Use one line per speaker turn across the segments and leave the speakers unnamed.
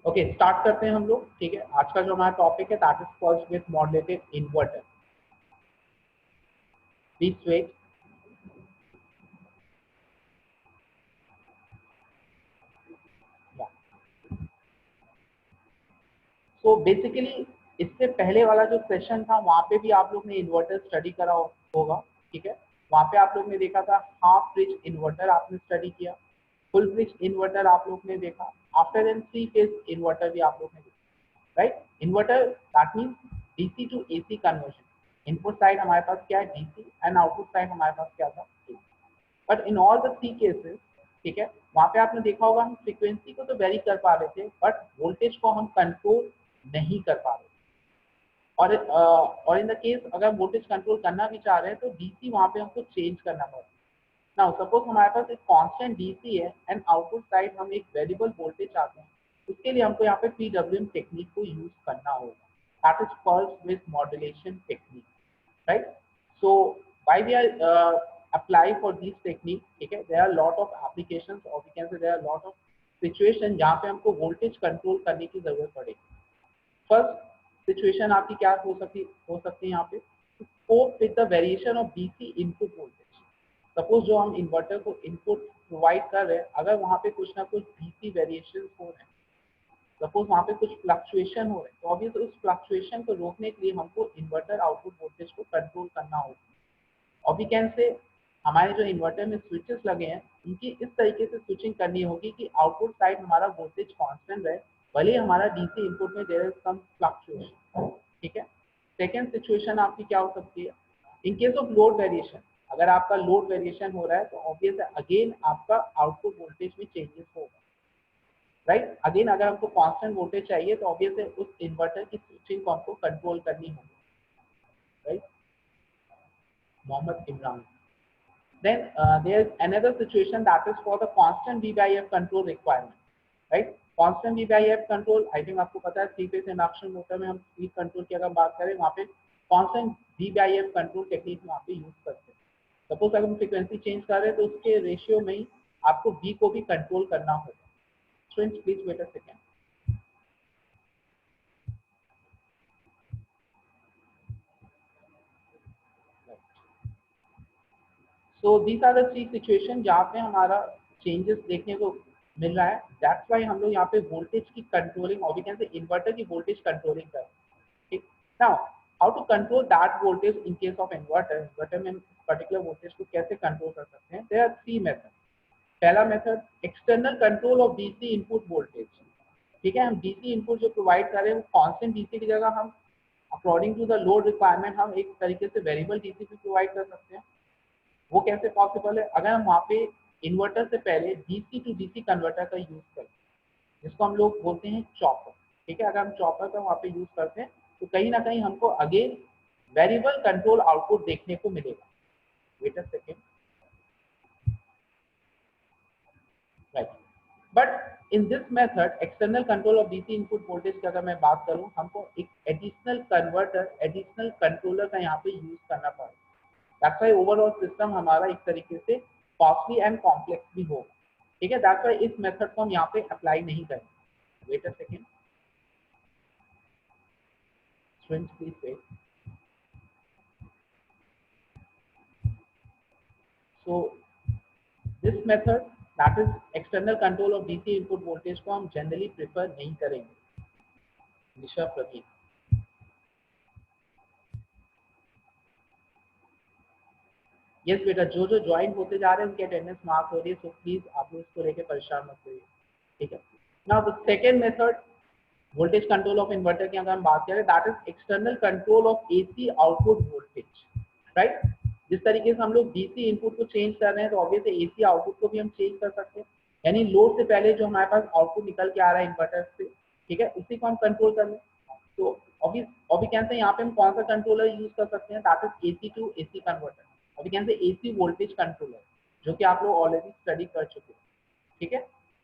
Okay start करते हैं हम लोग। ठीक है, आज का जो हमारा टॉपिक है that is called with modulated inverter. Please wait. So basically इससे पहले वाला जो सेशन था वहाँ पे भी आप लोग ने इन्वर्टर स्टडी करा होगा। ठीक है, वहाँ पे आप लोग ने देखा था हाफ ब्रिज इन्वर्टर आपने स्टडी किया, फुल ब्रिज इन्वर्टर आप लोग ने देखा, आफ्टर देन 3 फेज इन्वर्टर भी आप लोग ने देखा। Right, inverter that means DC to AC conversion. Input side हमारे पास क्या है डीसी एंड आउटपुट साइड हमारे पास क्या था AC। But in all the 3 cases, ठीक है, वहां पे आपने देखा होगा हम फ्रीक्वेंसी को तो वेरी कर पा रहे थे बट वोल्टेज को हम कंट्रोल नहीं कर पा रहे। और इन द केस अगर वोल्टेज कंट्रोल करना भी चाह रहे हैं तो डीसी वहां पे हमको चेंज करना पड़ता है। नाउ सपोज हमारे पास एक कांस्टेंट डीसी है एंड आउटपुट साइड हम एक वेरिएबल वोल्टेज चाहते हैं, उसके लिए हमको यहाँ पे पीडब्ल्यूएम टेक्निक को यूज करना होगा, that is called with modulation technique. right? So why we are apply for these technique, ठीक है, there are lot of applications or we can say there are lot of situation जहाँ पे हमको voltage control करने की जरूरत पड़ेगी। First situation आपकी क्या हो सकती है यहाँ पे, cope with the variation of DC input voltage. Suppose जो हम इन्वर्टर को इनपुट प्रोवाइड कर रहे हैं, अगर वहाँ पे कुछ ना कुछ डीसी वेरिएशन हो रहे हैं, सपोज वहाँ पे कुछ फ्लक्चुएशन हो रहे हैं, तो ऑब्वियसली उस फ्लक्चुएशन को रोकने के लिए हमको इन्वर्टर आउटपुट वोल्टेज को कंट्रोल करना होगा। और वी कैन से हमारे जो इन्वर्टर में स्विचेस लगे हैं उनकी इस तरीके से स्विचिंग करनी होगी कि आउटपुट साइड हमारा वोल्टेज कांस्टेंट रहे, भले ही हमारा डीसी इनपुट में देयर इज सम फ्लक्चुएशन। ठीक है, सेकेंड सिचुएशन आपकी क्या हो सकती है, इन केस ऑफ लोड वेरिएशन। अगर आपका लोड वेरिएशन हो रहा है तो ऑब्वियस अगेन आपका आउटपुट वोल्टेज में चेंजेस होगा। राइट, अगेन अगर हमको कांस्टेंट वोल्टेज चाहिए तो ऑब्वियस है उस इन्वर्टर की स्विचिंग को हमको कंट्रोल करनी होगी। Right, Mohammed Imran. Then there is another situation that is for the constant V by F control requirement, right? Constant V by F control, I think आपको पता है 3 फेज इंडक्शन मोटर में हम स्पीड कंट्रोल की अगर बात करें वहाँ पे constant V by F control technique वहाँ पे यूज करते हैं। सपोज अगर हम फ्रीक्वेंसी चेंज कर रहे हैं तो उसके रेशियो में ही आपको V को भी कंट्रोल करना होगा। Students please wait a second. So these are the 3 situation जहाँ पे हमारा चेंजेस देखने को मिल रहा है। दैट्स वाई हम लोग यहाँ पे वोल्टेज की कंट्रोलिंग और वी कैन से इन्वर्टर की वोल्टेज कंट्रोलिंग कर रहे हैं। ठीक, now how to control that voltage in case of inverter. Inverter में पर्टिकुलर वोल्टेज को कैसे कंट्रोल कर सकते हैं, देयर आर 3 मेथड। पहला method external control of DC input voltage. ठीक है, हम डीसी इनपुट जो प्रोवाइड कर रहे हैं वो कांस्टेंट डीसी की जगह हम according to the load requirement हम एक तरीके से वेरिएबल डीसी भी प्रोवाइड कर सकते हैं। वो कैसे पॉसिबल है, अगर हम वहाँ पे इन्वर्टर से पहले डीसी टू डीसी कन्वर्टर का यूज करते हैं जिसको हम लोग बोलते हैं चॉपर। ठीक है, अगर हम चॉपर का वहाँ पे यूज करते हैं तो कहीं ना कहीं हमको अगेन वेरिएबल कंट्रोल आउटपुट देखने को मिलेगा। Wait a second. Right, but in this method external control of DC input voltage की अगर मैं बात करूँ हमको एक एडिशनल कन्वर्टर एडिशनल कंट्रोलर का यहाँ पे यूज करना पड़ेगा। दैट्स व्हाई ओवरऑल सिस्टम हमारा एक तरीके से कॉस्टली एंड कॉम्प्लेक्स भी होगा। ठीक है, दैट्स व्हाई इस मेथड को हम यहाँ पे अप्लाई नहीं करेंगे। Wait a second, students please wait. So this method that is external control of DC input voltage को हम जनरली प्रेफर नहीं करेंगे। निशा प्रवीण। यस बेटा, जो जो ज्वाइन होते जा रहे हैं उनकी अटेंडेंस मार्क हो रही है, सो प्लीज आप लोग इसको लेकर परेशान मत होइए। ठीक है, now the second method voltage control of inverter की अगर हम बात करें that is external control of AC output voltage. Right, जिस तरीके से हम लोग डीसी इनपुट को चेंज कर रहे हैं तो ऑब्वियसली एसी आउटपुट को भी हम चेंज कर सकते हैं, यानी लोड से पहले जो हमारे पास आउटपुट निकल के आ रहा है इन्वर्टर से, ठीक है, उसी को हम कंट्रोल कर लें। तो ऑब्वियस कैन यहाँ पे हम कौन सा कंट्रोलर यूज कर सकते हैं, that is AC to AC converter. अभी can say AC voltage controller जो कि आप लोग ऑलरेडी स्टडी कर चुके हैं। ठीक है,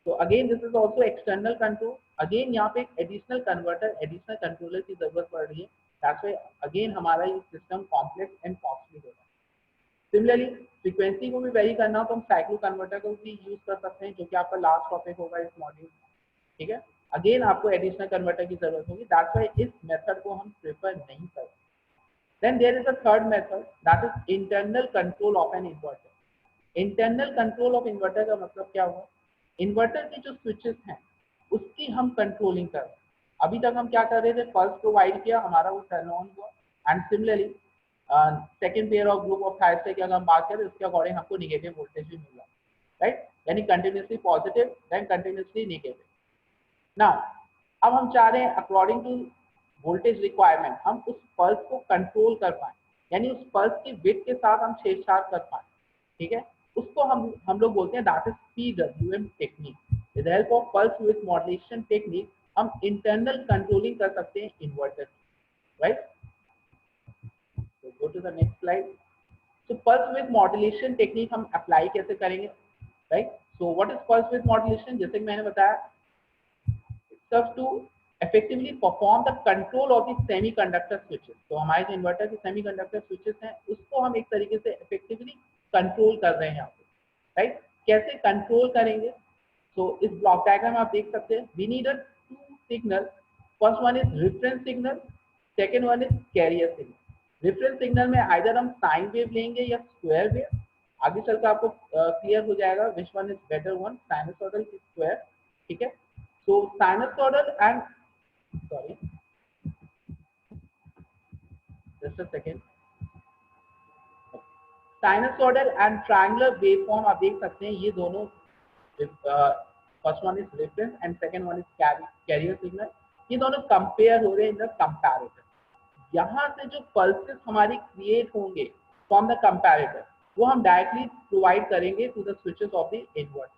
तो again this is also external control. Again यहाँ पे एडिशनल कन्वर्टर एडिशनल कंट्रोलर की जरूरत पड़ रही है, दैट्स व्हाई अगेन हमारा ये सिस्टम कॉम्प्लेक्स एंड कॉस्टली होगा। सिमिलरली फ्रीक्वेंसी को भी वेरी करना हो तो हम साइक्लो कन्वर्टर को भी यूज कर सकते हैं जो कि आपका लास्ट टॉपिक होगा इस मॉड्यूल। ठीक है, अगेन आपको एडिशनल कन्वर्टर की जरूरत होगी, दैट्स व्हाई इस मेथड को हम प्रेफर नहीं करते। Then there is a third method that is internal control of an inverter. Internal control of inverter का मतलब क्या हुआ, इन्वर्टर की जो स्विचेस हैं उसकी हम कंट्रोलिंग कर रहे हैं। अभी तक हम क्या कर रहे थे, पल्स प्रोवाइड किया, हमारा वो टर्न ऑन हुआ, and similarly second pair of group of thyroid की अगर हम बात करें उसके अकॉर्डिंग हमको निगेटिव वोल्टेज भी मिला, राइट, यानी continuously positive then continuously negative. Now अब हम चाह रहे हैं अकॉर्डिंग टू वोल्टेज रिक्वायरमेंट हम उस पल्स को कंट्रोल कर पाए, यानी उस पल्स की विड्थ के साथ हम छेड़छाड़ कर पाए, ठीक है, उसको हम लोग बोलते हैं that is PWM technique. With help of pulse width modulation technique हम इंटरनल कंट्रोलिंग कर सकते हैं inverter, right. So go to the next slide. So pulse width modulation technique हम अप्लाई कैसे करेंगे, right. So what is pulse width modulation, जैसे कि मैंने बताया, serves to effectively perform the control of the semiconductor switches। तो हमारे जो इन्वर्टर के सेमीकंडक्टर स्विचेस हैं उसको हम एक तरीके से इफेक्टिवली कंट्रोल कर रहे हैं यहाँ पे, राइट। कैसे कंट्रोल करेंगे, तो इस ब्लॉक डायग्राम में आप देख सकते हैं, we need a two signal, first one is reference signal, second one is carrier signal. Reference signal में आइदर हम साइन वेव लेंगे या स्क्वायर वेव, आगे चलकर आपको क्लियर हो जाएगा which one is better one, sinusoidal की स्क्वायर, ठीक है। So sinusoidal and sorry, just a second, sinusoidal and triangular waveform आप देख सकते हैं, ये दोनों first one is reference and second one is carrier signal, ये दोनों कंपेयर हो रहे हैं इन द कंपैरेटर। यहाँ से जो पल्सेस हमारी क्रिएट होंगे फ्रॉम द कंपैरेटर वो हम डायरेक्टली प्रोवाइड करेंगे to the switches of the inverter,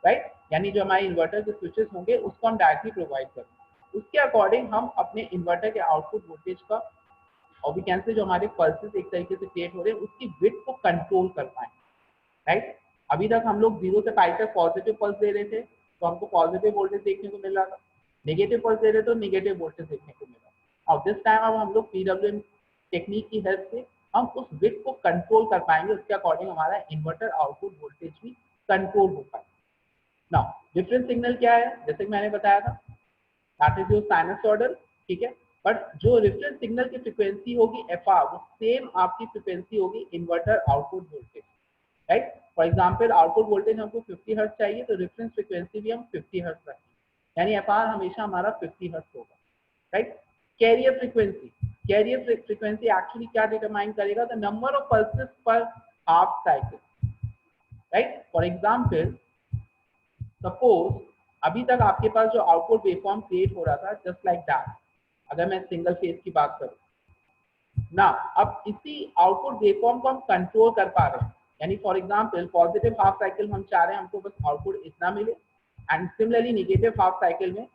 right, यानी जो हमारे इन्वर्टर के स्विचेस होंगे उसको हम डायरेक्टली प्रोवाइड करेंगे, उसके अकॉर्डिंग हम अपने इन्वर्टर के आउटपुट वोल्टेज का और भी कैन से जो हमारे पल्सेस एक तरीके से क्रिएट हो रहे हैं उसकी विड्थ को कंट्रोल कर पाए, राइट। अभी तक हम लोग 0 से पाई तक पॉजिटिव पल्स दे रहे थे तो हमको पॉजिटिव वोल्टेज देखने को मिल रहा था, नेगेटिव पल्स दे रहे तो नेगेटिव वोल्टेज देखने को मिल रहा। और दिस टाइम अब हम लोग पीडब्ल्यूएम टेक्निक की हेल्प से हम उस विड्थ को कंट्रोल कर पाएंगे, उसके अकॉर्डिंग हमारा इन्वर्टर आउटपुट वोल्टेज भी कंट्रोल हो पाएगा। नाउ डिफरेंस सिग्नल क्या है, जैसे कि मैंने बताया था दैट इज योर साइनसॉइडल, ठीक है, बट जो रेफरेंस सिग्नल की फ्रीक्वेंसी होगी एफआर वो सेम आपकी फ्रीक्वेंसी होगी inverter output voltage, right. For example output voltage हमको 50 हर्ट्ज चाहिए तो रेफरेंस फ्रीक्वेंसी भी हम 50 हर्ट्ज रखेंगे, यानी एफआर हमेशा हमारा 50 हर्ट्ज होगा, right. Carrier frequency, carrier frequency actually क्या डिटरमाइन करेगा, द नंबर ऑफ पल्सेस पर half cycle, right. For example suppose अभी तक आपके पास जो आउटपुट वेवफॉर्म क्रिएट हो रहा था जस्ट लाइक दैट, अगर मैं सिंगल फेज की बात करूं ना, अब इसी आउटपुट वेवफॉर्म को हम कंट्रोल कर पा रहे हैं, यानी for example positive half cycle हम चाह रहे हैं हमको बस आउटपुट इतना मिले, and similarly negative half cycle में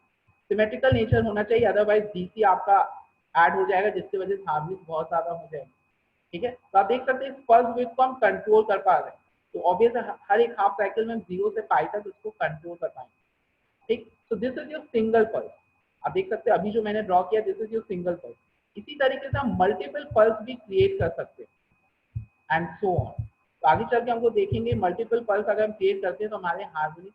सिमेट्रिकल नेचर होना चाहिए, अदरवाइज डीसी आपका ऐड हो जाएगा जिसकी वजह से हार्मनिक बहुत ज्यादा हो जाएगी, ठीक है। तो आप देख सकते हैं इस पल्स विड्थ को हम कंट्रोल कर पा रहे हैं, तो ऑब्वियस हर एक हाफ साइकिल में 0 से पाई तक उसको कंट्रोल कर पाएंगे, ठीक। तो this is your single pulse, आप देख सकते हैं अभी जो मैंने ड्रॉ किया this is your single pulse. इसी तरीके से हम मल्टीपल पल्स भी क्रिएट कर सकते हैं एंड सो ऑन। तो आगे चल के हमको देखेंगे मल्टीपल पल्स अगर हम क्रिएट करते हैं तो हमारे हार्मोनिक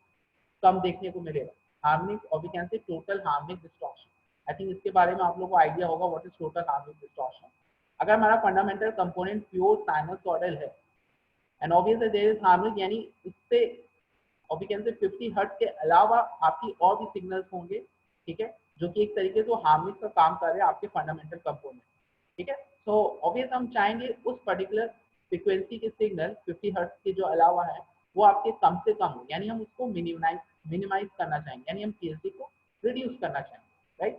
कम देखने को मिलेगा, हार्मोनिक और we can say total harmonic distortion. I think इसके बारे में आप लोगों को आइडिया होगा what is total harmonic distortion. अगर हमारा फंडामेंटल कंपोनेंट प्योर साइनसॉइडल है and obviously there is harmonic, यानी उससे और वी कैन से 50 हर्ट्ज के अलावा आपकी और भी सिग्नल्स होंगे, ठीक है, जो कि एक तरीके से हार्मोनिक का काम कर रहे हैं आपके फंडामेंटल कंपोनेंट, ठीक है। तो ऑब्वियस हम चाहेंगे उस पर्टिकुलर फ्रीक्वेंसी के सिग्नल 50 हर्ट्ज के जो अलावा है वो आपके कम से कम हो, यानी हम उसको मिनिमाइज करना चाहेंगे, यानी हम पीएसडी को रिड्यूस करना चाहेंगे, राइट।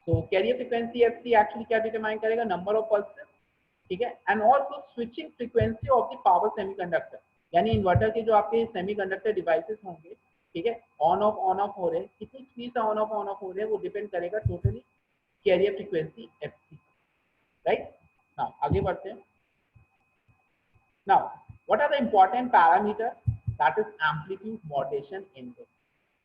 तो कैरियर फ्रीक्वेंसी एफसी एक्चुअली क्या डिटरमाइन करेगा, नंबर ऑफ पल्सेस, ठीक है, and also switching frequency of the power semiconductor, यानी इन्वर्टर के जो आपके सेमीकंडक्टर डिवाइसेस होंगे, ठीक है, ऑन ऑफ हो रहे हैं, कितनी स्पीड से ऑन ऑफ हो रहे हैं वो डिपेंड करेगा totally carrier frequency FC, right. Now आगे बढ़ते हैं। Now what are the important parameter, that is amplitude modulation index.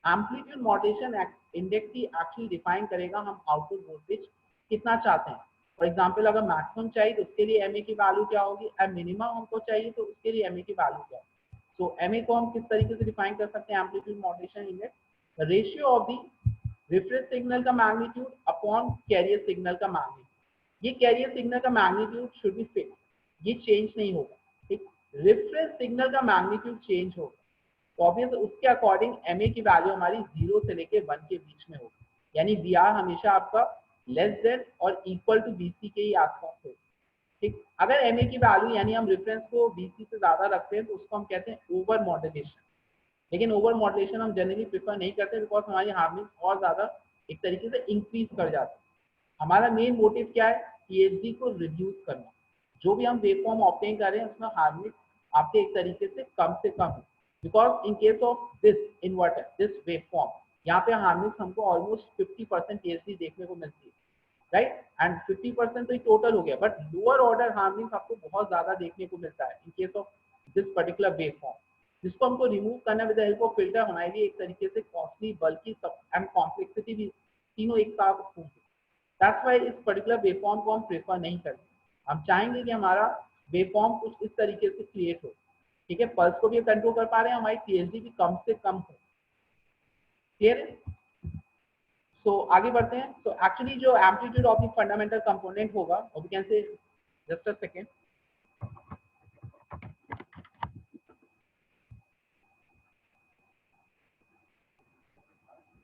Amplitude modulation index ही एक्चुअली डिफाइन करेगा हम आउटपुट वोल्टेज कितना चाहते हैं। फॉर एग्जांपल अगर मैक्सिमम चाहिए तो उसके लिए एमए की वैल्यू क्या होगी, एंड मिनिमम हमको चाहिए तो उसके लिए एमए की वैल्यू क्या होगी। सो एमए को हम किस तरीके से डिफाइन कर सकते हैं, amplitude modulation index, the ratio of the reference signal का मैग्नीट्यूड अपॉन कैरियर सिग्नल का मैग्नीट्यूड। ये कैरियर सिग्नल का मैग्नीट्यूड शुड बी फिक्स, ये चेंज नहीं होगा। ठीक, रेफरेंस सिग्नल का मैग्नीट्यूड चेंज होगा तो ऑब्वियस उसके अकॉर्डिंग एमए की वैल्यू हमारी 0 से लेके 1 के बीच में होगी, यानी वी आर हमेशा आपका लेस देन और इक्वल टू बीसी के ही आसपास होगा। ठीक, अगर एमए की वैल्यू यानी हम रेफरेंस को बीसी से ज्यादा रखते हैं तो उसको हम कहते हैं ओवर मॉड्यूलेशन। लेकिन ओवर मॉड्यूलेशन हम जनरली प्रेफर नहीं करते बिकॉज हमारी हार्मोनिक्स और ज्यादा एक तरीके से इंक्रीज कर जाते हैं। हमारा मेन मोटिव क्या है, पीएचडी को रिड्यूस करना। जो भी हम वेवफॉर्म ऑब्टेन कर रहे हैं उसमें हार्मोनिक्स आपके एक तरीके से कम हो, because in case of this inverter, this waveform, यहाँ पे हार्मोनिक्स हमको ऑलमोस्ट 50% पीएचडी देखने को मिलती है, राइट। एंड 50% तो टोटल हो गया, बट लोअर ऑर्डर हार्मोनिक्स आपको बहुत ज्यादा देखने को मिलता है इन case of this particular waveform, जिसको हमको रिमूव करना with the help of filter हमारे लिए एक तरीके से कॉस्टली, बल्कि एंड कॉम्प्लेक्सिटी भी तीनों एक साथ होंगे। दैट्स व्हाई इस पर्टिकुलर वेवफॉर्म को हम प्रेफर नहीं करते। हम चाहेंगे कि हमारा वेवफॉर्म कुछ इस तरीके से क्रिएट हो, ठीक है, पल्स को भी कंट्रोल कर पा रहे हैं, हमारी पीएचडी भी कम से कम हो। क्लियर है? सो आगे बढ़ते हैं। तो एक्चुअली जो amplitude of the fundamental component होगा, और we can say just a second,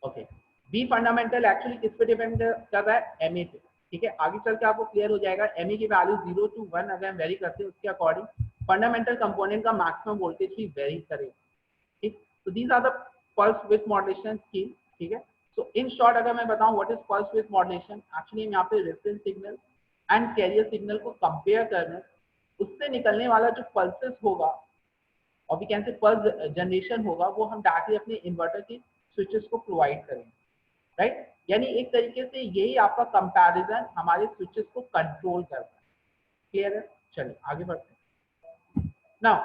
okay, B fundamental actually किस पे डिपेंड कर रहा है, एमए पे। ठीक है, आगे चल के आपको क्लियर हो जाएगा। एमए की वैल्यू 0 to 1 अगर हम वेरी करते हैं उसके अकॉर्डिंग फंडामेंटल कंपोनेंट का मैक्सिमम वोल्टेज भी वेरी करेगा। ठीक, तो these are the pulse width modulation scheme. ठीक है, सो इन शॉर्ट अगर मैं बताऊं what is pulse width modulation, actually हम यहाँ पे reference signal and carrier signal को कंपेयर करना, उससे निकलने वाला जो पल्सेस होगा और we can say pulse generation होगा, वो हम डायरेक्टली अपने इन्वर्टर की स्विचेस को प्रोवाइड करेंगे, राइट। यानी एक तरीके से यही आपका कंपैरिजन हमारे स्विचेस को कंट्रोल करता है। क्लियर है? चलिए आगे बढ़ते हैं। Now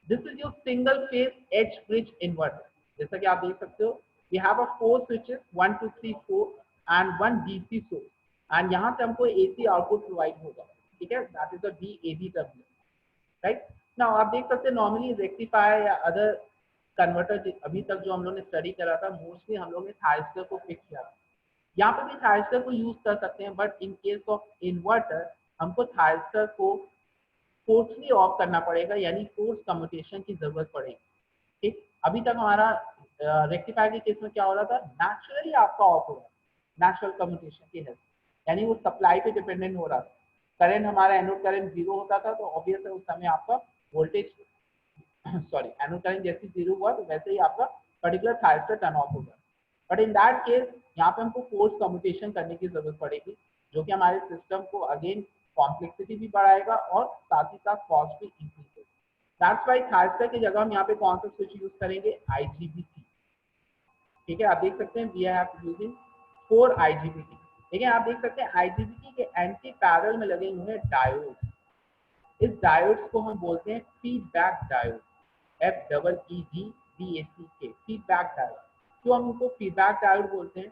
this is your single phase H bridge inverter. जैसा कि आप देख सकते हो, we have a 4 switches 1 2 3 4 and 1 DC source, and यहाँ से हमको एसी आउटपुट प्रोवाइड होगा। ठीक है, that is the VABW, right. Now आप देख सकते हैं नॉर्मली रेक्टिफायर या अदर कन्वर्टर अभी तक जो हम लोग ने स्टडी करा था, मोस्टली हम लोग ने थायरिस्टर को फिक्स किया था। यहाँ पे भी थायरिस्टर को यूज कर सकते हैं, but in case of inverter हमको थायरिस्टर को फोर्सली ऑफ करना पड़ेगा, यानी फोर्स कम्यूटेशन की जरूरत पड़ेगी। ठीक, अभी तक हमारा रेक्टिफायर के केस में क्या हो रहा था, नेचुरली आपका ऑफ हो रहा है नेचुरल कम्यूटेशन की हेल्प, यानी वो सप्लाई पे डिपेंडेंट हो रहा था। करंट हमारा एनोड करंट 0 होता था तो ऑब्वियस है उस समय आपका वोल्टेज सॉरी एनोड करंट जैसे 0 हुआ तो वैसे ही आपका पर्टिकुलर थायरिस्टर टर्न ऑफ होगा। बट इन दैट केस यहाँ पे हमको फोर्स कम्यूटेशन करने की जरूरत पड़ेगी, जो कि हमारे सिस्टम को अगेन कॉम्प्लेक्सिटी भी बढ़ाएगा और साथ ही साथ कॉस्ट भी इंक्रीज होगा। दैट्स व्हाई थायरिस्टर की जगह हम यहाँ पे कौन सा स्विच यूज करेंगे, IGBT। ठीक है, आप देख सकते हैं वी आर यूजिंग 4 IGBT। ठीक है, आप देख सकते हैं IGBT के एंटी पैरेलल में लगे हुए हैं डायोड। इस डायोड्स को हम बोलते हैं feedback diode, FEEDBACK, feedback diode. क्यों हम उनको फीडबैक डायोड बोलते हैं,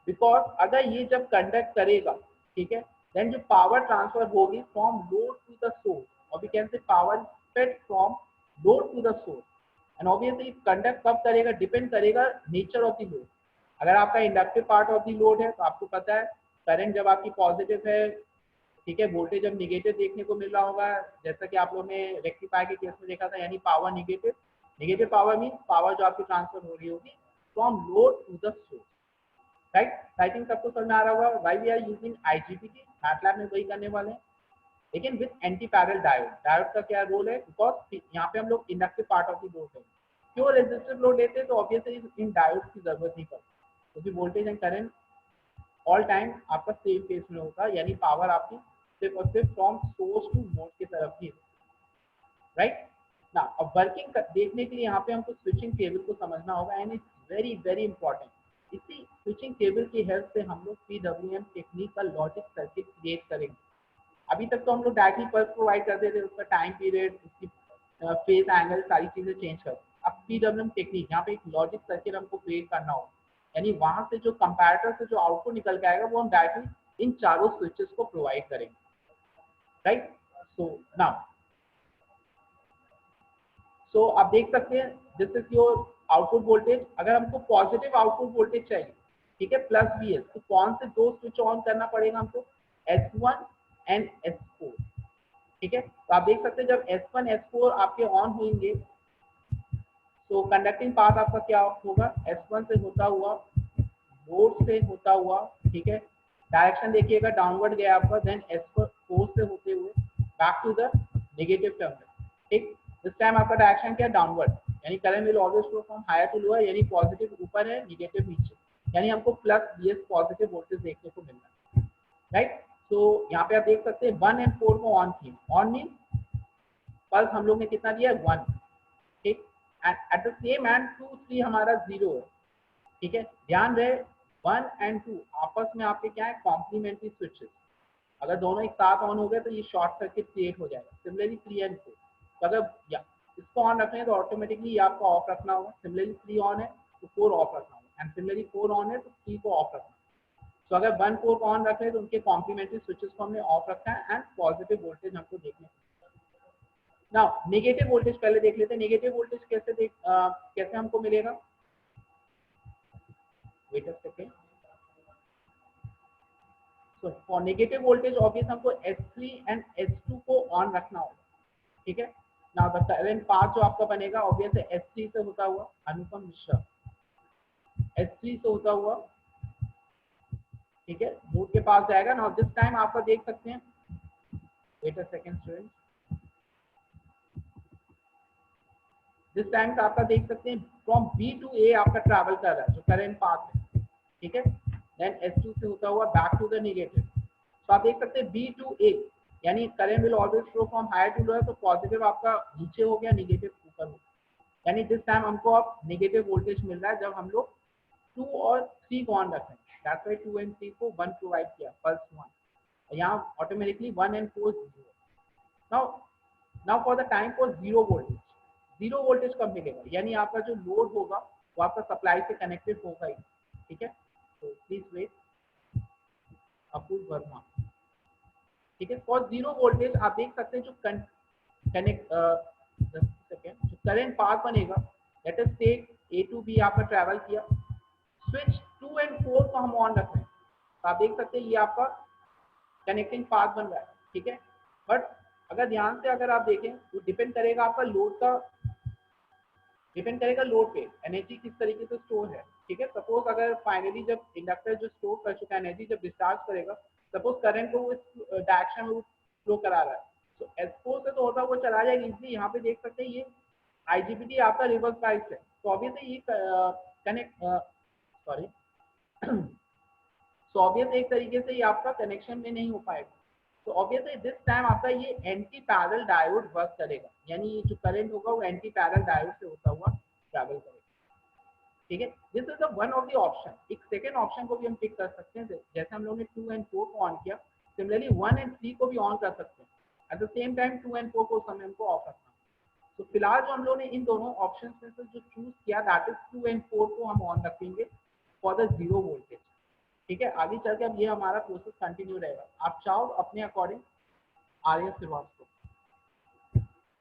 बिकॉज अगर ये जब कंडक्ट करेगा, ठीक है, देन जो पावर ट्रांसफर होगी from load to the source, और we can say power fed from load to the source, and obviously conduct कब करेगा, डिपेंड करेगा नेचर ऑफ द लोड। अगर आपका inductive part of the load है तो आपको पता है करंट जब आपकी पॉजिटिव है, ठीक है, वोल्टेज जब निगेटिव देखने को मिल रहा होगा, जैसा कि आप लोगों ने रेक्टिफायर के केस में देखा था, यानी power negative, negative power mean power जो आपकी ट्रांसफर हो रही होगी from load to the source, right. I think सबको समझ में आ रहा होगा why we are using IGBT, MATLAB में वही करने वाले हैं, लेकिन with anti parallel diode. Diode का क्या रोल है, बिकॉज यहाँ पे हम लोग inductive part of the load है, क्यों रेजिस्टिव लोड लेते हैं तो ऑब्वियसली इन डायोड की जरूरत नहीं पड़ती, क्योंकि voltage and current all time आपका सेम फेज में होगा, यानी पावर आपकी सिर्फ और सिर्फ फ्रॉम सोर्स टू नोड की तरफ ही, राइट ना। अब वर्किंग देखने के लिए यहाँ पे हमको स्विचिंग टेबल को समझना होगा, and it's very very important. इसी स्विचिंग टेबल की हेल्प से हम लोग PWM टेक्निक का लॉजिक सर्किट क्रिएट करेंगे। अभी तक तो हम लोग डायरेक्टली पल्स प्रोवाइड करते थे, उसका टाइम पीरियड, उसकी फेज एंगल, सारी चीजें चेंज करते। अब PWM टेक्निक यहाँ पे एक लॉजिक सर्किट हमको क्रिएट करना होगा, यानी वहां से जो कंपैरेटर से जो आउटपुट निकल के आएगा वो हम डायरेक्टली इन चारों स्विचेस को प्रोवाइड करेंगे, राइट। सो नाउ आप देख सकते हैं this is your output voltage, अगर हमको पॉजिटिव आउटपुट वोल्टेज चाहिए, ठीक है, प्लस बी एस, तो कौन से दो स्विच ऑन करना पड़ेगा हमको, S1 एंड S4, ठीक है। तो आप देख सकते हैं जब S1 S4 आपके ऑन होंगे तो कंडक्टिंग पाथ आपका क्या होगा, S1 से होता हुआ, लोड से होता हुआ, ठीक है, डायरेक्शन देखिएगा डाउनवर्ड गया आपका, देन S4 से होते हुए back to the negative terminal, ठीक। इस टाइम आपका डायरेक्शन क्या है, डाउनवर्ड, यानी current will always flow from higher to lower, यानी पॉजिटिव ऊपर है, नेगेटिव नीचे, यानी हमको प्लस BS पॉजिटिव वोल्टेज देखने को मिल रहा है, राइट। तो यहाँ पे आप देख सकते हैं 1 and 4 को ऑन किए, ऑन मीन पल्स हम लोग ने कितना दिया है, 1, ठीक, and at the same and 2 3 हमारा 0 है, ठीक है। ध्यान रहे 1 and 2 आपस में आपके क्या है, कॉम्प्लीमेंट्री स्विचेस, अगर दोनों एक साथ ऑन हो गए तो ये शॉर्ट सर्किट क्रिएट हो जाएगा। सिमिलरली 3 and 4, तो अगर इसको ऑन रखना है तो ऑटोमेटिकली ये आपको ऑफ रखना होगा, सिमिलरली 3 ऑन है तो 4 ऑफ रखना होगा, एंड सिमिलरली 4 ऑन है तो 3 को ऑफ रखना है। तो अगर 1 4 को ऑन रख रहे हैं तो उनके कॉम्प्लीमेंट्री स्विचेस को हमने ऑफ रखा है एंड पॉजिटिव वोल्टेज हमको देखने को। नाउ नेगेटिव वोल्टेज पहले देख लेते हैं, नेगेटिव वोल्टेज कैसे हमको मिलेगा, wait a second. So for negative voltage obvious हमको S3 and S2 को ऑन रखना होगा, ठीक है। Now the current path जो आपका बनेगा obvious है S3 से होता हुआ, अनुपम मिश्रा, S3 से होता हुआ, ठीक है, नोड के पास जाएगा। Now this time आपका देख सकते हैं, wait a second students, this time का आपका देख सकते हैं from B to A आपका ट्रैवल कर रहा है जो करंट पाथ है, ठीक है, then S2 से होता हुआ बैक टू द नेगेटिव। तो आप देख सकते हैं B to A, यानी current will always flow from higher to lower, तो पॉजिटिव आपका नीचे हो गया, नेगेटिव ऊपर हो गया, यानी दिस टाइम हमको अब नेगेटिव वोल्टेज मिल रहा है जब हम लोग 2 और 3 को ऑन रखें, दैट्स व्हाई 2 and 3 को 1 प्रोवाइड किया, पल्स 1, और यहाँ automatically 1 and 4 0। Now for the time for zero voltage कब मिलेगा, यानी आपका जो लोड होगा वो आपका सप्लाई से कनेक्टेड होगा ही, ठीक है। तो प्लीज वेट, अपूर्व वर्मा, ठीक है। फॉर जीरो वोल्टेज आप देख सकते हैं जो कनेक्ट जो करंट पाथ बनेगा, let us take A to B आपका ट्रैवल किया, स्विच 2 and 4 को हम ऑन रख रहे हैं, तो आप देख सकते हैं ये आपका कनेक्टिंग पाथ बन रहा है, ठीक है। बट अगर ध्यान से अगर आप देखें तो डिपेंड करेगा आपका लोड पे, एनर्जी किस तरीके से स्टोर है, ठीक है। सपोज अगर फाइनली जब इंडक्टर जो स्टोर कर चुका है एनर्जी जब डिस्चार्ज करेगा, सपोज करंट को वो इस डायरेक्शन में फ्लो करा रहा है, तो S4 से तो होता वो चला जाएगा इजीली। यहाँ पे देख सकते हैं ये IGBT आपका रिवर्स बाइस है, तो ऑब्वियसली ये कनेक्ट सॉरी सो ऑब्वियस एक तरीके से ये आपका कनेक्शन में नहीं हो पाएगा, तो ऑब्वियसली दिस टाइम आपका ये एंटी पैरेलल डायोड वर्क करेगा, यानी ये जो करंट होगा वो एंटी पैरेलल डायोड से होता हुआ ट्रैवल करेगा, ठीक है। This is the one of the option. एक सेकंड ऑप्शन को भी हम पिक कर सकते हैं, जैसे हम लोगों ने 2 and 4 को ऑन किया, सिमिलरली 1 and 3 को भी ऑन कर सकते हैं, at the same time 2 and 4 को उस समय हमको ऑफ रखना है। तो फिलहाल जो हम लोगों ने इन दोनों ऑप्शन में से जो चूज किया दैट इज 2 and 4 को हम ऑन रखेंगे फॉर द जीरो वोल्टेज, ठीक है। आगे चल के अब ये हमारा प्रोसेस कंटिन्यू रहेगा। आप चाहो अपने अकॉर्डिंग आर्य श्रीवास्तव,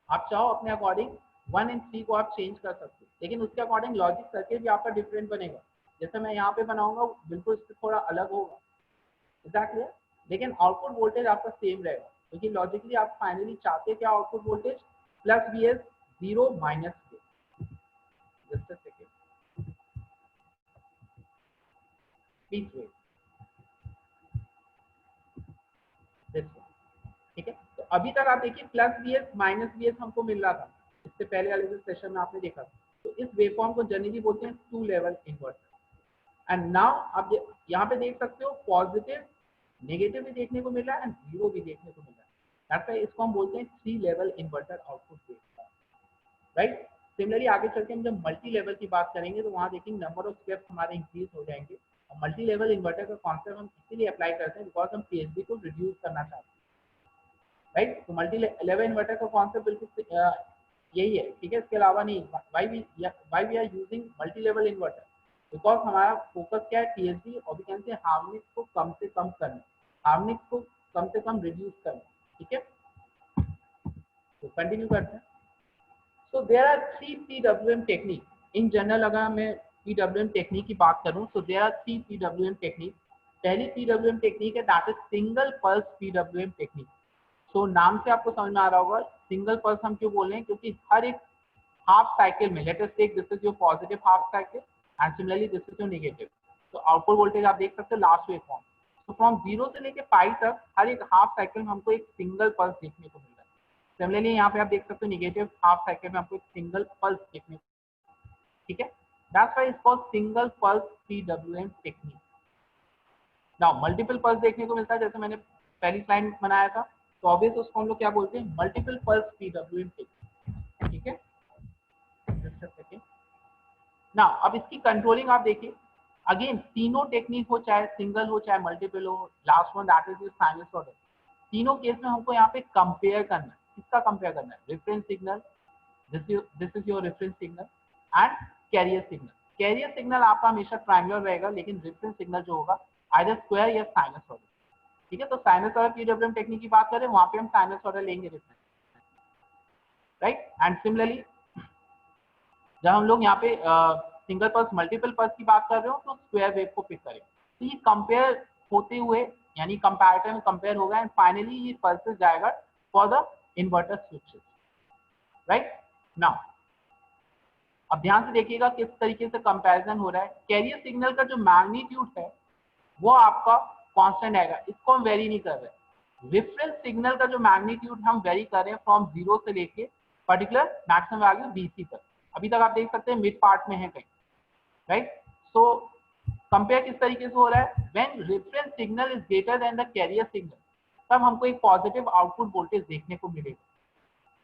आप चाहो अपने अकॉर्डिंग 1 and 3 को आप चेंज कर सकते हो, लेकिन उसके अकॉर्डिंग लॉजिक सर्किट भी आपका डिफरेंट बनेगा। जैसे मैं यहाँ पे बनाऊंगा बिल्कुल इससे थोड़ा अलग होगा, एग्जैक्टली, लेकिन आउटपुट वोल्टेज आपका सेम रहेगा, क्योंकि लॉजिकली आप फाइनली चाहते हैं क्या, output voltage plus BS 0 minus just a second please wait, ठीक है। तो अभी तक आप देखिए प्लस BS माइनस BS हमको मिल रहा था, इससे पहले वाले जो सेशन में आपने देखा था। तो इस वेवफॉर्म को जनरली बोलते हैं 2 लेवल इन्वर्टर। एंड नाउ आप यहाँ पे देख सकते हो पॉजिटिव नेगेटिव भी देखने को मिल रहा है एंड जीरो भी देखने को मिल रहा है, दैट्स व्हाई इसको हम बोलते हैं 3 level inverter output waveform, right. Similarly आगे चल के हम जब मल्टी लेवल की बात करेंगे तो वहाँ देखेंगे नंबर ऑफ स्टेप्स हमारे इंक्रीज हो जाएंगे, और मल्टी लेवल इन्वर्टर का कॉन्सेप्ट हम इसीलिए अप्लाई करते हैं बिकॉज हम PHD को रिड्यूस करना चाहते हैं, राइट। तो मल्टी लेवल इन्वर्टर का कॉन्सेप्ट बिल्कुल यही है, ठीक है। इसके अलावा नहीं, why we are using multi level inverter, because हमारा फोकस क्या है PHD और भी कहते हैं हार्मनिक्स को कम से कम करना, हार्मनिक्स को कम से कम रिड्यूस करना, ठीक है। तो कंटिन्यू करते हैं। So there are 3 PWM techniques, in general अगर मैं PWM टेक्निक की बात करूं तो देयर आर 3 PWM टेक्निक। पहली PWM टेक्निक है that is single pulse PWM technique. So नाम से आपको समझ में आ रहा होगा सिंगल पल्स हम क्यों बोल रहे हैं, क्योंकि हर एक हाफ साइकिल में, let us take this is your positive half cycle and similarly this is your negative. तो आउटपुट वोल्टेज आप देख सकते हो लास्ट वेव फॉर्म। तो फ्रॉम 0 से लेके पाई तक हर एक हाफ साइकिल में हमको एक सिंगल पल्स देखने को मिल रहा है। सिमिलरली यहाँ पे आप देख सकते हो नेगेटिव हाफ साइकिल में आपको एक सिंगल पल्स देखने को, ठीक है। That's why it's called single pulse PWM technique. Now multiple pulse देखने को मिलता है, जैसे मैंने पहली स्लाइड में बनाया था, तो ऑब्वियस उसको हम लोग क्या बोलते हैं, मल्टीपल पल्स PWM टेक्निक, ठीक है। नाउ अब इसकी कंट्रोलिंग आप देखिए, अगेन तीनों टेक्निक हो, चाहे सिंगल हो चाहे मल्टीपल हो, last one that is sinusoidal, तीनों केस में हमको यहाँ पे कंपेयर करना है। किसका कंपेयर करना है? Reference signal, this is your reference signal and carrier signal. Carrier signal आपका हमेशा ट्रायंगुलर रहेगा, लेकिन रेफरेंस सिग्नल जो होगा आइदर स्क्वायर या साइनसॉइडल, ठीक है। तो साइनसॉइडल PWM टेक्निक की बात करें, वहां पे हम साइनसॉइडल लेंगे रेफरेंस, राइट। एंड सिमिलरली जब हम लोग यहाँ पे सिंगल पल्स मल्टीपल पल्स की बात कर रहे हो तो स्क्वायर वेव को पिक करें। तो ये कंपेयर होते हुए, यानी कंपैरेटर में कंपेयर होगा एंड फाइनली ये पल्सेस जाएगा for the inverter switches, right. Now अब ध्यान से देखिएगा किस तरीके से कंपैरिजन हो रहा है। कैरियर सिग्नल का जो मैग्नीट्यूड है वो आपका कांस्टेंट आएगा, इसको हम वेरी नहीं कर रहे। रेफरेंस सिग्नल का जो मैग्नीट्यूड हम वेरी कर रहे हैं फ्रॉम 0 से लेके पर्टिकुलर मैक्सिमम वैल्यू BC तक। अभी तक आप देख सकते हैं मिड पार्ट में है कहीं, राइट। सो कंपेयर किस तरीके से हो रहा है, when reference signal is greater then the carrier signal, तब हमको एक पॉजिटिव आउटपुट वोल्टेज देखने को मिलेगा।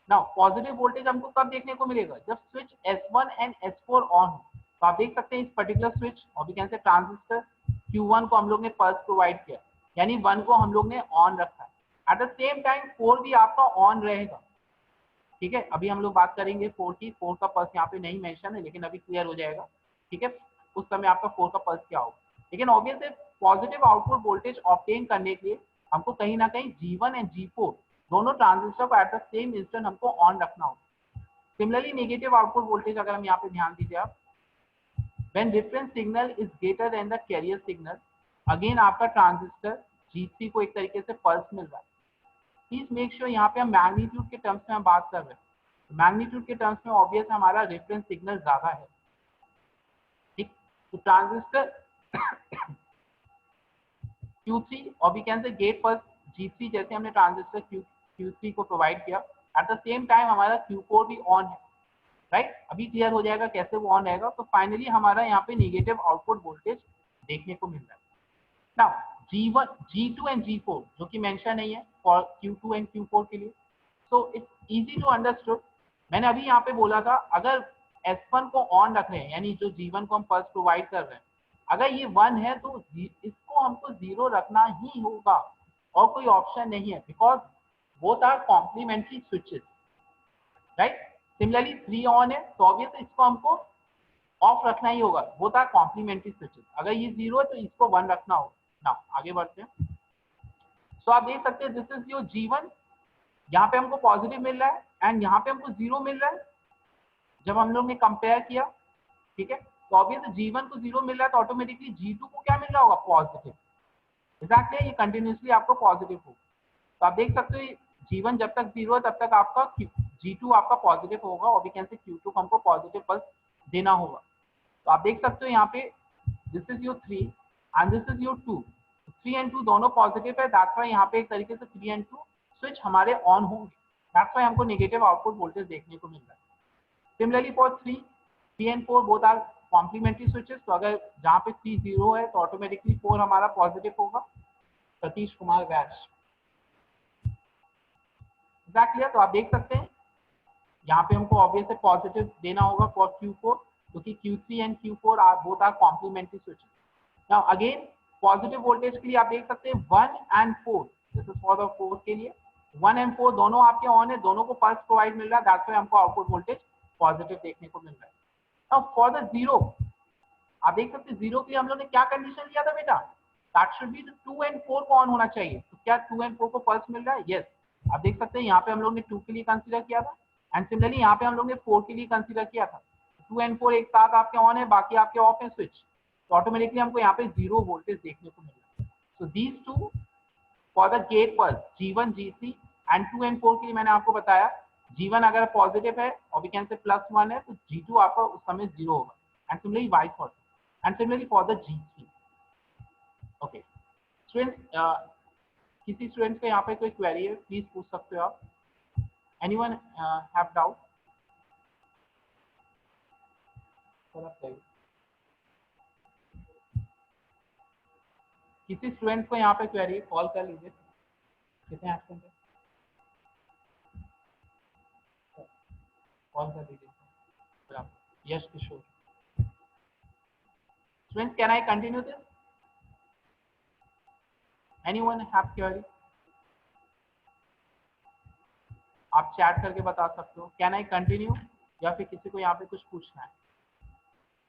नाउ पॉजिटिव वोल्टेज हमको कब देखने को मिलेगा, जब switch S1 and S4 on हो। तो आप देख सकते हैं इस पर्टिकुलर स्विच और भी कैसे ट्रांजिस्टर Q1 को हम लोग ने पल्स प्रोवाइड किया, यानी 1 को हम लोग ने ऑन रखा है। एट द सेम टाइम 4 भी आपका ऑन रहेगा, ठीक है। अभी हम लोग बात करेंगे 4 की, 4 का पल्स यहाँ पे नहीं मेंशन है, लेकिन अभी क्लियर हो जाएगा, ठीक है। उस समय आपका 4 का पल्स क्या होगा, लेकिन obviously positive output voltage obtain करने के लिए हमको कहीं ना कहीं G1 एंड G4 दोनों ट्रांजिस्टर को एट द सेम इंस्टेंट हमको ऑन रखना होगा। सिमिलरली नेगेटिव आउटपुट वोल्टेज अगर हम यहाँ पे ध्यान दीजिए आप, when reference signal is greater then the carrier signal, again आपका ट्रांजिस्टर G3 को एक तरीके से पल्स मिल रहा है। प्लीज मेक श्योर यहाँ पे हम मैग्नीट्यूड के टर्म्स में हम बात कर रहे हैं। मैग्नीट्यूड के टर्म्स में ऑब्वियस हमारा रेफरेंस सिग्नल ज्यादा है, ठीक। तो ट्रांजिस्टर Q3 और वी कैन से गेट पर G3, जैसे हमने ट्रांजिस्टर Q3 को प्रोवाइड किया, एट द सेम टाइम हमारा Q4 भी ऑन है, राइट। अभी क्लियर हो जाएगा कैसे वो ऑन रहेगा। तो फाइनली हमारा यहाँ पे नेगेटिव आउटपुट वोल्टेज देखने को मिल रहा है। Now G1, G2 and G4 जो कि मेंशन नहीं है फॉर Q2 एंड Q4 के लिए, so it's easy to understood. मैंने अभी यहाँ पे बोला था अगर S1 को ऑन रख रहे हैं, यानी जो G1 को हम पल्स प्रोवाइड कर रहे हैं, अगर ये 1 है तो इसको हमको 0 रखना ही होगा और कोई ऑप्शन नहीं है, because both are complementary switches, right. Similarly 3 on है तो ऑब्वियसली इसको हमको ऑफ रखना ही होगा, बोथ आर कॉम्प्लीमेंट्री स्विचेस। अगर ये 0 है तो इसको 1 रखना होगा। नाउ आगे बढ़ते हैं। सो आप देख सकते हैं दिस इज योर G1, यहाँ पे हमको पॉजिटिव मिल रहा है एंड यहाँ पे हमको 0 मिल रहा है जब हम लोग ने कंपेयर किया, ठीक है। तो ऑब्वियसली G1 को 0 मिल रहा है तो ऑटोमेटिकली G2 को क्या मिल रहा होगा, पॉजिटिव। एग्जैक्टली ये कंटिन्यूसली आपको पॉजिटिव होगा। तो आप देख सकते हो G1 जब तक 0 है तब तक आपका G2 आपका पॉजिटिव होगा और वी कैन से Q2 को हमको पॉजिटिव पल्स देना होगा। तो आप देख सकते हो यहाँ पे this is your 3 and this is your 2, 3 and 2 दोनों पॉजिटिव है, दैट्स व्हाई यहाँ पे एक तरीके से 3 एंड 2 स्विच हमारे ऑन होंगे, दैट्स व्हाई हमको नेगेटिव आउटपुट वोल्टेज देखने को मिल रहा है। Similarly for 3 and 4 both are complementary switches, तो अगर जहाँ पे 3 0 है तो ऑटोमेटिकली 4 हमारा पॉजिटिव होगा। सतीश कुमार वैश, एग्जैक्टली। तो आप देख सकते हैं यहाँ पे हमको ऑब्वियसली पॉजिटिव देना होगा फॉर Q4, क्योंकि Q3 and Q4 are both are complementary switches. Now again positive voltage के लिए आप देख सकते हैं 1 and 4, this is for the 4 के लिए 1 एंड 4 दोनों आपके ऑन है, दोनों को पल्स प्रोवाइड मिल रहा है, दैट्स व्हाई हमको आउटपुट वोल्टेज पॉजिटिव देखने को मिल रहा है। नाउ फॉर द 0 आप देख सकते हैं 0 के लिए हम लोग ने क्या कंडीशन लिया था बेटा, दैट शुड बी 2 एंड 4 को ऑन होना चाहिए। तो क्या 2 एंड 4 को पल्स मिल रहा है? यस। आप देख सकते हैं यहाँ पे हम लोग ने 2 के लिए कंसीडर किया था एंड सिमिलरली यहाँ पे हम लोग ने 4 के लिए कंसीडर किया था। 2 एंड 4 एक साथ आपके ऑन है, बाकी आपके ऑफ है स्विच, तो ऑटोमेटिकली हमको यहाँ पे 0 वोल्टेज देखने को मिल रहा है। So these two for the gate pulse G1 G3 and 2 and 4 के लिए मैंने आपको बताया G1 अगर पॉजिटिव है और वी कैन से +1 है तो G2 आपका उस समय 0 होगा, and similarly vice versa, and similarly for the G3। Okay students, किसी स्टूडेंट को यहाँ पे कोई क्वेरी है प्लीज पूछ सकते हो आप। Anyone have doubt? किसी स्टूडेंट को यहाँ पे क्वेरी है कॉल कर लीजिए। कितने एब्सेंट है कॉल कर लीजिए। Yash Kishore. Students can I continue this? Anyone have query? आप चैट करके बता सकते हो कैन आई कंटिन्यू, या फिर किसी को यहाँ पे कुछ पूछना है।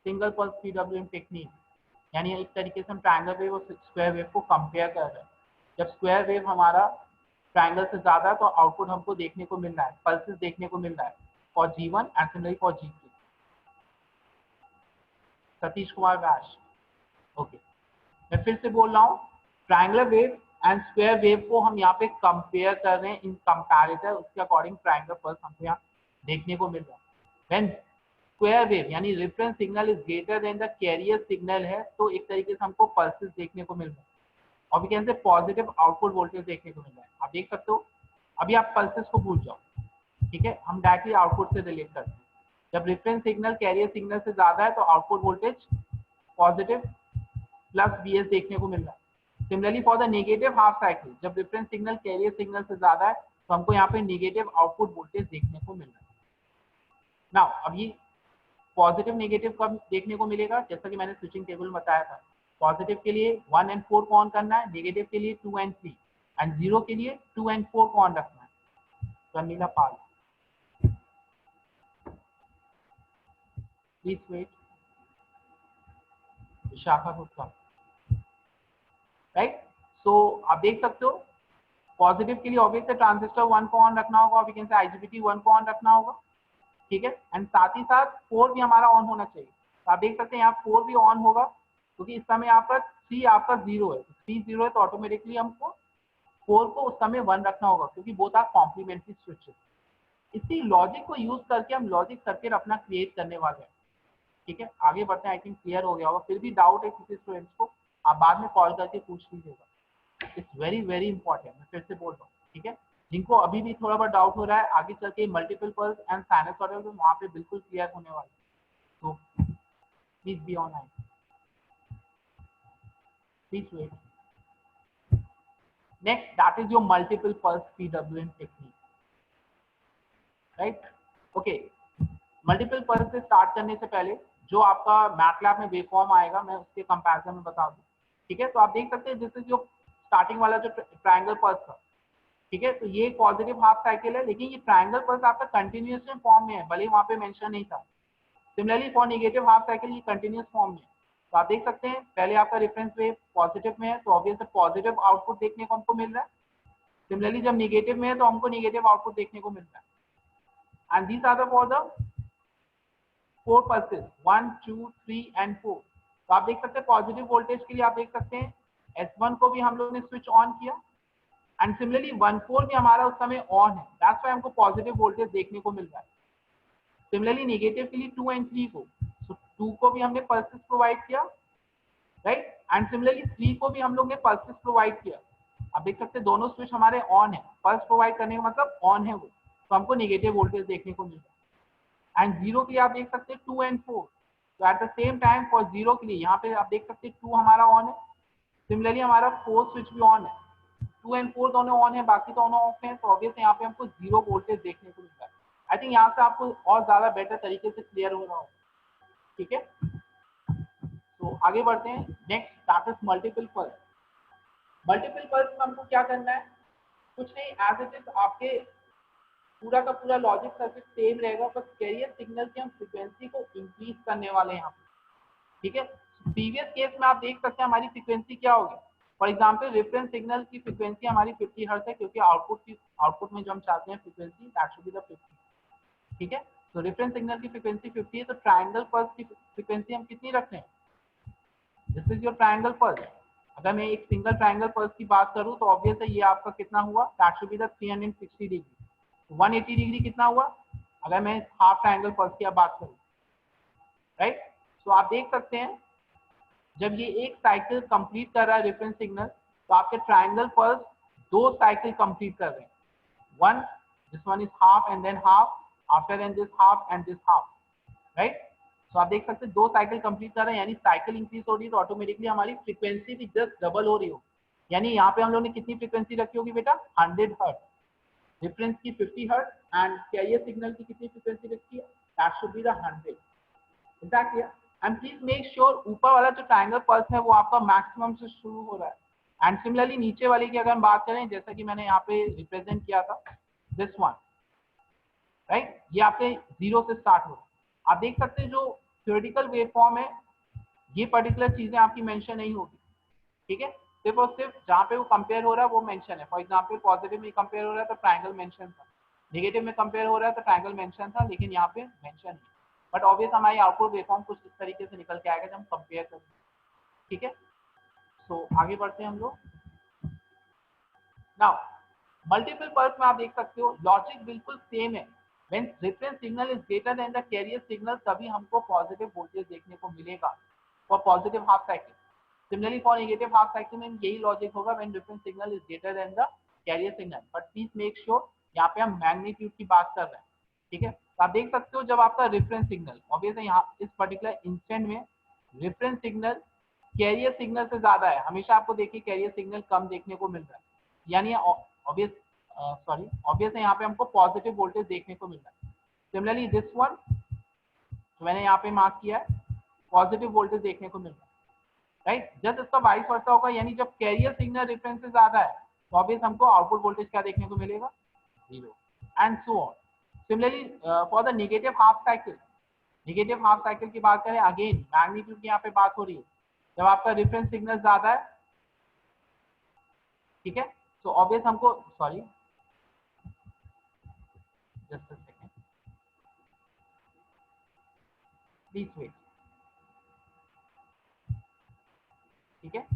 सिंगल पल्स पीडब्ल्यूएम टेक्निक, यानी एक तरीके से हम ट्रायंगल वेव और स्क्वायर वेव को कंपेयर कर रहे हैं। जब स्क्वायर वेव हमारा ट्रायंगल से ज्यादा है तो आउटपुट हमको देखने को मिल रहा है, पल्सेस देखने को मिल रहा है for G1 and similarly for G3। Satish Kumar Vyas. Okay मैं फिर से बोल रहा हूँ, triangular wave and square wave को हम यहाँ पे कंपेयर कर रहे हैं। इन कंपैरेटर उसके अकॉर्डिंग ट्रायंगुलर पल्स हमको यहाँ देखने को मिल रहा है। व्हेन स्क्वायर वेव यानी reference signal is greater then the carrier signal है तो एक तरीके से हमको पल्सेस देखने को मिल रहा है, और we can say positive output voltage देखने को मिल रहा है। आप देख सकते हो, अभी आप पल्सेस को भूल जाओ, ठीक है, हम डायरेक्टली आउटपुट से रिलेट करते हैं। जब रेफरेंस सिग्नल कैरियर सिग्नल से ज्यादा है तो output voltage positive plus VS देखने को मिल रहा है। Similarly for the negative half cycle, जब रेफरेंस सिग्नल कैरियर सिग्नल से ज्यादा है तो हमको यहाँ पे नेगेटिव आउटपुट वोल्टेज देखने को मिल रहा है। नाउ अभी पॉजिटिव नेगेटिव कब देखने को मिलेगा, जैसा कि मैंने स्विचिंग टेबल में बताया था। पॉजिटिव के लिए 1 एंड 4 को ऑन करना है, नेगेटिव के लिए 2 एंड 3, एंड 0 के लिए 2 एंड 4 को ऑन रखना है। Karnila Pal, please wait. Vishakha Gupta, right. So आप देख सकते हो पॉजिटिव के लिए ऑब्वियसली ट्रांजिस्टर 1 को ऑन रखना होगा, वी कैन से IGBT 1 को ऑन रखना होगा, ठीक है, एंड साथ ही साथ 4 भी हमारा ऑन होना चाहिए। तो आप देख सकते हैं यहाँ 4 भी ऑन होगा क्योंकि इस समय आपका 3 आपका 0 है, 3 0 है तो ऑटोमेटिकली हमको 4 को उस समय 1 रखना होगा क्योंकि बोथ आर कॉम्प्लीमेंट्री स्विचेस। इसी लॉजिक को यूज करके हम लॉजिक सर्किट अपना क्रिएट करने वाले हैं, ठीक है। आगे बढ़ते हैं, आई थिंक क्लियर हो गया होगा। फिर भी डाउट है किसी स्टूडेंट्स को, आप बाद में कॉल करके पूछ लीजिएगा। इट्स वेरी वेरी इंपॉर्टेंट, मैं फिर से बोल रहा हूँ, ठीक है। जिनको अभी भी थोड़ा बहुत डाउट हो रहा है, आगे चल के मल्टीपल पल्स एंड साइनसॉइडल में वहाँ पे बिल्कुल क्लियर होने वाले, तो please be online, please wait. Next that is your multiple pulse PWM technique, right. Okay, multiple pulse से स्टार्ट करने से पहले जो आपका मैटलैब में वेवफॉर्म आएगा मैं उसके कंपैरिजन में बता दूं, ठीक है। तो आप देख सकते हैं दिस इज जो स्टार्टिंग वाला जो ट्रायंगल पल्स था, ठीक है, तो ये पॉजिटिव हाफ साइकिल है, लेकिन ये ट्रायंगल पल्स आपका कंटिन्यूअस फॉर्म में है, भले ही वहां पे मेंशन नहीं था। Similarly for negative half cycle ये कंटिन्यूअस फॉर्म में है। तो आप देख सकते हैं पहले आपका रेफरेंस वेव पॉजिटिव में है तो ऑब्वियसली पॉजिटिव आउटपुट देखने को हमको मिल रहा है। सिमिलरली जब नेगेटिव में है तो हमको नेगेटिव आउटपुट देखने को मिल रहा है। And these are the for the 4 pulses 1 2 3 and 4। तो आप देख सकते हैं पॉजिटिव वोल्टेज के लिए आप देख सकते हैं S1 को भी हम लोग ने स्विच ऑन किया, एंड सिमिलरली 1 4 भी हमारा उस समय ऑन है, दैट्स व्हाई हमको पॉजिटिव वोल्टेज देखने को मिल रहा है। सिमिलरली नेगेटिव के लिए 2 एंड 3 को, सो 2 को भी हमने पल्सेस प्रोवाइड किया, राइट, एंड सिमिलरली 3 को भी हम लोग ने पल्सेस प्रोवाइड किया। आप देख सकते हैं दोनों स्विच हमारे ऑन है, पल्स प्रोवाइड करने का मतलब ऑन है वो, तो हमको नेगेटिव वोल्टेज देखने को मिल रहा है। एंड 0 के लिए आप देख सकते हैं 2 एंड 4, तो at the same time for 0 के लिए यहाँ पे आप देख सकते हैं 2 हमारा ऑन है, सिमिलरली हमारा 4 स्विच भी ऑन है, 2 एंड 4 दोनों ऑन है, बाकी दोनों ऑफ है, तो ऑब्वियसली यहाँ पे हमको 0 वोल्टेज देखने को मिलता है। आई थिंक यहाँ से आपको और ज्यादा बेटर तरीके से क्लियर हो रहा होगा, ठीक है। तो आगे बढ़ते हैं, next that is multiple pulse. Multiple pulse में हमको क्या करना है, कुछ नहीं, एज इट इज आपके पूरा का पूरा लॉजिक सर्किट सेम रहेगा, बस कैरियर सिग्नल की हम फ्रीक्वेंसी को इंक्रीज करने वाले हैं यहाँ पे, ठीक है। प्रीवियस केस में आप देख सकते हैं हमारी फ्रीक्वेंसी क्या होगी। फॉर एग्जांपल रेफरेंस सिग्नल की फ्रीक्वेंसी हमारी 50 हर्ट्ज है, क्योंकि आउटपुट में जो हम चाहते हैं frequency that should be the 50, ठीक है। तो रेफरेंस सिग्नल की फ्रीक्वेंसी 50 है, तो ट्रायंगल पल्स की फ्रीक्वेंसी हम कितनी रख रहे हैं? This is your triangle pulse. अगर मैं एक सिंगल ट्रायंगल पल्स की बात करूं तो ऑब्वियस है ये आपका कितना हुआ, that should be the 360 degree. 180 degree कितना हुआ अगर मैं हाफ ट्रायंगल पल्स की बात करूं, राइट। तो आप देख सकते हैं जब ये एक साइकिल कंप्लीट कर रहा है रेफरेंस सिग्नल, तो आपके ट्रायंगल पल्स 2 साइकिल कंप्लीट कर रहे हैं। One, this one is half and than half, after and this half and this half, right. तो आप देख सकते हैं 2 साइकिल कंप्लीट कर रहे हैं, यानी साइकिल इंक्रीज हो रही है तो ऑटोमेटिकली हमारी फ्रीक्वेंसी भी जस्ट डबल हो रही हो। यानी यहाँ पे हम लोग ने कितनी फ्रीक्वेंसी रखी होगी बेटा? 100 हर्ट्ज। डिफरेंस की 50 हर्ट्ज एंड कैरियर सिग्नल की कितनी फ्रीक्वेंसी रखी है? That should be the 100। Exactly. And please make sure ऊपर वाला जो ट्रायंगल पल्स है वो आपका मैक्सिमम से शुरू हो रहा है। एंड सिमिलरली नीचे वाले की अगर हम बात करें, जैसा कि मैंने यहाँ पे रिप्रेजेंट किया था, दिस वन, राइट, ये आपके 0 से स्टार्ट हो रहा है। आप देख सकते हैं जो थ्योरेटिकल वेवफॉर्म है ये पर्टिकुलर चीजें आपकी मेंशन नहीं होगी, ठीक है। सिर्फ और सिर्फ जहाँ पे वो कंपेयर हो रहा है वो मेंशन है। फॉर एग्जांपल पॉजिटिव में कंपेयर हो रहा है तो ट्रायंगल मेंशन था, नेगेटिव में कंपेयर हो रहा है तो ट्रायंगल मेंशन था, लेकिन यहाँ पे मेंशन नहीं। बट ऑब्वियस हमारी आउटपुट वेवफॉर्म कुछ इस तरीके से निकल के आएगा जब हम कंपेयर करेंगे, ठीक है। सो आगे बढ़ते हैं हम लोग। नाउ मल्टीपल पल्स में आप देख सकते हो लॉजिक बिल्कुल सेम है। When reference signal is greater then the carrier signal तभी हमको पॉजिटिव वोल्टेज देखने को मिलेगा for positive half cycle. Similarly for negative half cycle में यही लॉजिक होगा when reference signal is greater then the carrier signal. But please make sure यहाँ पे हम मैग्नीट्यूड की बात कर रहे हैं, ठीक है। तो आप देख सकते हो जब आपका रेफरेंस सिग्नल ऑब्वियसली यहाँ इस पर्टिकुलर इंस्टेंट में रेफरेंस सिग्नल कैरियर सिग्नल से ज्यादा है, हमेशा आपको देखिए कैरियर सिग्नल कम देखने को मिल रहा है, यानी ऑब्वियस यहाँ पे हमको पॉजिटिव वोल्टेज देखने को मिल रहा है। सिमिलरली दिस वन तो मैंने यहाँ पे मार्क किया है, पॉजिटिव वोल्टेज देखने को मिल रहा है, राइट। जस्ट इसका वाइस वर्सा होगा, यानी जब कैरियर सिग्नल रिफरेंस से ज्यादा है तो ऑब्वियस हमको आउटपुट वोल्टेज क्या देखने को मिलेगा? 0 and so on. Similarly for the negative half cycle, negative half cycle की बात करें, अगेन मैग्नीट्यूड की यहाँ पे बात हो रही है, जब आपका रिफरेंस सिग्नल ज्यादा है, ठीक है, तो ऑब्वियस हमको sorry just a second please wait, ठीक है।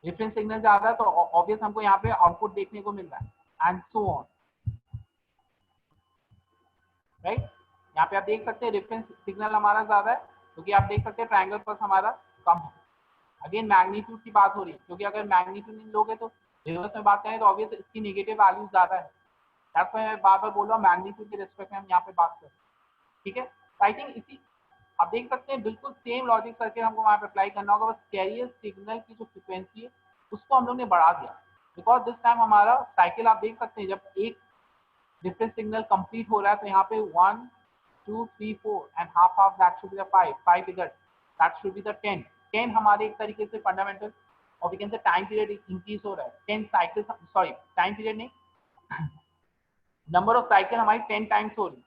रेफरेंस सिग्नल ज्यादा है तो ऑब्वियस हमको यहाँ पे आउटपुट देखने को मिल रहा है एंड सो ऑन, राइट। यहाँ पे आप देख सकते हैं रेफरेंस सिग्नल हमारा ज्यादा है क्योंकि आप देख सकते हैं ट्रायंगल पल्स हमारा कम है। अगेन मैग्नीट्यूड की बात हो रही है क्योंकि अगर मैग्नीट्यूड नहीं लोगे तो रिवर्स में बात करें तो ऑब्वियस इसकी नेगेटिव वैल्यू ज्यादा है। दैट्स व्हाई मैं बार बार बोल रहा हूँ मैग्नीट्यूड के रिस्पेक्ट में हम यहाँ पे बात करें, ठीक है। आई थिंक इसी आप देख सकते हैं बिल्कुल सेम लॉजिक करके हमको वहाँ पे अप्लाई करना होगा, बस कैरियर सिग्नल की जो फ्रिक्वेंसी है उसको हम लोग ने बढ़ा दिया बिकॉज दिस टाइम हमारा साइकिल आप देख सकते हैं जब एक डिफरेंस सिग्नल कंप्लीट हो रहा है तो यहाँ पे 1 2 3 4 and half half that should be the 5 figure that should be the 10 हमारे एक तरीके से फंडामेंटल और we can say time period increase हो रहा है 10 साइकिल, सॉरी टाइम पीरियड नहीं नंबर ऑफ साइकिल हमारी 10 टाइम्स हो रही है,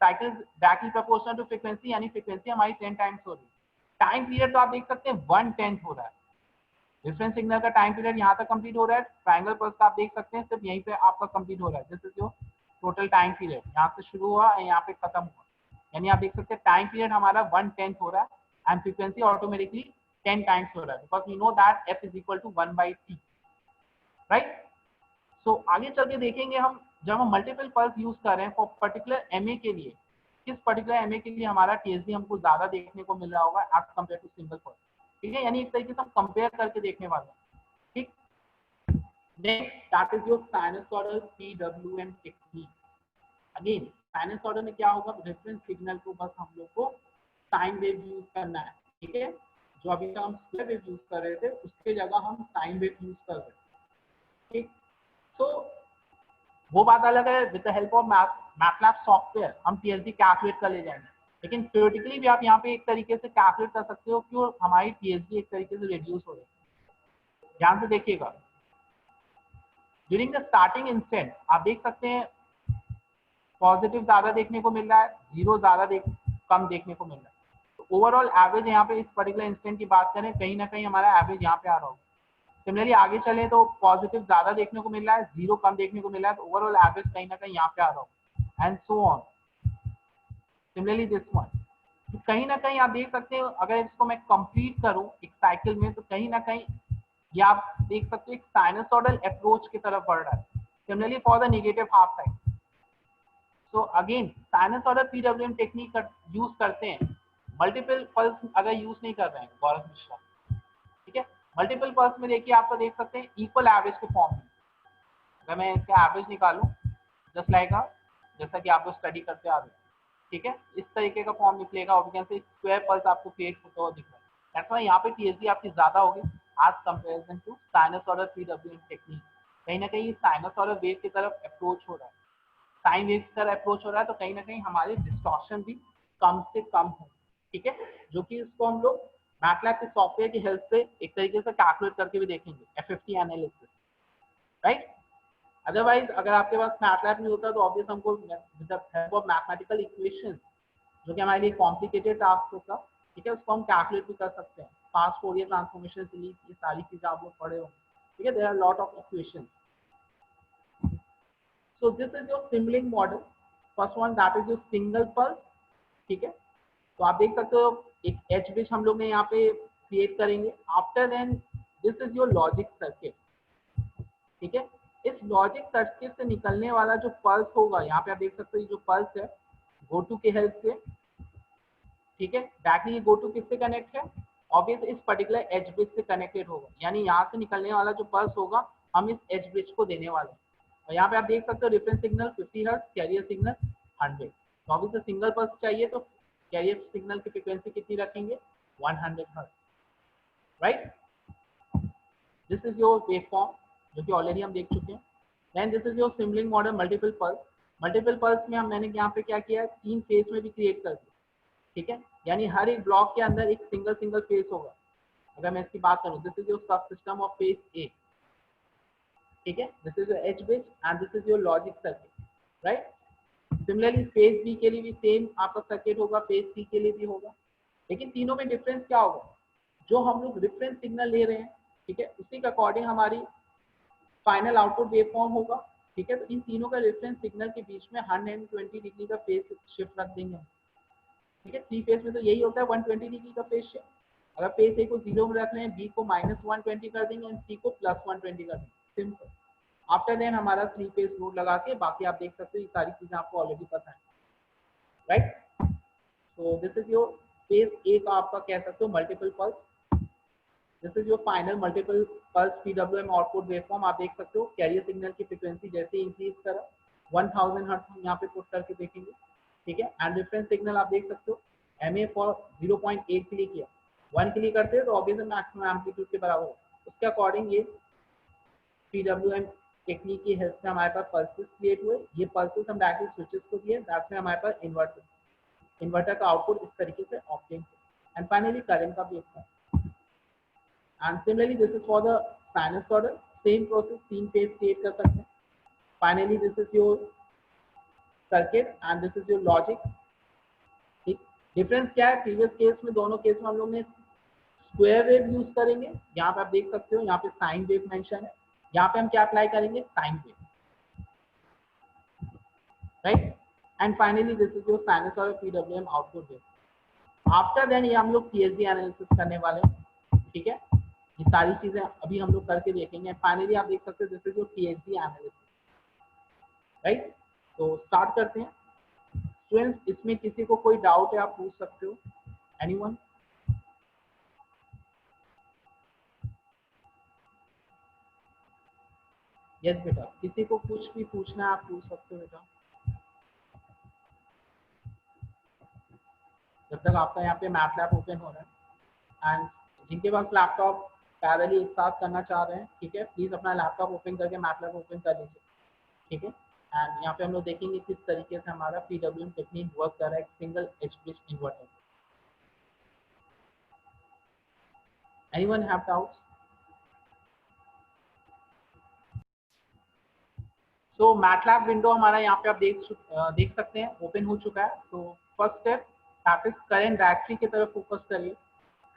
cycle directly proportional to frequency, यानी फ्रीक्वेंसी हमारी 10 टाइम्स हो रही है। टाइम पीरियड तो आप देख सकते हैं 1/10 हो रहा है। डिफरेंस सिग्नल का टाइम पीरियड यहाँ तक कंप्लीट हो रहा है, ट्रायंगल पल्स का आप देख सकते हैं सिर्फ यहीं पे आपका कंप्लीट हो रहा है। दिस इज जो टोटल टाइम पीरियड यहाँ से शुरू हुआ और यहाँ पे खत्म हुआ, यानी आप देख सकते हैं टाइम पीरियड हमारा 1/10 हो रहा है एंड फ्रीक्वेंसी ऑटोमेटिकली 10 टाइम्स हो रहा है because we know that f is equal to 1/t, right. So आगे चल के देखेंगे हम जब हम मल्टीपल पल्स यूज कर रहे हैं फॉर पर्टिकुलर एमए के लिए, किस पर्टिकुलर एमए के लिए हमारा टीएसडी हमको ज्यादा देखने को मिल रहा होगा as compare to single pulse, ठीक है। यानी एक तरीके से हम कंपेयर करके देखने वाले हैं, ठीक। Next that is your sinusoidal PWM technique. Again sinusoidal में क्या होगा, रेफरेंस सिग्नल को बस हम लोग को साइन वेव यूज करना है, ठीक है। जो अभी तक हम स्क्वायर वेव यूज कर रहे थे उसके जगह हम साइन वेव यूज कर रहे हैं, ठीक। तो वो बात अलग है, with the help of MATLAB software हम टीएसडी कैलकुलेट कर ले जाएंगे, लेकिन थ्योरेटिकली भी आप यहाँ पे एक तरीके से कैलकुलेट कर सकते हो कि हमारी टीएसडी एक तरीके से रिड्यूस हो रही है। ध्यान से देखिएगा, ड्यूरिंग द स्टार्टिंग इंस्टेंट आप देख सकते हैं पॉजिटिव ज्यादा देखने को मिल रहा है, जीरो ज्यादा कम देखने को मिल रहा है। तो ओवरऑल एवरेज यहाँ पे इस पर्टिकुलर इंस्टेंट की बात करें कहीं ना कहीं हमारा एवरेज यहाँ पे आ रहा होगा। सिमिलरली आगे चले तो पॉजिटिव ज्यादा देखने को मिल रहा है, जीरो कम देखने को मिल रहा है, तो ओवरऑल एवरेज कहीं ना कहीं यहाँ पे आ रहा होगा। And so on. Similarly this one, तो कहीं ना कहीं आप देख सकते हो अगर इसको मैं कंप्लीट करूं एक साइकिल में, तो कहीं ना कहीं ये आप देख सकते हो एक साइनसॉइडल अप्रोच की तरफ बढ़ रहा है। Similarly for the negative half cycle, so again sinusoidal PWM technique use करते हैं। मल्टीपल पल्स अगर यूज नहीं कर रहे हैं गौरव मिश्रा, ठीक है, मल्टीपल पल्स में देखिए आपको देख सकते हैं इक्वल एवरेज के फॉर्म में। अगर मैं इसका एवरेज निकालूं जस्ट लाइक जैसा कि आप लोग स्टडी करते आ रहे हैं, ठीक है, इस तरीके का फॉर्म निकलेगा और कैसे स्क्वायर पल्स आपको क्रिएट होता हुआ दिख रहा है। दैट्स व्हाई यहाँ पे टीएसडी आपकी ज्यादा होगी as comparison to sinusoidal PWM technique. कहीं ना कहीं साइनसॉइडल वेव की तरफ अप्रोच हो रहा है, साइन वेव की तरफ अप्रोच हो रहा है, तो कहीं ना कहीं हमारी डिस्टॉर्शन भी कम से कम हो, ठीक है, जो कि इसको हम लोग मैटलैब के सॉफ्टवेयर की हेल्प से एक तरीके से कैलकुलेट करके भी देखेंगे, एफएफटी एनालिसिस, राइट। अदरवाइज अगर आपके पास मैटलैब नहीं होता तो ऑब्वियस हमको with the help of mathematical equations, जो कि हमारे लिए कॉम्प्लिकेटेड टास्क होता, ठीक है, उसको हम कैलकुलेट भी कर सकते हैं। फास्ट फोरियर ट्रांसफॉर्मेशन के लिए ये सारी चीजें आप लोग पढ़े होंगे, ठीक है, there are lot of equations. So this is your Simulink model, first one that is your single pulse, ठीक है। तो आप देख सकते हो एक एच ब्रिज हम लोग ने यहाँ पे क्रिएट करेंगे। After then this is your logic circuit, ठीक है। इस लॉजिक सर्किट से निकलने वाला जो पल्स होगा, यहाँ पे आप देख सकते हो जो पल्स है गो टू के हेल्प से, ठीक है, डायरेक्टली ये गो टू किससे कनेक्ट है, ऑब्वियस इस पर्टिकुलर एच ब्रिज से कनेक्टेड होगा, यानी यहाँ से निकलने वाला जो पल्स होगा हम इस एच ब्रिज को देने वाले हैं। और यहाँ पे आप देख सकते हो reference signal 50 hertz, carrier signal 100। तो ऑब्वियस सिंगल पल्स चाहिए तो कैरियर सिग्नल की फ्रीक्वेंसी कितनी रखेंगे, 100 hertz, right. This is your wave form जो कि ऑलरेडी हम देख चुके हैं। Then this is your Simulink model multiple pulse. Multiple pulse में हम मैंने यहाँ पे क्या किया है, 3 फेज में भी क्रिएट कर दिया, ठीक है, यानी हर एक ब्लॉक के अंदर एक सिंगल फेज होगा। अगर मैं इसकी बात करूं, this is your sub system of phase A, ठीक है, this is your H base and this is your logic circuit, right. Similarly phase B के लिए भी सेम आपका सर्किट होगा, फेज सी के लिए भी होगा, लेकिन तीनों में डिफरेंस क्या होगा, जो हम लोग रेफरेंस सिग्नल ले रहे हैं, ठीक है, उसी के अकॉर्डिंग हमारी फाइनल आउटपुट वेव फॉर्म होगा, ठीक है। तो इन तीनों का रेफरेंस सिग्नल के बीच में 120 डिग्री का फेज शिफ्ट रख देंगे, ठीक है। 3 फेज में तो यही होता है 120 डिग्री का फेज शिफ्ट। अगर फेज ए को 0 में रख लें, बी को -120 कर देंगे एंड सी को +120 कर देंगे, सिंपल। आफ्टर देन हमारा 3 फेज रूल लगा के बाकी आप देख सकते हो ये सारी चीजें आपको ऑलरेडी पता है, right. So this is your phase A का आपका कह सकते हो multiple pulse. This is your final multiple pulse PWM output waveform. आप देख सकते हो कैरियर सिग्नल की फ्रीक्वेंसी जैसे इंक्रीज करा 1000 हर्ट्ज हम यहाँ पे पुट करके देखेंगे, ठीक है। एंड रेफरेंस सिग्नल आप देख सकते हो एमए फॉर 0.8 के लिए किया, 1 के लिए करते हैं तो ऑब्वियसली मैक्सिमम एम्पलीट्यूड के बराबर होगा। उसके अकॉर्डिंग ये पीडब्ल्यूएम टेक्निक की हेल्प से हमारे पास पल्सेस क्रिएट हुए। ये पल्सेस हम डायरेक्टली स्विचेस को दिए, दैट में हमारे पास इन्वर्टर का आउटपुट इस तरीके से ऑब्टेन एंड फाइनली करंट का भी एक। And similarly, this is for the sinusoidal, same process, 3 phase create कर सकते हैं। Finally, this is your circuit and this is your logic, ठीक। डिफरेंस क्या है, प्रीवियस केस में दोनों केस में हम लोग ने स्क्वायर वेव यूज करेंगे, यहाँ पे आप देख सकते हो यहाँ पे साइन वेव मेंशन है, यहाँ पे हम क्या अप्लाई करेंगे, sine wave, right. And finally this is your sinusoidal PWM output wave. After then ये हम लोग टीएसडी एनालिसिस करने वाले हैं, ठीक है। ये सारी चीजें अभी हम लोग करके देखेंगे। फाइनली आप देख सकते हो this is your TSD analysis, right. तो स्टार्ट करते हैं स्टूडेंट्स। इसमें किसी को कोई डाउट है आप पूछ सकते हो, एनीवन। यस बेटा, किसी को कुछ भी पूछना है आप पूछ सकते हो बेटा, जब तक आपका यहाँ पे मैटलैब ओपन हो रहा है। एंड जिनके पास लैपटॉप पैरेलली एक साथ करना चाह रहे हैं, ठीक है, प्लीज अपना लैपटॉप ओपन करके मैटलैब ओपन कर लीजिए, ठीक है। एंड यहाँ पे हम लोग देखेंगे किस तरीके से हमारा पीडब्ल्यूएम टेक्निक वर्क कर रहा है single H bridge inverter. Anyone have doubts? तो मैटलैब विंडो हमारा यहाँ पे आप देख सकते हैं ओपन हो चुका है। तो first step that is current directory की तरफ फोकस करिए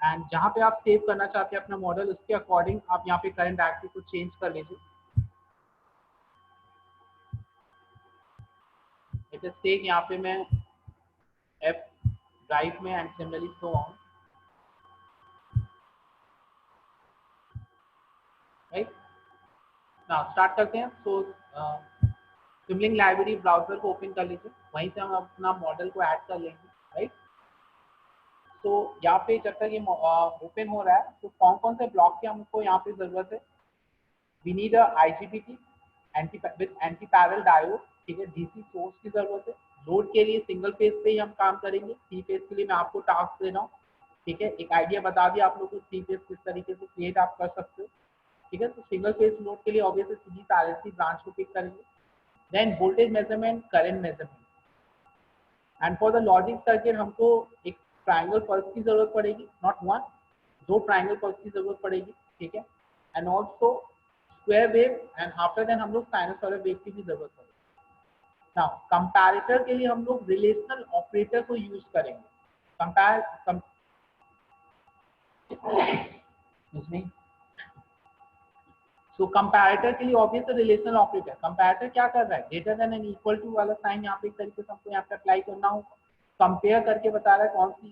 एंड जहाँ पे आप सेव करना चाहते हैं अपना मॉडल, उसके अकॉर्डिंग आप यहाँ पे करंट डायरेक्टरी को चेंज कर लीजिए। लेट अस टेक यहाँ पे मैं एफ ड्राइव में and similarly so on, right. Now start करते हैं। सो सिमलिंक लाइब्रेरी ब्राउजर को ओपन कर लीजिए, वहीं से हम अपना मॉडल को ऐड कर लेंगे, राइट। तो यहाँ पे जब तक ये ओपन हो रहा है तो कौन कौन से ब्लॉक की हमको यहाँ पे जरूरत है। We need a IGBT with anti parallel diode, ठीक है। DC सोर्स की जरूरत है। लोड के लिए सिंगल फेज पे ही हम काम करेंगे, 3 फेज के लिए मैं आपको टास्क दे रहा हूँ, ठीक है। एक आइडिया बता दिया आप लोगों को 3 फेज किस तरीके से क्रिएट आप कर सकते हो, ठीक है। तो सिंगल फेज लोड के लिए ऑब्वियसली सीरीज RLC ब्रांच को पिक करेंगे। Then voltage measurement, current measurement, and for the logic circuit हमको एक ट्रायंगल पल्स की जरूरत पड़ेगी, नॉट वन, 2 ट्रायंगल पल्स की जरूरत पड़ेगी, ठीक है। And also square wave, and after then हम लोग साइनसॉइडल वेव की भी जरूरत पड़ेगी। नाउ कंपैरेटर के लिए हम लोग रिलेशनल ऑपरेटर को यूज करेंगे। सो कंपैरेटर के लिए ऑब्वियसली रिलेशनल ऑपरेटर, कंपैरेटर क्या कर रहा है, greater than and equal to वाला साइन यहाँ पे एक तरीके से हमको यहाँ पे अप्लाई करना होगा। कंपेयर करके बता रहा है कौन सी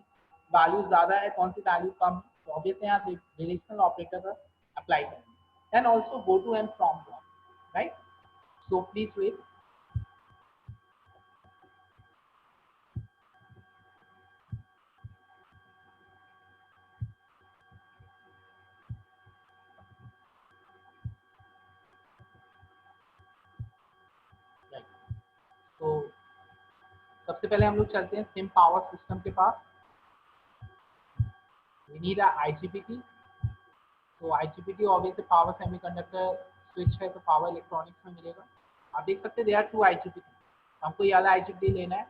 वैल्यू ज्यादा है, कौन सी वैल्यू कम है, तो ऑब्वियसली यहाँ रिलेशनल ऑपरेटर का अप्लाई करेंगे। Then also go to and from block, right. So please wait. तो सबसे पहले हम लोग चलते हैं सिम पावर सिस्टम के पास। We need a IGBT। तो IGBT obviously power semiconductor switch है, तो पावर इलेक्ट्रॉनिक्स में मिलेगा। आप देख सकते हैं देयर आर 2 IGBT। हमको ये वाला IGBT लेना है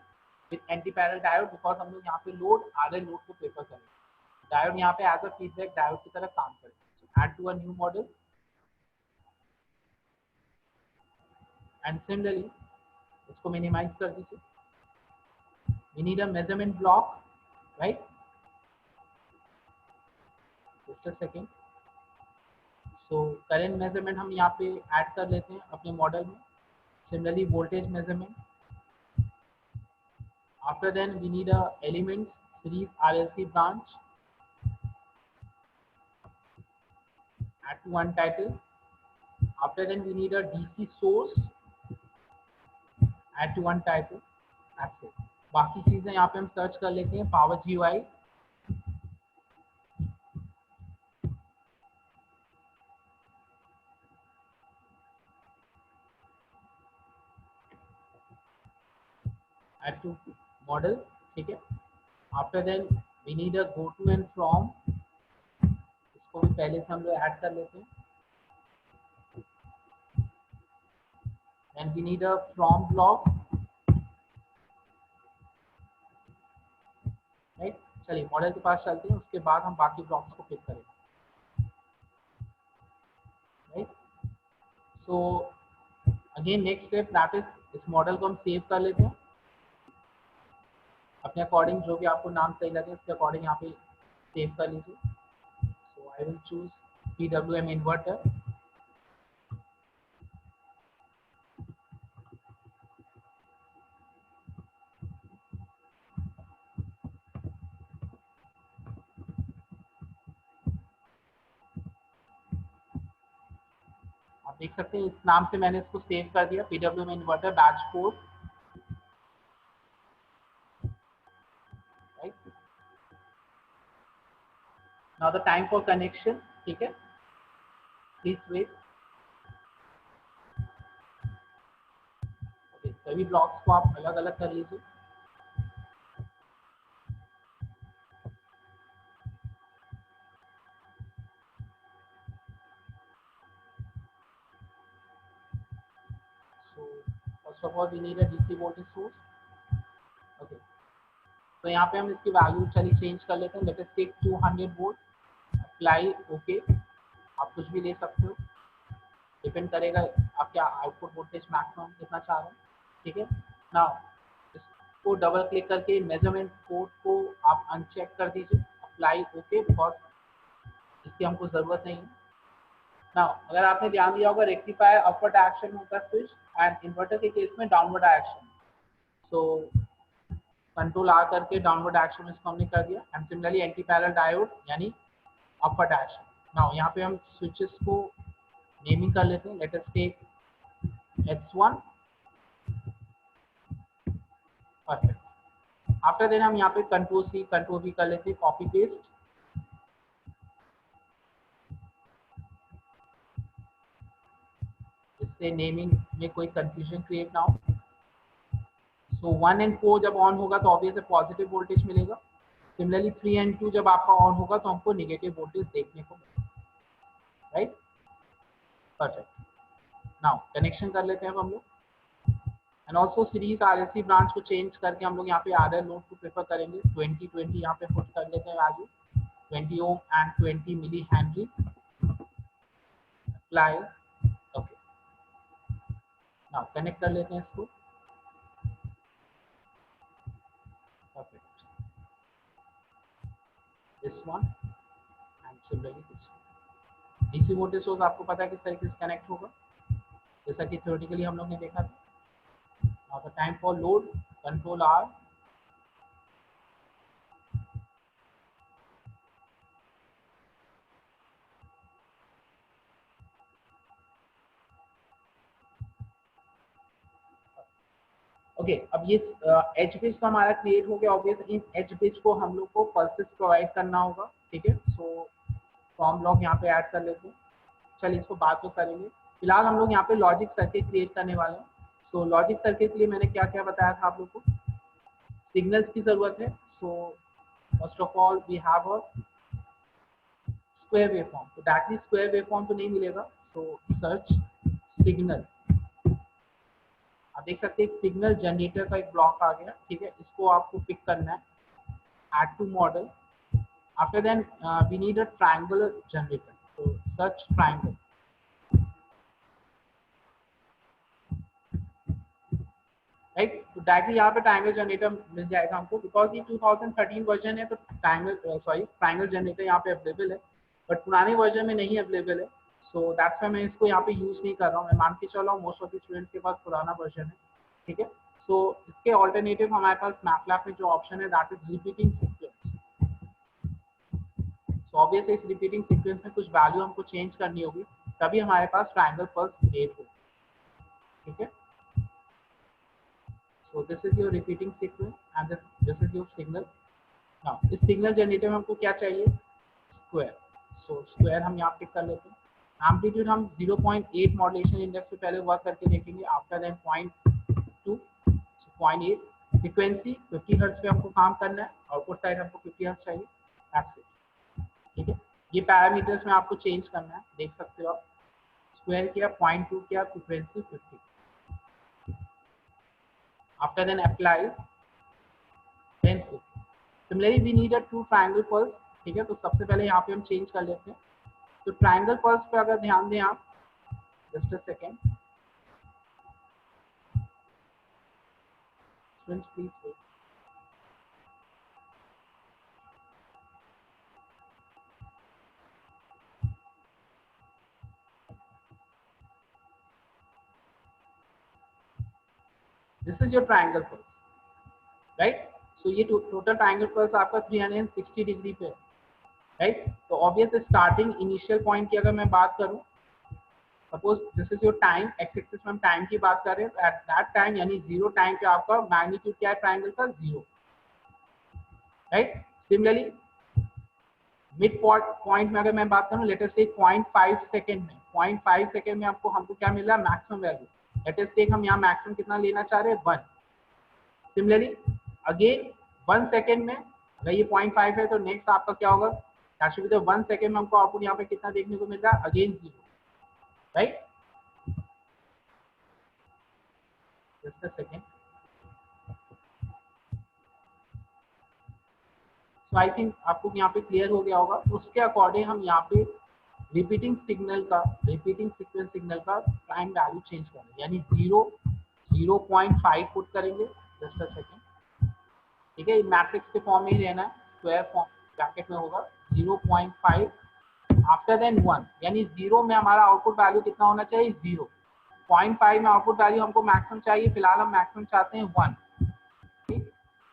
with anti parallel diode, because हम लोग यहाँ पे लोड आधे लोड को प्रेफर करेंगे। डायोड यहाँ पे एज अ फीडबैक डायोड की तरह काम करेगा। Add to a new model and similarly इसको मिनिमाइज कर दीजिए। We need a measurement block, right. Just a second. So current measurement हम यहाँ पे ऐड कर लेते हैं अपने मॉडल में। Similarly voltage measurement. After then we need a element series RLC branch, add to one title. After then we need a DC source, add to one title. That's it. बाकी चीजें यहाँ पे हम सर्च कर लेते हैं। Power GUI, add to model, ठीक है। After then we need a go to and from, इसको भी पहले से हम लोग ऐड कर लेते हैं। Then we need a from block, right. चलिए मॉडल के पास चलते हैं, उसके बाद हम बाकी ब्लॉक्स को पिक करेंगे, right. So again next step that is, इस मॉडल को हम सेव कर लेते हैं अपने अकॉर्डिंग, जो भी आपको नाम सही लगे उसके अकॉर्डिंग यहाँ पे सेव कर लीजिए। So I will choose PWM inverter. आप देख सकते हैं इस नाम से मैंने इसको सेव कर दिया, PWM inverter batch code, right. Now the time for connection, ठीक है। Please wait. सभी ब्लॉक्स को आप अलग अलग कर लीजिए। So first of all we need a DC voltage source, okay. तो यहाँ पे हम इसकी वैल्यू चलिए चेंज कर लेते हैं। Let us take 200 volt, apply, okay. आप कुछ भी ले सकते हो, डिपेंड करेगा आप क्या आउटपुट वोल्टेज मैक्सिमम कितना चाह रहे हैं, ठीक है। नाउ इसको डबल क्लिक करके मेजरमेंट कोड को आप अनचेक कर दीजिए, अप्लाई, ओके, बिकॉज इसकी हमको जरूरत नहीं है। नाउ अगर आपने ध्यान दिया होगा रेक्टिफायर अपवर्ड डायरेक्शन में होता है स्विच, एंड इन्वर्टर के केस में downward direction. So control R करके डाउनवर्ड डायरेक्शन में इसको हमने कर दिया। And similarly anti parallel diode यानी अपर डायरेक्शन। नाउ यहाँ पे हम स्विचेस को नेमिंग कर लेते हैं। Let us take X1, perfect. After then हम यहाँ पे कंट्रोल सी कंट्रोल वी कर लेते हैं, कॉपी पेस्ट। इससे नेमिंग में कोई कंफ्यूजन क्रिएट ना हो। सो 1 and 4 जब ऑन होगा तो ऑब्वियसली पॉजिटिव वोल्टेज मिलेगा। सिमिलरली 3 and 2 जब आपका ऑन होगा तो हमको नेगेटिव वोल्टेज देखने को मिलेगा, राइट, परफेक्ट। नाउ कनेक्शन कर लेते हैं हम लोग। And also series RLC branch को चेंज करके हम लोग यहाँ पे आरएल लोड को प्रेफर करेंगे। 20 यहाँ पे पुट कर लेते हैं value 20 ohm and 20 milli henry. Apply, okay. Now connect कर लेते हैं इसको, perfect. This one and similarly this one. DC voltage source आपको पता है किस तरीके से कनेक्ट होगा, जैसा कि थ्योरेटिकली हम लोग ने देखा था। Now the time for load, control R, okay. अब ये एच बेस तो हमारा क्रिएट हो गया। ऑब्वियसली इन एच बेस को हम लोग को पल्सेस प्रोवाइड करना होगा, ठीक है। सो फॉर्म लॉग यहाँ पे ऐड कर लेते हैं। चलिए इसको बात तो करेंगे। फिलहाल हम लोग यहाँ पे लॉजिक सर्किट क्रिएट करने वाले हैं। सो लॉजिक सर्किट के लिए मैंने क्या क्या बताया था आप लोग को, सिग्नल्स की जरूरत है। So first of all we have a square waveform. तो डायरेक्टली स्क्वायर वेवफॉर्म तो नहीं मिलेगा, सो सर्च सिग्नल। आप देख सकते हैं सिग्नल जनरेटर का एक ब्लॉक आ गया, ठीक है। इसको आपको पिक करना है, add to model. After then we need a triangular generator, तो सर्च ट्रायंगल। राइट, तो डायरेक्टली यहाँ पे ट्रायंगल जनरेटर मिल जाएगा हमको, बिकॉज ये 2013 वर्जन है। तो ट्रायंगल जनरेटर यहाँ पे अवेलेबल है, बट पुराने वर्जन में नहीं अवेलेबल है। सो दैट्स वाई मैं इसको यहाँ पे यूज नहीं कर रहा हूँ। मैं मान के चल रहा हूँ मोस्ट ऑफ द स्टूडेंट्स के पास पुराना वर्जन है, ठीक है। सो इसके ऑल्टरनेटिव हमारे पास मैटलैब में जो ऑप्शन है that is repeating sequence. So obviously इस रिपीटिंग सीक्वेंस में कुछ वैल्यू हमको चेंज करनी होगी, तभी हमारे पास ट्रायंगल पल्स क्रिएट हो, ठीक है। So this is your repeating sequence and this is your signal. Now इस सिग्नल जनरेटर में हमको क्या चाहिए, स्क्वायर। सो स्क्वायर हम यहाँ पे कर लेते हैं। एम्पलीट्यूड हम 0.8 मॉड्यूलेशन इंडेक्स से पहले वर्क करके देखेंगे। After then 0.2, 0.8। फ्रीक्वेंसी 50 हर्ट्ज पे हमको काम करना है। आउटपुट साइड हमको 50 हर्ट्ज चाहिए, दैट्स इट, ठीक है। ये पैरामीटर्स में आपको चेंज करना है, देख सकते हो आप। स्क्वायर किया, 0.2 किया, frequency 50। After then apply, then similarly we need a true triangle pulse, ठीक है। तो सबसे पहले यहाँ पे हम चेंज कर लेते हैं। तो ट्रायंगल पल्स पे अगर ध्यान दें आप, just a second, students please wait. This is your triangle pulse, right. So ये टोटल ट्रायंगल पल्स आपका 360 डिग्री पे है, राइट। तो ऑब्वियस स्टार्टिंग इनिशियल पॉइंट की अगर मैं बात करूं, suppose this is your time, x axis में हम टाइम की बात कर रहे हैं। तो एट दैट टाइम यानी 0 टाइम पे आपका मैग्नीट्यूड क्या है ट्रायंगल का, 0, राइट। सिमिलरली मिड पॉइंट में अगर मैं बात करूं, लेट अस टेक 0.5 सेकंड में, 0.5 सेकंड में हमको क्या मिल रहा है, maximum value. Let us take हम यहाँ मैक्सिमम कितना लेना चाह रहे हैं, 1। सिमिलरली अगेन 1 सेकंड में अगर ये 0.5 है तो नेक्स्ट आपका क्या होगा, 1 सेकंड में हमको आउटपुट यहाँ पे कितना देखने को मिल रहा है, again 0, right. Just a second. So I think आपको यहाँ पे क्लियर हो गया होगा। उसके अकॉर्डिंग हम यहाँ पे रिपीटिंग सीक्वेंस सिग्नल का टाइम वैल्यू चेंज करेंगे, यानी 0.5 पुट करेंगे। जस्ट अ सेकंड, ठीक है। मैट्रिक्स के फॉर्म में ही रहना है, स्क्वायर फॉर्म ब्रैकेट में होगा 0.5। आफ्टर देन 1, यानी 0 में हमारा आउटपुट वैल्यू कितना होना चाहिए, 0। 0.5 में आउटपुट वैल्यू हमको मैक्सिमम चाहिए, फिलहाल हम मैक्सिमम चाहते हैं 1।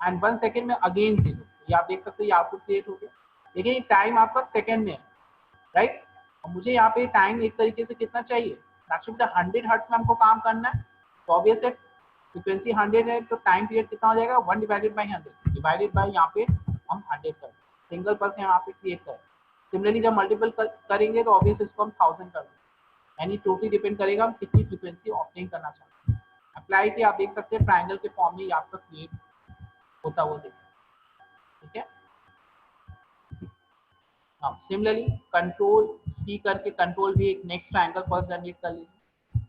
एंड 1 सेकेंड में अगेन 0। ये आप देख सकते हो, ये आउटपुट क्रिएट हो गया। देखिए ये टाइम आपका सेकेंड में है, राइट। और मुझे यहाँ पे टाइम एक तरीके से कितना चाहिए, एक्चुअली 100 हर्ट्ज में हमको काम करना है, तो ऑब्वियस है फ्रीक्वेंसी 100 है, तो टाइम पीरियड कितना हो जाएगा 1 डिवाइडेड बाई 100 डिवाइडेड बाई यहाँ पे हम 100 कर सिंगल पल्स यहाँ पे क्रिएट करें। सिमिलरली जब मल्टीपल करेंगे तो ऑब्वियस इसको हम 1000 कर देंगे, यानी टोटली डिपेंड करेगा हम कितनी फ्रीक्वेंसी ऑब्टेन करना चाहते हैं। अप्लाई की आप देख सकते हैं ट्राइंगल के फॉर्म में आपका क्रिएट होता हुआ दिख रहा है, ठीक है। हाँ, सिमिलरली कंट्रोल सी करके कंट्रोल भी एक नेक्स्ट ट्राइंगल पल्स जनरेट कर लीजिए।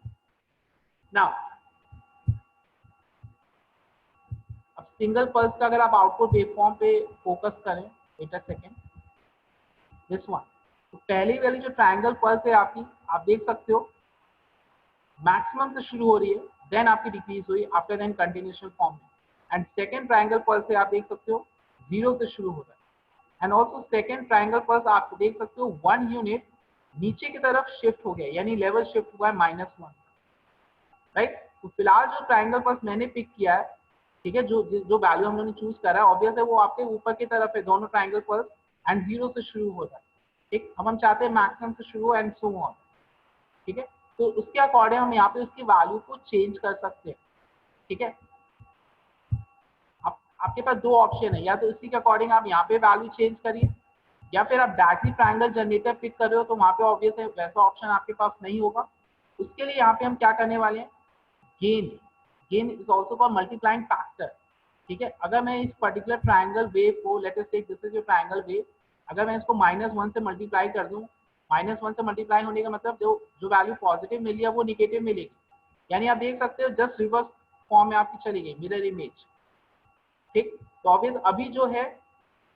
नाउ अब सिंगल पल्स का अगर आप आउटपुट वेवफॉर्म पे फोकस करें, wait a second, this one, तो पहली वाली जो ट्राइंगल पल्स है आपकी, आप देख सकते हो मैक्सिमम से शुरू हो रही है, देन आपकी डिक्रीज हुई, आफ्टर देन कंटिन्यूएशन फॉर्म में। एंड सेकेंड ट्राइंगल पल्स से आप देख सकते हो 0 से शुरू हो रहा है। And also second triangle pulse आप देख सकते हो 1 यूनिट नीचे की तरफ शिफ्ट हो गया, यानी लेवल शिफ्ट हुआ है -1, राइट। तो फिलहाल जो ट्राइंगल पल्स मैंने पिक किया है, ठीक है, जो जो वैल्यू हम लोगों ने चूज करा है, ऑब्वियस है वो आपके ऊपर की तरफ है दोनों ट्राइंगल पल्स, एंड 0 से शुरू हो रहा है, ठीक। अब हम चाहते हैं मैक्सिमम से शुरू एंड सो ऑन, ठीक है। तो उसके अकॉर्डिंग हम यहाँ पे उसकी वैल्यू को चेंज कर सकते हैं, ठीक है। आपके पास दो ऑप्शन है, या तो इसी के अकॉर्डिंग आप यहाँ पे वैल्यू चेंज करिए, या फिर आप डायरेक्टली ट्राइंगल जनरेटर पिक कर रहे हो तो वहाँ पे ऑब्वियस है वैसा ऑप्शन आपके पास नहीं होगा। उसके लिए यहाँ पे हम क्या करने वाले हैं, gain is also for multiplying factor, ठीक है। अगर मैं इस पर्टिकुलर ट्राइंगल वेव को, let us take this is your triangle wave, अगर मैं इसको -1 से मल्टीप्लाई कर दूं, -1 से मल्टीप्लाई होने का मतलब जो वैल्यू पॉजिटिव मिली है वो निगेटिव मिलेगी, यानी आप देख सकते हो जस्ट रिवर्स फॉर्म में आपकी चली गई मिरर इमेज, ठीक। तो ऑब्वियस अभी जो है,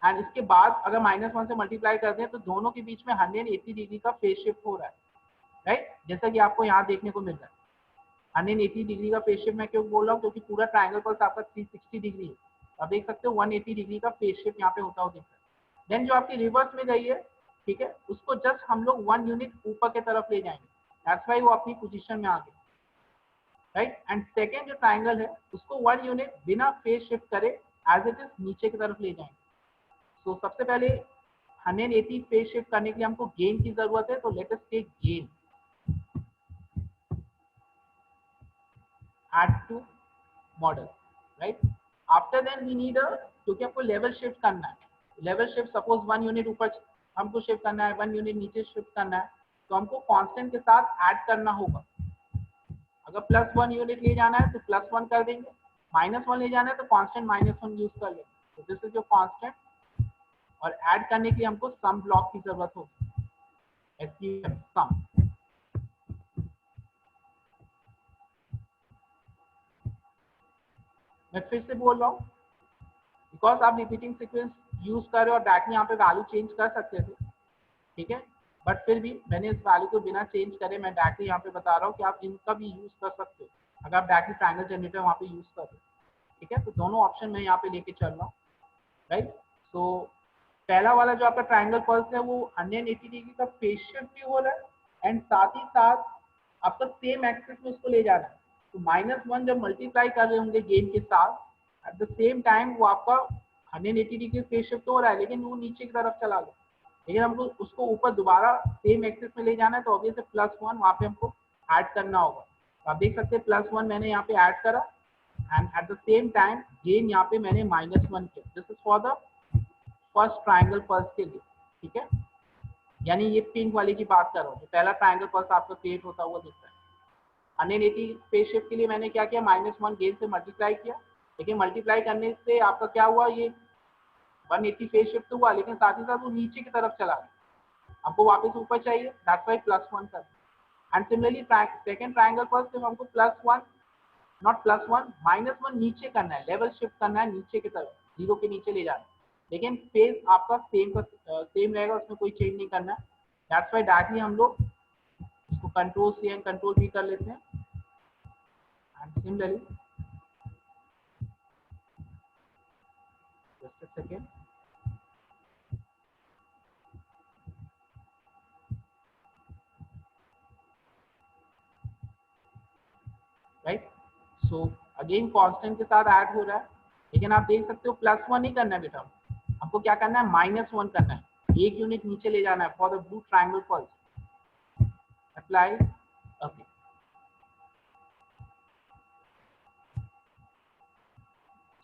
एंड इसके बाद अगर -1 से मल्टीप्लाई करते हैं तो दोनों के बीच में 180 डिग्री का फेज शिफ्ट हो रहा है, राइट, जैसा कि आपको यहाँ देखने को मिल रहा है। 180 डिग्री का फेज शिफ्ट मैं क्यों बोल रहा हूँ, क्योंकि पूरा ट्राइंगल पल्स आपका 360 डिग्री है, आप देख सकते हो 180 डिग्री का फेज शिफ्ट यहाँ पे होता हुआ दिख रहा है। देन जो आपकी रिवर्स में गई है, ठीक है, उसको जस्ट हम लोग 1 यूनिट ऊपर के तरफ ले जाएंगे, दैट्स व्हाई वो अपनी पोजीशन में आ गई, राइट। एंड सेकेंड जो ट्राइंगल है उसको 1 यूनिट बिना फेज शिफ्ट करे एज इट इज नीचे की तरफ ले जाएंगे। तो सबसे पहले 180 फेज शिफ्ट करने के लिए हमको गेन की जरूरत है, तो let us take gain, add to model, right। after then we need a, क्योंकि आपको लेवल शिफ्ट करना है, लेवल शिफ्ट सपोज 1 यूनिट ऊपर हमको शिफ्ट करना है, 1 यूनिट नीचे शिफ्ट करना है, तो हमको कांस्टेंट के साथ ऐड करना होगा। अगर +1 यूनिट ले जाना है तो +1 कर देंगे, -1 ले जाना है तो कांस्टेंट -1 यूज कर लेंगे, तो दिस इज योर कांस्टेंट। और ऐड करने के लिए हमको सम ब्लॉक की जरूरत होगी, SUM सम। मैं फिर से बोल रहा हूँ, बिकॉज आप रिपीटिंग सीक्वेंस यूज कर रहे हो और डायरेक्टली यहाँ पे वैल्यू चेंज कर सकते थे, ठीक है, बट फिर भी मैंने इस वैल्यू को बिना चेंज करे मैं डायरेक्टली यहाँ पे बता रहा हूँ कि आप इनका भी यूज कर सकते हो अगर आप डायरेक्टली ट्राइंगल जनरेटर वहाँ पे यूज कर रहे हो, ठीक है। तो दोनों ऑप्शन मैं यहाँ पे लेके चल रहा हूँ, राइट। तो पहला वाला जो आपका ट्राइंगल पल्स है वो 180 डिग्री का फेज शिफ्ट भी हो रहा है, एंड साथ ही साथ आपका सेम एक्सिस में उसको ले जाना है। तो -1 जब मल्टीप्लाई कर रहे होंगे गेन के साथ, एट द सेम टाइम वो आपका 180 डिग्री फेज शिफ्ट हो रहा है, लेकिन वो नीचे की तरफ चला गया, लेकिन हमको उसको ऊपर दोबारा सेम एक्सिस में ले जाना है, तो ऑब्वियसली +1 वहाँ पे हमको ऐड करना होगा। तो आप देख सकते हैं +1 मैंने यहाँ पे ऐड करा, and at the same time gain यहाँ पे मैंने -1 किया, this is for the first triangle pulse के लिए, ठीक है। यानी ये पिंक वाले की बात कर रहा हूँ, पहला ट्राइंगल पल्स आपका क्रिएट होता हुआ दिख रहा है। 180 फेज शिफ्ट के लिए मैंने क्या किया, -1 गेन से मल्टीप्लाई किया, लेकिन मल्टीप्लाई करने से आपका क्या हुआ, ये 180 फेज शिफ्ट हुआ, लेकिन साथ ही साथ वो नीचे की तरफ चला गया, आपको वापस ऊपर चाहिए, दैट्स व्हाई +1 कर। एंड सिमिलरली सेकंड ट्राइंगल पर सिर्फ हमको +1 नॉट +1 -1 नीचे करना है, लेवल शिफ्ट करना है नीचे की तरफ, 0 के नीचे ले जाना है, लेकिन फेज आपका सेम रहेगा, उसमें कोई चेंज नहीं करना है। दैट्स व्हाई डायरेक्टली हम लोग इसको control C and control V कर लेते हैं। And similarly just a second, right. So again constant के साथ ऐड हो रहा है, लेकिन आप देख सकते हो +1 नहीं करना है बेटा, आपको क्या करना है -1 करना है, एक यूनिट नीचे ले जाना है for the blue triangle pulse. Apply, okay.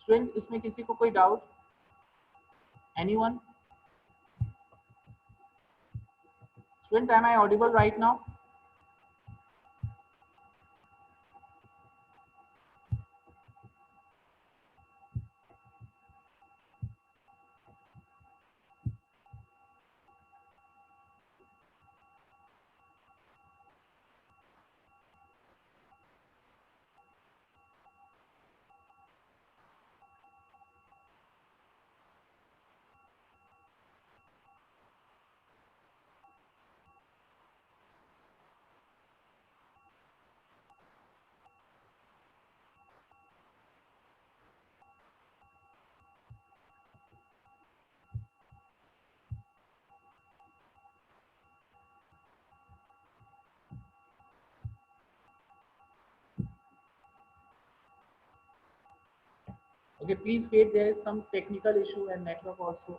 Student इसमें किसी को कोई doubt, anyone? Student am I audible right now? Okay, please wait, there is some technical issue and network also.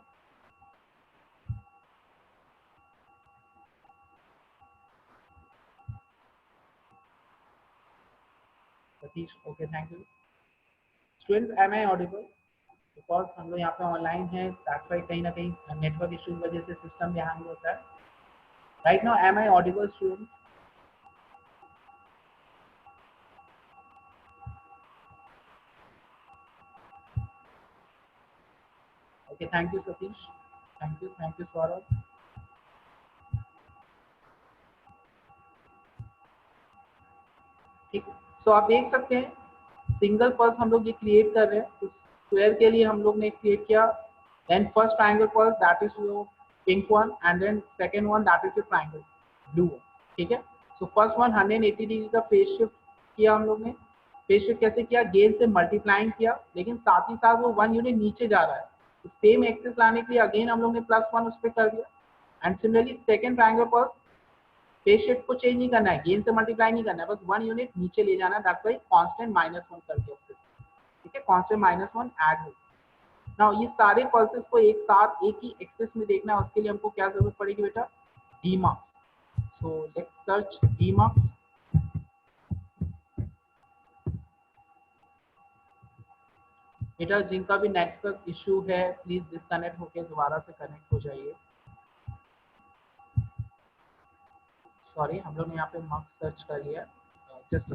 Satish, okay, thank you. Students, am I audible? Because हम लोग यहाँ पे online है, that's why कहीं ना कहीं network issue की वजह से सिस्टम भी हैंग होता है। Right now am I audible student? Okay, thank you Satish, thank you Saurabh. ठीक, सो आप देख सकते हैं सिंगल पल्स हम लोग ये क्रिएट कर रहे हैं, तो स्क्वायर के लिए हम लोग ने क्रिएट किया, then first triangle pulse that is your pink one, and then second one that is your triangle blue one. ठीक है, सो फर्स्ट वन 180 डिग्री का फेज शिफ्ट किया हम लोग ने। फेज शिफ्ट कैसे किया, गेन से मल्टीप्लाइंग किया, लेकिन साथ ही साथ वो 1 यूनिट नीचे जा रहा है, तो सेम एक्सिस लाने के लिए अगेन हम लोग ने +1 उस पर कर दिया। And similarly second triangle pulse phase shift को चेंज नहीं करना है, गेन से मल्टीप्लाई नहीं करना है, बस 1 यूनिट नीचे ले जाना है, दैट्स व्हाई कांस्टेंट -1 करके उससे, ठीक है, कांस्टेंट -1 ऐड हो। नाउ ये सारे पल्सेस को एक साथ एक ही एक्सिस में देखना है, उसके लिए हमको क्या जरूरत पड़ेगी बेटा, डीमार्क। So let's search डीमार्क। बेटा जिनका भी नेटवर्क इशू है प्लीज डिस्कनेक्ट होकर दोबारा से कनेक्ट हो जाइए। सॉरी, हम लोग ने यहाँ पे मार्क्स सर्च कर लिया, just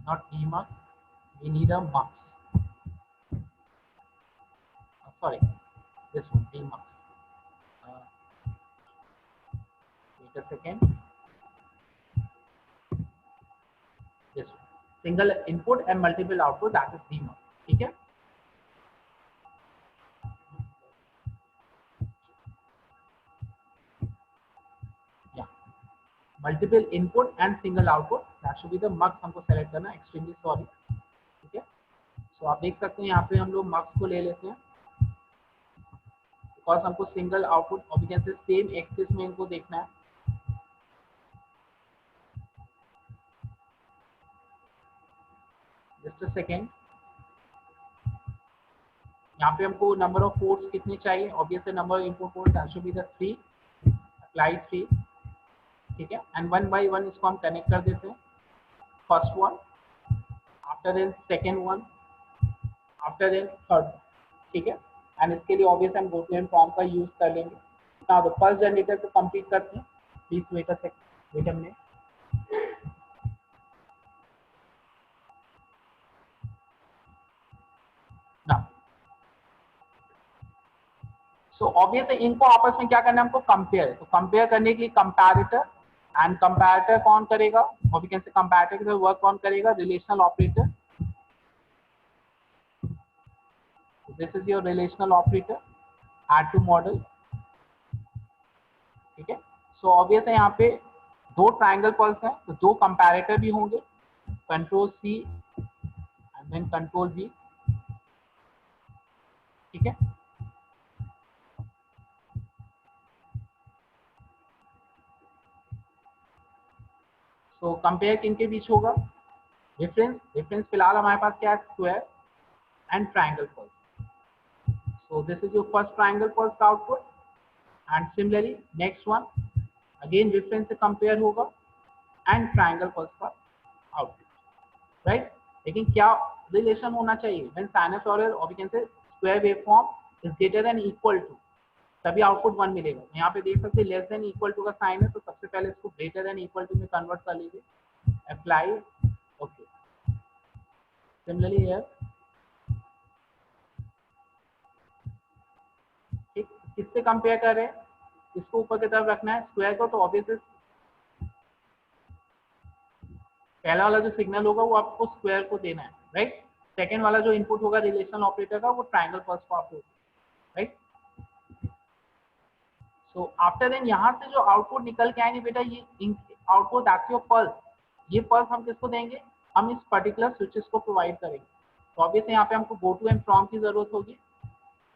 not DMARC, we need a marks. Sorry, this one, DMARC. Wait a second. This one. Single input and multiple output, that is DMARC. ठीक है? Yeah. Multiple input and single output, that should be the marks हमको select करना, extremely sorry. ठीक है? So आप देख सकते हैं यहाँ पे हम लोग marks को ले लेते हैं, because हमको single output और भी कैसे same axis में इनको देखना है। Just a second. यहाँ पे हमको नंबर ऑफ पोर्ट्स कितने चाहिए, obviously number of input ports that should be the 3, apply 3, ठीक है, एंड 1 बाय 1 इसको हम कनेक्ट कर देते हैं। First one, after then second one, after then third, ठीक है, एंड इसके लिए ऑब्वियसली हम गोटियन फॉर्म का यूज कर लेंगे। नाउ द फर्स्ट जनरेटर को कंप्लीट करते हैं, please wait a second, wait a minute. Now so obviously इनको आपस में क्या करना है हमको, कंपेयर, तो कंपेयर करने के लिए कंपैरेटर, एंड कंपैरेटर कौन करेगा, और भी कैसे कंपैरेटर के वर्क कौन करेगा, relational operator. This is your relational operator, add to model, ठीक है। सो ऑब्वियस है यहाँ पे दो ट्रायंगल पल्स हैं, तो दो कंपैरेटर भी होंगे, control C and then control V, ठीक है। सो कंपेयर किनके बीच होगा, डिफरेंस फिलहाल हमारे पास क्या है, square and triangle pulse. So this is your first triangle pulse का output and similarly next one again difference से कंपेयर होगा एंड ट्राइंगल पल्स का आउटपुट, राइट। लेकिन क्या रिलेशन होना चाहिए, व्हेन साइनसॉइडल और we can say square waveform is greater than equal to, तभी आउटपुट 1 मिलेगा। यहाँ पे देख सकते हैं लेस देन इक्वल टू का साइन है, तो सबसे पहले इसको ग्रेटर देन इक्वल टू में कन्वर्ट कर लीजिए, अप्लाई, ओके। सिमिलरली हियर, ठीक, किससे कंपेयर कर रहे हैं, इसको ऊपर की तरफ रखना है स्क्वायर को, तो ऑब्वियसली पहला वाला जो सिग्नल होगा वो आपको स्क्वायर को देना है, राइट। सेकेंड वाला जो इनपुट होगा रिलेशनल ऑपरेटर का, वो ट्राइंगल पल्स को आपको, राइट। सो आफ्टर देन यहाँ से जो आउटपुट निकल के आएंगे बेटा, ये आउटपुट दैट्स योर पल्स, ये पल्स हम किसको देंगे, हम इस पर्टिकुलर स्विचेस को प्रोवाइड करेंगे। तो ऑब्वियसली यहाँ पे हमको गो टू एंड फ्रॉम की जरूरत होगी,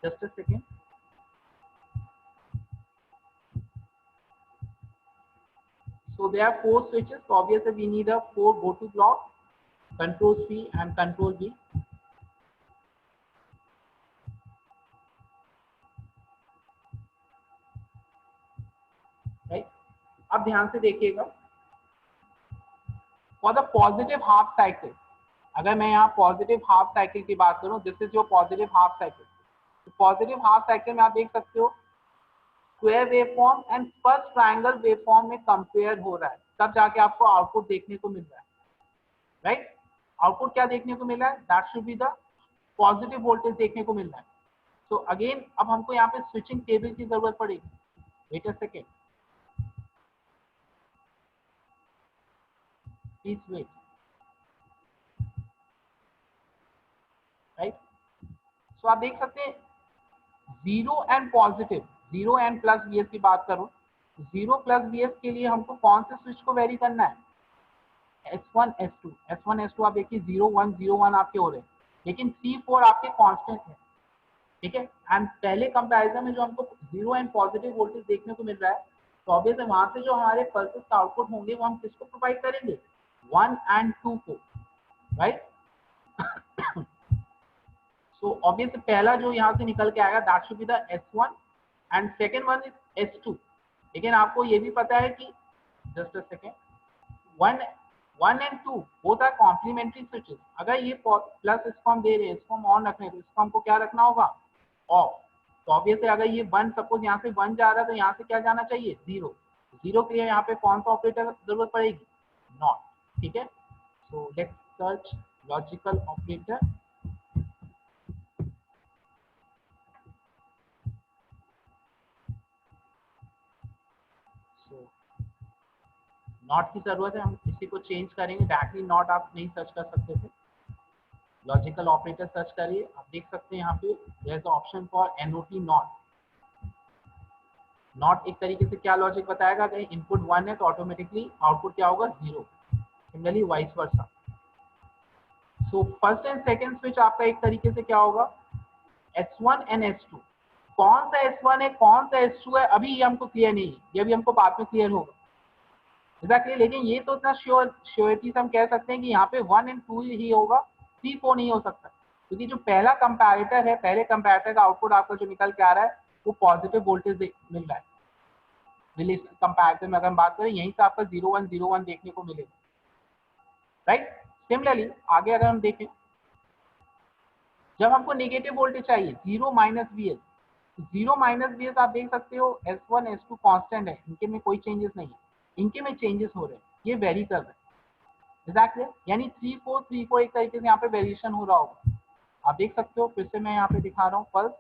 just a second. So there are 4 switches, so obviously we need a 4 go to block, control C and control B, right। अब ध्यान से देखिएगा, for the positive half cycle, अगर मैं यहाँ पॉजिटिव हाफ साइकिल की बात करूँ, this is your positive half cycle. तो पॉजिटिव हाफ साइकिल में आप देख सकते हो square waveform and first triangle waveform में कंपेयर हो रहा है, तब जाके आपको आउटपुट देखने को मिल रहा है, राइट। आउटपुट क्या देखने को मिल रहा है, that should be the positive voltage देखने को मिल रहा है। तो अगेन अब हमको यहाँ पे स्विचिंग टेबल की जरूरत पड़ेगी, wait a second, please wait, right. So आप देख सकते हैं zero and positive, zero and plus VS की बात करूं, जीरो प्लस वीएस के लिए हमको कौन से स्विच को वेरी करना है, S1 S2, S1 S2 आप देखिए 0 1 0 1 आपके हो रहे हैं, लेकिन C4 आपके कांस्टेंट है, ठीक है। एंड पहले कंपैरिजन में जो हमको जीरो एंड पॉजिटिव वोल्टेज देखने को मिल रहा है, तो ऑब्वियसली वहां से जो हमारे पल्सेस का आउटपुट होंगे वो हम किसको प्रोवाइड करेंगे, 1 एंड 2 को, राइट। सो ऑब्वियसली पहला जो यहाँ से निकल के आएगा that should be the S1 and second one is S2। लेकिन आपको ये भी पता है कि just a second, 1 and 2 both are complementary switches. अगर ये प्लस इसको हम दे रहे हैं, इसको हम ऑन रख रहे हैं, तो इसको हमको क्या रखना होगा, ऑफ। तो ऑब्वियसली अगर ये 1 सपोज यहाँ से 1 जा रहा है, तो यहाँ से क्या जाना चाहिए, 0। 0 के लिए यहाँ पे कौन सा ऑपरेटर जरूरत पड़ेगी, नॉट, ठीक है। So let's search logical operator, not की जरूरत है, हम इसी को चेंज करेंगे, डायरेक्टली नॉट आप नहीं सर्च कर सकते थे, लॉजिकल ऑपरेटर सर्च करिए। आप देख सकते हैं यहाँ पे there is option for NOT not. Not एक तरीके से क्या लॉजिक बताएगा, अगर इनपुट 1 है तो ऑटोमेटिकली आउटपुट क्या होगा, 0, similarly vice versa. So first and second switch आपका एक तरीके से क्या होगा, S1 एंड S2। कौन सा S1 है कौन सा S2 है अभी ये हमको क्लियर नहीं है, ये भी हमको बाद में क्लियर होगा, एग्जैक्टली। लेकिन ये तो इतना श्योरिटी से हम कह सकते हैं कि यहाँ पे 1 एंड 2 ही होगा, 3 4 नहीं हो सकता, क्योंकि जो पहला कंपैरेटर है, पहले कंपैरेटर का आउटपुट आपका जो निकल के आ रहा है वो पॉजिटिव वोल्टेज मिल रहा है। रिलेशन कंपैरेटर में अगर हम बात करें, यहीं से आपका 0 1 0 1 देखने को मिलेगा, राइट। सिमिलरली आगे अगर हम देखें, जब हमको नेगेटिव वोल्टेज चाहिए, 0 minus V S, 0 minus V S आप देख सकते हो S1 S2 कांस्टेंट है, इनके में कोई चेंजेस नहीं है, इनके में चेंजेस हो रहे हैं, ये वेरी कर रहे हैं, एग्जैक्टली। यानी 3 4 3 4 एक तरीके से यहाँ पे वेरिएशन हो रहा होगा। आप देख सकते हो, फिर से मैं यहाँ पे दिखा रहा हूँ पल्स,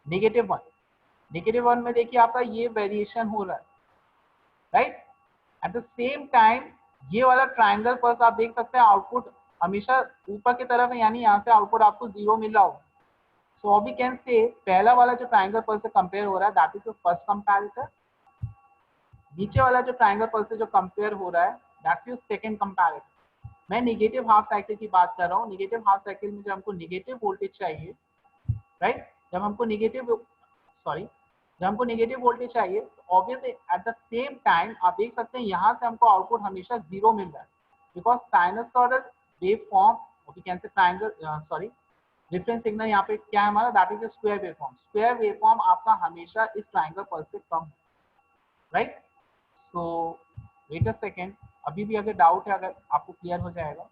नेगेटिव वन में देखिए आपका ये वेरिएशन हो रहा है, right. At the same time ये वाला ट्राइंगल पल्स आप देख सकते हैं आउटपुट हमेशा ऊपर की तरफ है, यानी यहाँ से आउटपुट आपको 0 मिल रहा होगा। सो वी कैन से पहला वाला जो ट्राइंगल पल्स से कंपेयर हो रहा है that is the first comparator, नीचे वाला जो ट्राइंगल पल्स से जो कंपेयर हो रहा है दैट इज सेकंड कंपैरेटर। मैं नेगेटिव हाफ साइकिल की बात कर रहा हूँ, नेगेटिव हाफ साइकिल में जब हमको नेगेटिव वोल्टेज चाहिए, राइट, जब हमको नेगेटिव वोल्टेज चाहिए, तो obviously at the same time आप देख सकते हैं यहाँ से हमको आउटपुट हमेशा 0 मिल रहा है, because sinusoidal wave form, we can say triangle, sorry reference signal यहाँ पे क्या है हमारा, that is square wave form. Square wave form आपका हमेशा इस ट्रायंगल पल्स से कम, right. So wait a second, अभी भी अगर डाउट है, अगर आपको क्लियर हो जाएगा,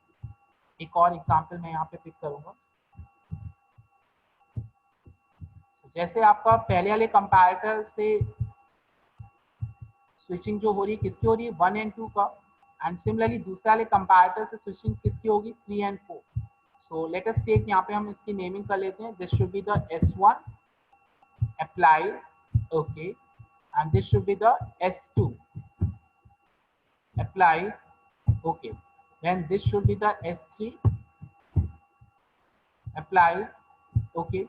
एक और एग्जाम्पल मैं यहाँ पे पिक करूंगा। जैसे आपका पहले वाले कंपैरेटर से स्विचिंग जो हो रही है किसकी हो रही है, 1 एंड 2 का, एंड सिमिलरली दूसरे वाले कंपैरेटर से स्विचिंग किसकी होगी, 3 and 4। So let us take, यहाँ पे हम इसकी नेमिंग कर लेते हैं, this should be the S1 applied, okay, and this should be the S2 applied, okay, then this should be the S3 applied, okay,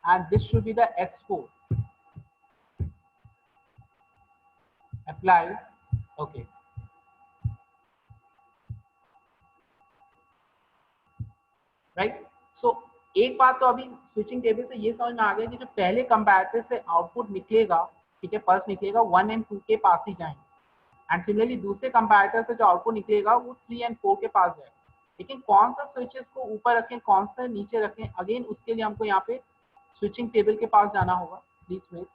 and this should be the S4 applied, okay, right. So एक बात तो अभी switching table से ये समझ में आ गया कि जो पहले कंपैरेटर से आउटपुट निकलेगा, ठीक है, पल्स निकलेगा 1 एंड 2 के पास ही जाएंगे, एंड सिमिलरली दूसरे कंपैरेटर से जो आउटपुट निकलेगा वो 3 एंड 4 के पास जाएगा। लेकिन कौन सा स्विचेस को ऊपर रखें, कौन सा नीचे रखें, अगेन उसके लिए हमको यहाँ पे स्विचिंग टेबल के पास जाना होगा। Please wait.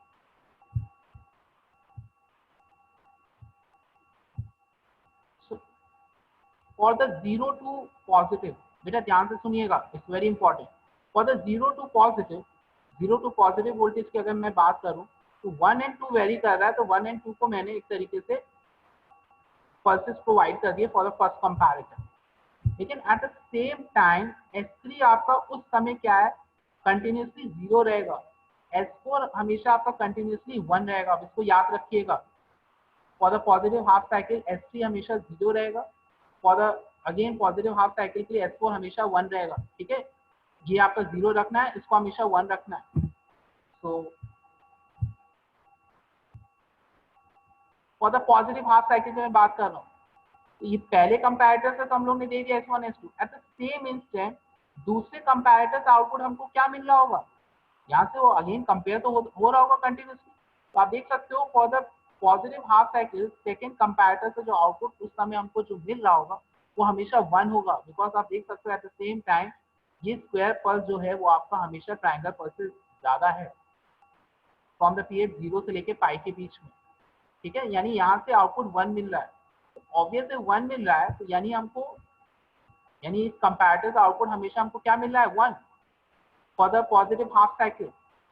For the 0 to positive, बेटा ध्यान से सुनिएगा, it's very important. For the 0 to positive, 0 to positive voltage की अगर मैं बात करूं तो 1 एंड 2 वेरी कर रहा है, तो 1 एंड 2 को मैंने एक तरीके से पल्सेस प्रोवाइड कर दिए फॉर द फर्स्ट कंपैरेटर। लेकिन at the same time S3 आपका उस समय क्या है, कंटिन्यूसली 0 रहेगा। S4 हमेशा आपका कंटिन्यूसली 1 रहेगा। अब इसको याद रखिएगा, for the positive half cycle S3 हमेशा 0 रहेगा, for the again positive half cycle के लिए S4 हमेशा 1 रहेगा। ठीक है, ये आपका 0 रखना है, इसको हमेशा 1 रखना है। तो for the positive half cycle की मैं बात कर रहा हूँ, ये पहले कंपैरेटर से तो हम लोग ने दे दिया S1 S2, at the same instant दूसरे कंपैरेटर से आउटपुट हमको क्या मिल रहा होगा, यहाँ से वो अगेन कंपेयर तो हो रहा होगा कंटिन्यूसली। तो आप देख सकते हो for the positive half cycle second comparator से जो आउटपुट उस समय हमको जो मिल रहा होगा वो हमेशा 1 होगा, बिकॉज आप देख सकते हो एट द सेम टाइम ये स्क्वायर पल्स जो है वो आपका हमेशा ट्रायंगल पल्स से ज्यादा है फ्रॉम द पीरियड 0 से लेके पाई के बीच में। ठीक है, यानी यहाँ से आउटपुट 1 मिल रहा है, ऑब्वियसली 1 मिल रहा है, तो यानी हमको, यानी इस कंपैरेटर का आउटपुट हमेशा हमको क्या मिल रहा है, 1 for the positive half cycle.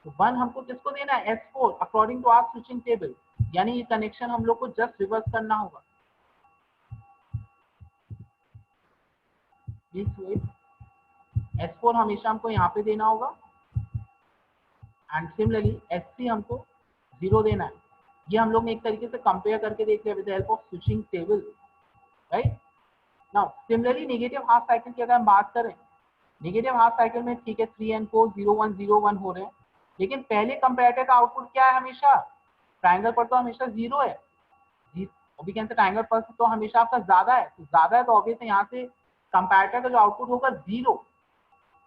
तो 1 हमको किसको देना है, S4 according to our switching table, यानी ये कनेक्शन हम लोग को जस्ट रिवर्स करना होगा। प्लीज वेट, S4 हमेशा हमको यहाँ पे देना होगा, एंड सिमिलरली S3 हमको 0 देना है। ये हम लोग ने एक तरीके से कंपेयर करके देख लिया with the help of switching table, right. Now similarly negative half cycle की अगर हम बात करें, नेगेटिव हाफ साइकिल में ठीक है 3 एंड 4 0 1 0 1 हो रहे हैं, लेकिन पहले कंपैरेटर का आउटपुट क्या है, हमेशा ट्रायंगल पर तो हमेशा 0 है, अभी कैसे ट्रायंगल पर तो हमेशा आपका ज्यादा है, तो ज्यादा है तो ऑब्वियसली यहाँ से कंपैरेटर का जो आउटपुट होगा 0,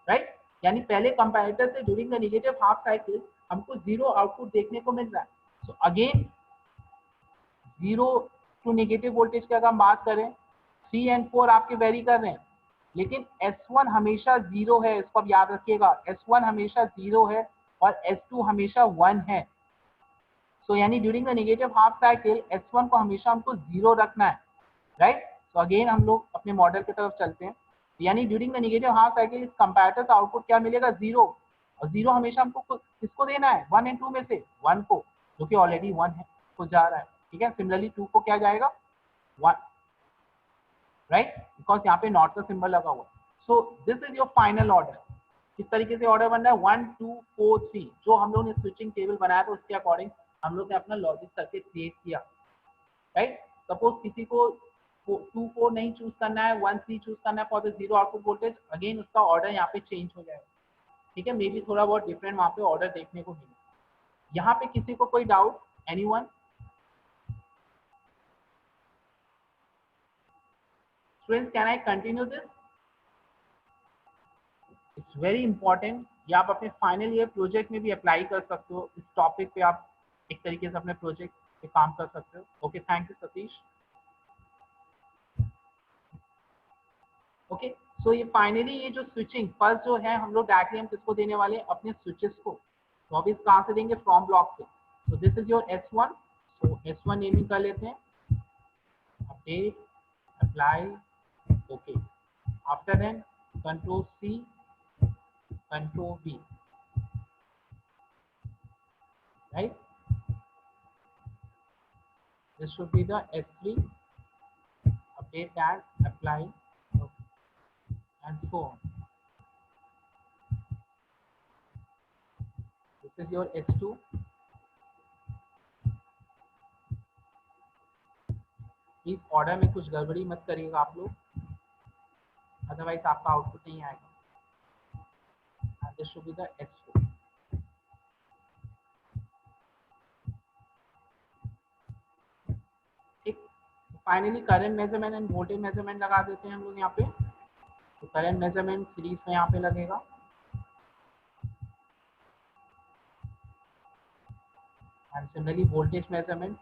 राइट। यानी पहले कंपैरेटर से during the negative half cycle हमको 0 आउटपुट देखने को मिल रहा है। So again 0 to negative voltage की अगर हम बात करें, 3 एंड 4 आपके वेरी कर रहे हैं, लेकिन S1 हमेशा 0 है, इसको आप याद रखिएगा, S1 हमेशा 0 है और S2 हमेशा 1 है। सो यानी during the negative half cycle S1 को हमेशा हमको 0 रखना है, राइट। तो अगेन हम लोग अपने मॉडल की तरफ चलते हैं, यानी during the negative half cycle इस कंपैरेटर का आउटपुट क्या मिलेगा, 0, और 0 हमेशा हमको किसको देना है, 1 एंड 2 में से 1 को, जो कि ऑलरेडी 1 है, को जा रहा है। ठीक है, सिमिलरली 2 को क्या जाएगा, 1, राइट, बिकॉज यहाँ पे नॉट का सिंबल लगा हुआ। सो this is your final order. किस तरीके से ऑर्डर बन रहा है, 1 2 4 3, जो हम लोग ने स्विचिंग टेबल बनाया था उसके अकॉर्डिंग हम लोग ने अपना लॉजिक सर्किट क्रिएट किया, राइट। सपोज किसी को 2 4 नहीं चूज करना है, 1 3 चूज करना है for the 0 output voltage, again उसका ऑर्डर यहाँ पे चेंज हो जाएगा। ठीक है, मे बी थोड़ा बहुत डिफरेंट वहाँ पे ऑर्डर देखने को मिले। यहाँ पे किसी को कोई doubt, anyone? Students, can I continue this? It's very important, ये आप अपने फाइनल ईयर प्रोजेक्ट में भी अप्लाई कर सकते हो, इस टॉपिक पे आप एक तरीके से अपने प्रोजेक्ट पे काम कर सकते हो। Okay, thank you Satish. Okay, so ये फाइनली ये जो स्विचिंग पल्स जो है हम लोग डायरेक्टली हम किसको देने वाले हैं, अपने स्विचेस को। तो अभी कहाँ से देंगे, फ्रॉम ब्लॉक से। So this is your S1। So S1 naming कर लेते हैं, update, apply, okay. After then control C, control V, right? This should be the S3, update that, apply, okay, and so on. This is your S2। इस order में कुछ गड़बड़ी मत करिएगा आप लोग, अदरवाइज आपका आउटपुट नहीं आएगा। And this should be the S4। ठीक, finally current measurement and voltage measurement लगा देते हैं हम लोग यहाँ पे। तो करंट मेजरमेंट सीरीज में यहाँ पे लगेगा, and similarly voltage measurement.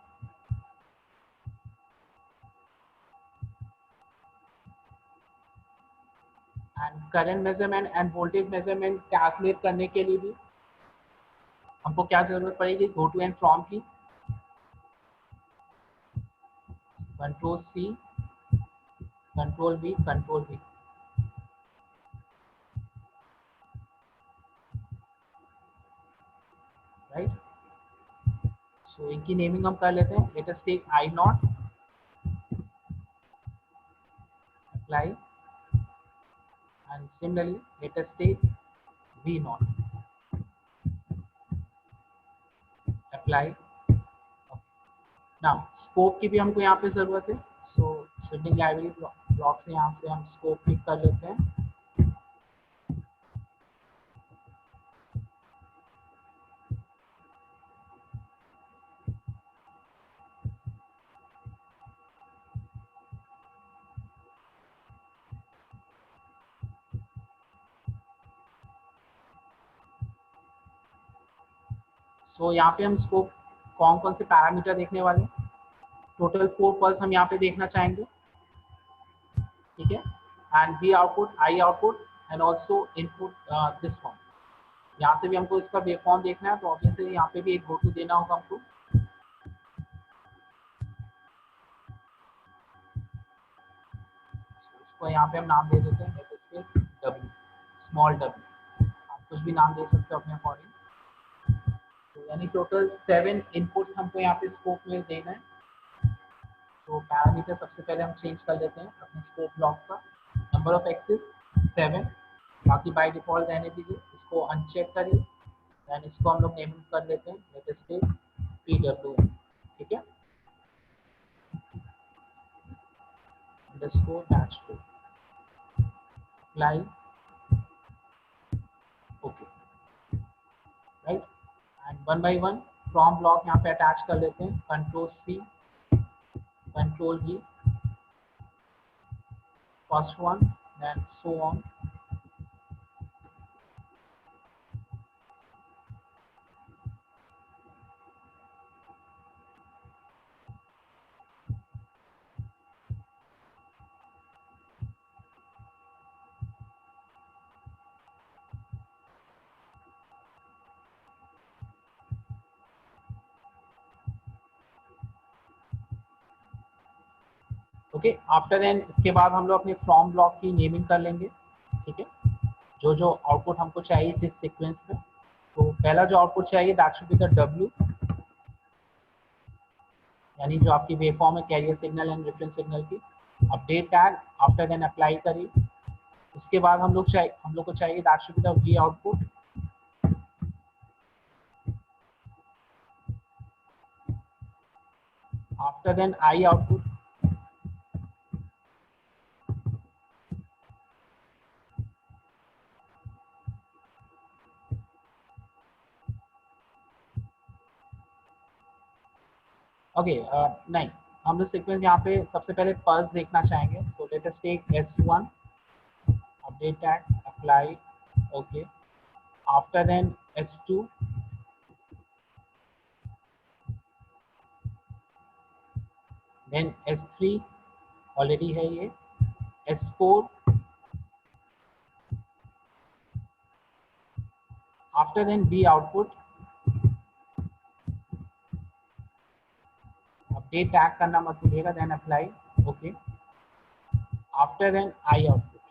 And current measurement and voltage measurement calculate करने के लिए भी हमको क्या जरूरत पड़ेगी, गो टू एंड फ्रॉम की, control C, control V, control V, right. So इनकी नेमिंग हम कर लेते हैं। Let us take I0, apply, and similarly let us take V0, apply. Now scope की भी हमको यहाँ पे जरूरत है। सो बिल्डिंग लाइब्रेरी ब्लॉक से यहाँ से हम स्कोप पिक कर लेते हैं। सो यहाँ पे हम स्कोप कौन कौन से पैरामीटर देखने वाले हैं, टोटल 4 पल्स हम यहाँ पे देखना चाहेंगे, ठीक है। And V output, I output, and also input this form. यहाँ से भी हमको इसका वेव फॉर्म देखना है, तो ऑब्वियसली यहाँ पे भी एक गो टू देना होगा हमको। इसको यहाँ पे हम नाम दे देते हैं W, स्मॉल w। आप कुछ भी नाम दे सकते हो अपने अकॉर्डिंग। तो यानी टोटल 7 इनपुट्स हमको यहाँ पे स्कोप में देना है। तो पैरामीटर सबसे पहले हम चेंज कर लेते हैं अपने स्कोप ब्लॉक का। नंबर ऑफ एक्सिस 7, बाकी बाय डिफॉल्ट रहने दीजिए, इसको अनचेक करिए। देन इसको हम लोग नेमिंग कर लेते हैं, लेट अस टेक PWM, ठीक है, underscore match two, apply, okay, right. And one by one from block यहाँ पे अटैच कर लेते हैं, control C, control V, first one, then so on. Okay, after then इसके बाद हम लोग अपने फ्रॉम ब्लॉक की नेमिंग कर लेंगे, ठीक है, जो जो आउटपुट हमको चाहिए इस सीक्वेंस में। तो पहला जो आउटपुट चाहिए that should be the W, यानी जो आपकी वेव फॉर्म है carrier signal and reference signal की। Update tag, after then apply करिए। उसके बाद हम लोग को चाहिए that should be the V output, after then I output, okay, नहीं, हम लोग सीक्वेंस यहाँ पे सबसे पहले पल्स देखना चाहेंगे। तो let us take S1, update tag, apply, okay, after then S2, then S3 already है ये, S4, after then B output, update tag करना मत भूलिएगा, then apply, okay. After then I output,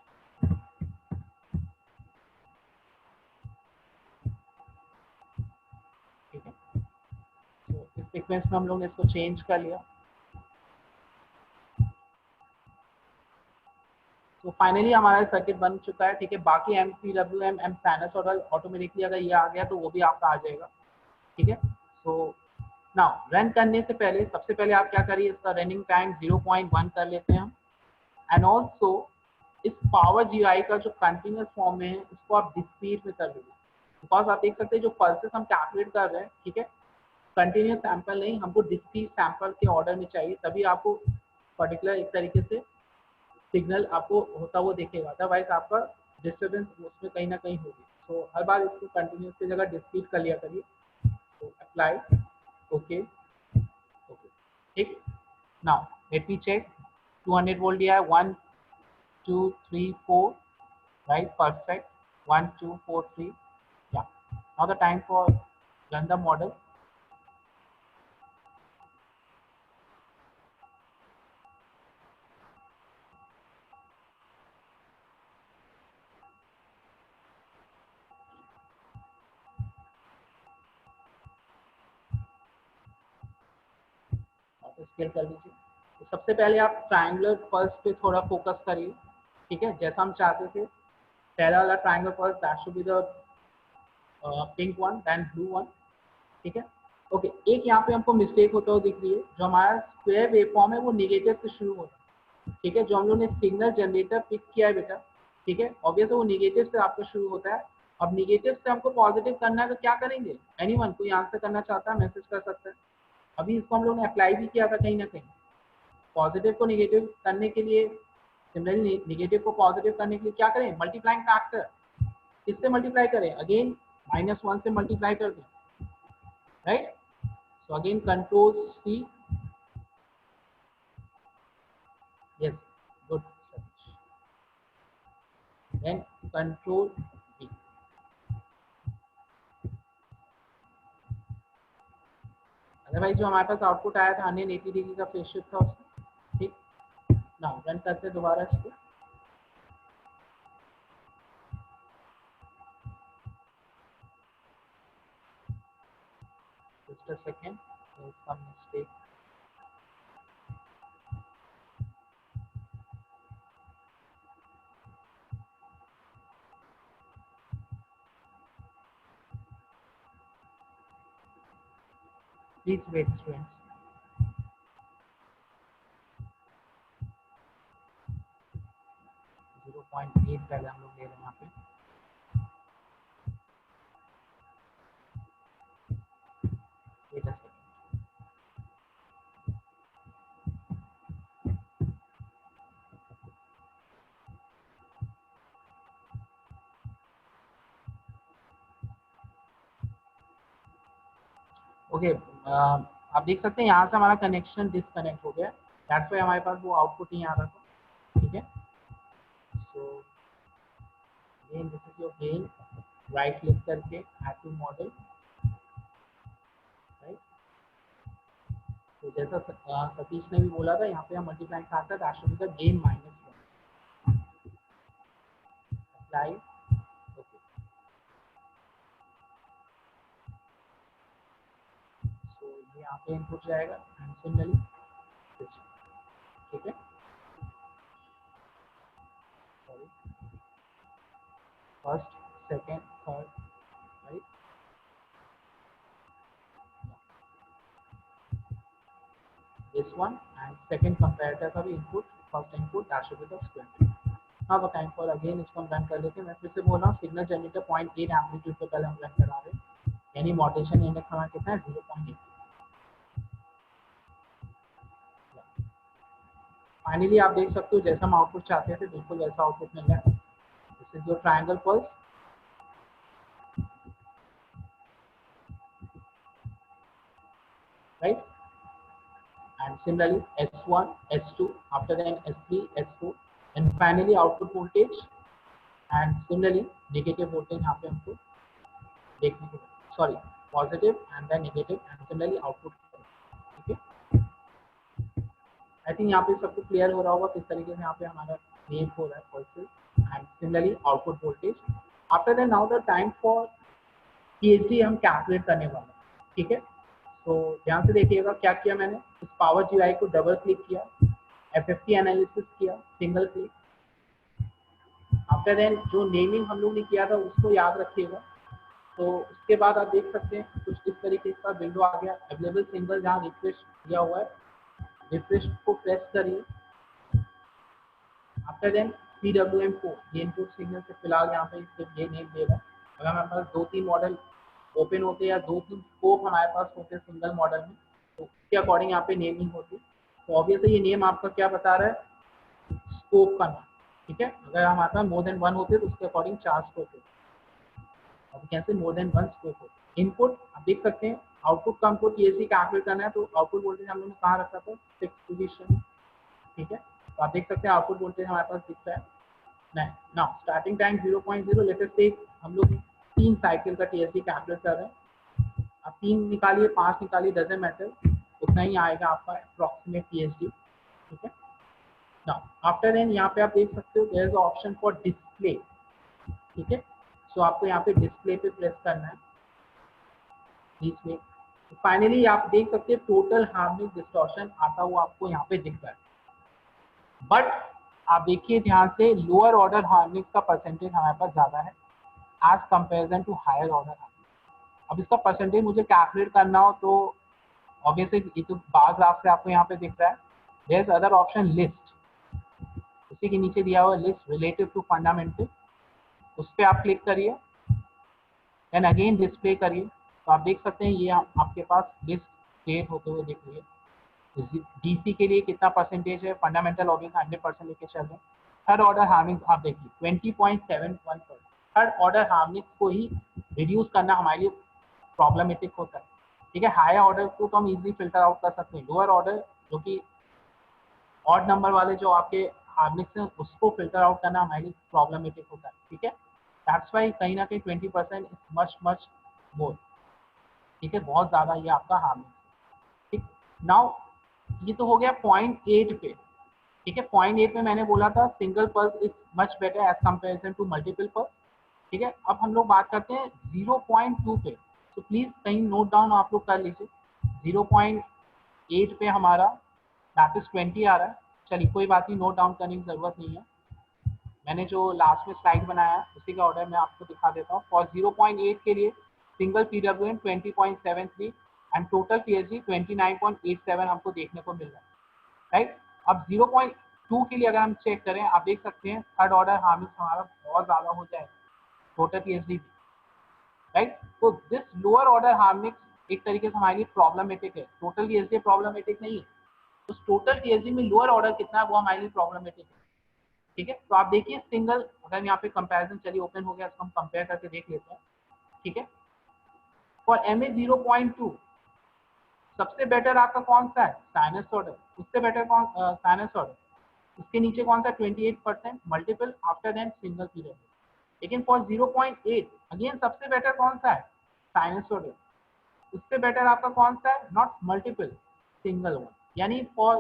ठीक है। तो इस सीक्वेंस में हम लोग ने इसको चेंज कर लिया। तो फाइनली हमारा सर्किट बन चुका है, ठीक है। बाकी MPWM एम साइनसॉइडल ऑटोमेटिकली अगर ये आ गया तो वो भी आपका आ जाएगा, ठीक है। तो नाउ रन करने से पहले सबसे पहले आप क्या करिए, इसका रनिंग टाइम 0.1 कर लेते हैं हम। एंड ऑल्सो इस पावर GUI का जो कंटिन्यूस फॉर्म में है इसको आप डिस्क्रीट में कर लीजिए, बिकॉज आप देख सकते हैं जो पल्सेस हम कैलकुलेट कर रहे हैं, ठीक है, कंटिन्यूस सैंपल नहीं, हमको डिस्क्रीट सैंपल के ऑर्डर में चाहिए, तभी आपको पर्टिकुलर एक तरीके से सिग्नल आपको होता हुआ देखेगा, अदरवाइज आपका डिस्टर्बेंस उसमें कहीं ना कहीं होगी। तो हर बार इसको कंटिन्यूस की जगह डिस्क्रीट कर लिया करिए। तो अप्लाई, ओके ओके, ठीक। Now let me check, 200 volt दिया है, 1 2 3 4, राइट, परफेक्ट, 1 2 4 3, या। Now the time for run the model. Scale कर लीजिए। तो सबसे पहले आप ट्रायंगुलर पल्स पे थोड़ा फोकस करिए, ठीक है, जैसा हम चाहते थे। पहला वाला triangular pulse, that should be the pink one then blue one, ठीक है। ओके, एक यहाँ पे हमको मिस्टेक होता हुआ दिख रही है, जो हमारा स्क्वायर वेवफॉर्म है वो निगेटिव से शुरू होता है, ठीक है। जो हम लोग ने सिग्नल जनरेटर पिक किया है बेटा, ठीक है, ऑब्वियस वो निगेटिव से आपका शुरू होता है। अब निगेटिव से हमको पॉजिटिव करना है तो क्या करेंगे, एनीवन कोई आंसर करना चाहता है मैसेज कर सकता है। अभी इसको हम लोग ने अप्लाई भी किया था कहीं ना कहीं, पॉजिटिव को निगेटिव करने के लिए, सिमिलरली निगेटिव को पॉजिटिव करने के लिए क्या करें, मल्टीप्लाइंग फैक्टर, किससे मल्टीप्लाई करें, अगेन -1 से मल्टीप्लाई कर दें, right. So again control C, yes, good, then control V। Otherwise जो हमारे पास आउटपुट आया था 180 डिग्री का फेज शिफ्ट था उसमें, ठीक। ना रन करते दोबारा इसको, just a second, there is some mistake। Please wait students. 0.8 पहले हम लोग ले रहे हैं यहाँ पे, वेट अ सेकंड। ओके, आप देख सकते हैं यहाँ से हमारा कनेक्शन डिसकनेक्ट हो गया, दैट्स व्हाई हमारे पास वो आउटपुट नहीं आ रहा था, ठीक है। So again this is your gain, right click करके ऐड टू मॉडल, राइट। तो जैसा सतीश ने भी बोला था, यहाँ पे हम multiplying factor that should be the gain -1, apply, okay. So ये यहाँ पे इनपुट जाएगा एंड सिमिलरली, ठीक है, sorry, first second third, right. This one and second comparator का भी input, first input that should be the square। now the time for again इसको हम रन कर लेते हैं। मैं फिर से बोल रहा हूँ, सिग्नल जनरेटर 0.8 एम्पलीट्यूड पे पहले हम रन करा रहे हैं, यानी मॉड्यूलेशन इंडेक्स हमारा कितना है, 0.8। फाइनली आप देख सकते हो जैसा हम आउटपुट चाहते थे बिल्कुल वैसा आउटपुट मिल रहा है। This is your triangle pulse, right, and similarly S1, S2, after then S3, S4, and finally output voltage, and similarly negative voltage यहाँ पे हमको देखने को, sorry positive and then negative and similarly output. ठीक है, I think यहाँ पे सबको क्लियर हो रहा होगा किस तरीके से यहाँ पे हमारा वेव हो रहा है pulses and similarly output voltage. After that now the time for PhD हम कैलकुलेट करने वाले हैं। ठीक है, तो ध्यान से देखिएगा क्या किया मैंने, इस पावर जीआई को डबल क्लिक किया, एफएफटी एनालिसिस किया सिंगल क्लिक। आफ्टर देन जो नेमिंग हम लोग ने किया था उसको याद रखिएगा। तो उसके बाद आप देख सकते हैं कुछ इस तरीके का विंडो आ गया, अवेलेबल सिंबल जहाँ रिफ्रेश किया हुआ है, रिफ्रेश को प्रेस करिए। आफ्टर देन PWM4 ये इनपुट सिग्नल से फिलहाल यहाँ पे सिर्फ ये नेम दे रहा है। अगर हमारे पास 2-3 मॉडल ओपन होते या 2-3 स्कोप हमारे पास होते सिंगल मॉडल में, तो उसके अकॉर्डिंग यहाँ पे नेमिंग होती। तो ऑब्वियसली ये नेम आपका क्या बता रहा है, स्कोप का नाम। ठीक है, अगर हमारे पास मोर देन 1 होते तो उसके अकॉर्डिंग 4 स्कोप होते, अब कैसे मोर देन 1 स्कोप होते। इनपुट आप देख सकते हैं, आउटपुट का हमको TSC कैलकुलेट करना है, तो आउटपुट वोल्टेज हम लोगों ने कहाँ रखा था, 6 पोजीशन। ठीक है, तो आप देख सकते हैं आउटपुट वोल्टेज हमारे पास दिख रहा है। नहीं ना, स्टार्टिंग टाइम 0.0, लेटेस्ट से हम लोग 3 साइकिल का TSC कैलकुलेट कर रहे हैं। आप 3 निकालिए 5 निकालिए, डजंट मैटर, उतना ही आएगा आपका अप्रॉक्सीमेट TSD। ठीक है, नाउ आफ्टर देन यहाँ पे आप देख सकते हो there is option for display. ठीक है, सो आपको यहाँ पे डिस्प्ले पे प्रेस करना है, डिस्प्ले। फाइनली आप देख सकते हैं टोटल हार्मोनिक डिस्टॉर्शन आता हुआ आपको यहाँ पे दिख रहा है। बट आप देखिए ध्यान से, लोअर ऑर्डर हार्मोनिक का परसेंटेज हमारे पास ज्यादा है as comparison to higher order harmonic. अब इसका परसेंटेज मुझे कैलकुलेट करना हो तो ऑब्वियसली ये तो बार ग्राफ से आपको यहाँ पे दिख रहा है। There is other option list, उसी के नीचे दिया हुआ लिस्ट रिलेटिव टू फंडामेंटल, उस पर आप क्लिक करिए, देन अगेन डिस्प्ले करिए। तो आप देख सकते हैं ये आपके पास लिस्ट क्रिएट होते हुए दिख रही है। डीसी के लिए कितना परसेंटेज है, फंडामेंटल ऑब्वियस 100% लेके चल रहे हैं। थर्ड ऑर्डर हार्मोनिक आप देखिए 20.71%। थर्ड ऑर्डर हार्मोनिक को ही रिड्यूस करना हमारे लिए प्रॉब्लमेटिक होता है। ठीक है, हायर ऑर्डर को तो हम इजीली फिल्टर आउट कर सकते हैं, लोअर ऑर्डर जो कि ऑड नंबर वाले जो आपके हार्मोनिक्स हैं उसको फिल्टर आउट करना हमारे लिए प्रॉब्लमेटिक होता है। ठीक है, दैट्स वाई कहीं ना कहीं 20% इज मच मच मोर। ठीक है, बहुत ज्यादा ये आपका हार्मोनिक्स। ठीक, नाउ ये तो हो गया 0.8 पे। ठीक है, 0.8 में मैंने बोला था single pulse is much better as comparison to multiple pulse. ठीक है, अब हम लोग बात करते हैं 0.2 पे। तो प्लीज कहीं नोट डाउन आप लोग कर लीजिए। 0.8 पे हमारा दैट इज 20 आ रहा है। चलिए कोई बात नहीं, नोट डाउन करने की जरूरत नहीं है, मैंने जो लास्ट में स्लाइड बनाया उसी का ऑर्डर मैं आपको दिखा देता हूँ। फॉर 0.8 के लिए single PWM 20.73 and total TSD 29.87 हमको देखने को मिल रहा है। राइट, अब 0.2 के लिए अगर हम चेक करें, आप देख सकते हैं थर्ड ऑर्डर हार्मोनिक्स हमारा बहुत ज्यादा हो जाए टोटल TSD भी। राइट, तो दिस लोअर ऑर्डर हार्मोनिक्स एक तरीके से हमारे लिए प्रॉब्लमेटिक है। टोटल TSD प्रॉब्लमेटिक नहीं है, उस टोटल TSD में लोअर ऑर्डर कितना है वो हमारे लिए प्रॉब्लमेटिक है। ठीक है, तो आप देखिए सिंगल, अगर यहाँ पे कंपैरिजन चलिए ओपन हो गया, इसको हम कंपेयर करके देख लेते हैं। ठीक है, फॉर MA 0.2 सबसे बेटर आपका कौन सा है, साइनसॉइडल। उससे बेटर कौन, साइनसॉइडल। उसके नीचे कौन सा, 28% multiple, after then single period. लेकिन फॉर 0.8 अगेन सबसे बेटर कौन सा है, साइनसॉइडल। उससे बेटर आपका कौन सा है, नॉट मल्टीपल, सिंगल वन। यानी फॉर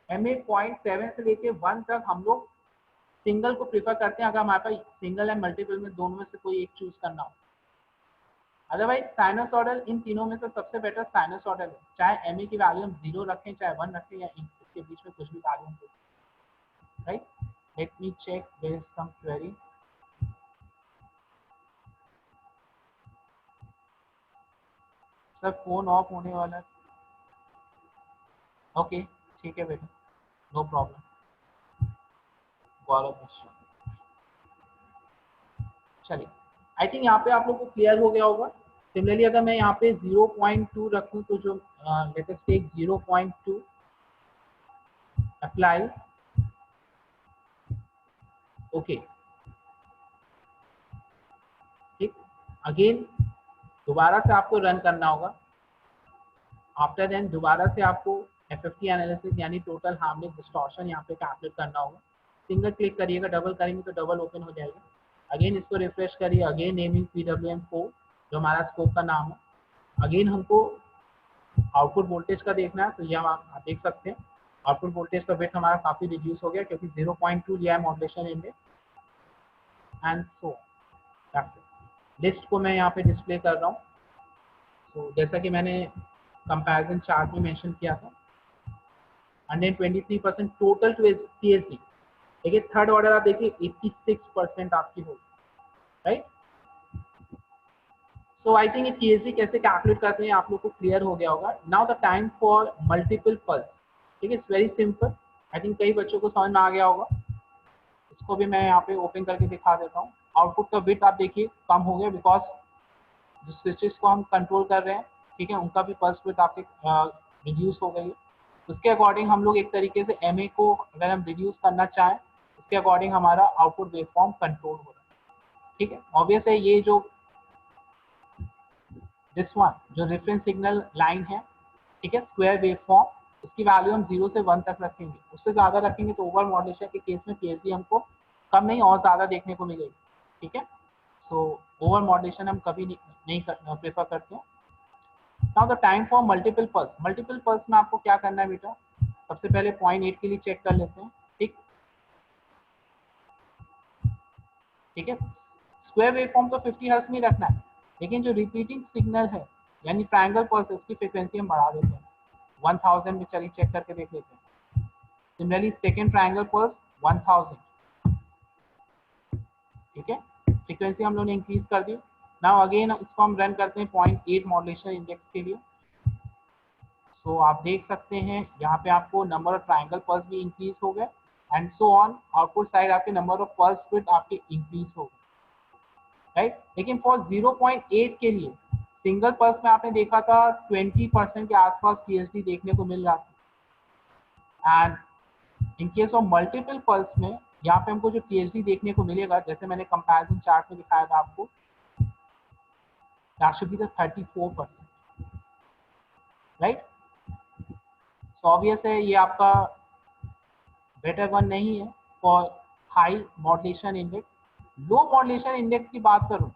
MA 0.7 से लेके 1 तक हम लोग सिंगल को प्रीफर करते हैं, अगर हमारे पास सिंगल एंड मल्टीपल में दोनों में से कोई एक चूज करना हो। अदरवाइज साइनसॉइडल इन तीनों में से सबसे बेटर साइनसॉइडल है, चाहे MA की वैल्यू हम 0 रखें, चाहे 1 रखें, या इसके बीच में कुछ भी वैल्यू हम। Right, let me check, there is some query. Sir phone off होने वाला है। ओके ठीक है बेटा, नो प्रॉब्लम। गौरव मिश्रा, चलिए आई थिंक यहाँ पे आप लोग को क्लियर हो गया होगा। सिमिलरली अगर मैं यहाँ पे 0.2 रखूँ तो जो लेटेस्ट टेक 0.2 अप्लाई। ओके, ठीक, अगेन दोबारा से आपको रन करना होगा। आफ्टर देन दोबारा से आपको एफएफटी एनालिसिस यानी टोटल हार्मोनिक डिस्टॉर्शन यहाँ पे कैलकुलेट करना होगा। सिंगल क्लिक करिएगा, डबल करेंगे तो डबल ओपन हो जाएगा। अगेन इसको रिफ्रेश करिए, अगेन नेमिंग PWM4 जो हमारा स्कोप का नाम है। अगेन हमको आउटपुट वोल्टेज का देखना है, तो ये आप देख सकते हैं आउटपुट वोल्टेज का वेट हमारा काफी रिड्यूस हो गया क्योंकि 0.2 लिया है modulation index and so list को मैं यहाँ पे डिस्प्ले कर रहा हूँ। तो जैसा कि मैंने कंपैरिजन चार्ट में मेंशन किया था 123% टोटल टू TSD, देखिए थर्ड ऑर्डर आप देखिए 86% आपकी होगी, राइट। सो आई थिंक ये TSD कैसे कैलकुलेट करते हैं आप लोग को क्लियर हो गया होगा। Now the time for multiple pulse, ठीक है, it's very simple. I think कई बच्चों को समझ में आ गया होगा। इसको भी मैं यहाँ पे ओपन करके दिखा देता हूँ। आउटपुट का बिट आप देखिए कम हो गया बिकॉज जो स्विचेस को हम कंट्रोल कर रहे हैं, ठीक है, उनका भी पल्स विड्थ आपके रिड्यूस हो गई है। उसके अकॉर्डिंग हम लोग एक तरीके से MA को अगर हम रिड्यूस करना चाहें, उसके अकॉर्डिंग हमारा आउटपुट वेवफॉर्म कंट्रोल हो रहा है, ठीक है। ऑब्वियस है ये जो दिस वन जो रेफरेंस सिग्नल लाइन है, ठीक है, स्क्वायर वेवफॉर्म, इसकी वैल्यू हम 0 से 1 तक रखेंगे। उससे ज़्यादा रखेंगे तो ओवर मॉड्यूलेशन के केस में TSD हमको कम नहीं और ज़्यादा देखने को मिलेगी, ठीक है। तो ओवर मॉड्यूलेशन हम कभी नहीं प्रेफर करते हैं। Now the time for multiple pulse, multiple pulse में आपको क्या करना है बेटा, सबसे पहले 0.8 के लिए चेक कर लेते हैं, ठीक है। स्क्वायर वेवफॉर्म तो 50 हर्ट्ज में रखना है, लेकिन जो रिपीटिंग सिग्नल है यानी ट्रायंगल पल्स, उसकी फ्रीक्वेंसी हम बढ़ा देते हैं 1000 में। चलिए चेक करके देख लेते हैं। सिमिलरली सेकेंड ट्रायंगल पल्स 1000, ठीक है, फ्रीक्वेंसी हम लोगों ने इंक्रीज कर दी। नाउ अगेन इसको हम रन करते हैं 0.8 मॉड्यूलेशन इंडेक्स के लिए। तो आप देख सकते हैं यहाँ पे आपको नंबर ऑफ ट्रायंगल पल्स भी इंक्रीज हो गए and so on. Output side आपके नंबर ऑफ पल्स विड्थ आपके इंक्रीज हो गए, राइट। लेकिन फॉर 0.8 के लिए सिंगल पल्स में आपने देखा था 20% के आसपास TSD देखने को मिल रहा था। And in case of multiple pulse में यहाँ पे हमको जो TSD देखने को मिलेगा, जैसे मैंने कंपैरिजन चार्ट में दिखाया था आपको, that should be the 34%, right. So obvious है ये आपका बेटर वन नहीं है for high modulation index. Low modulation index की बात करूँ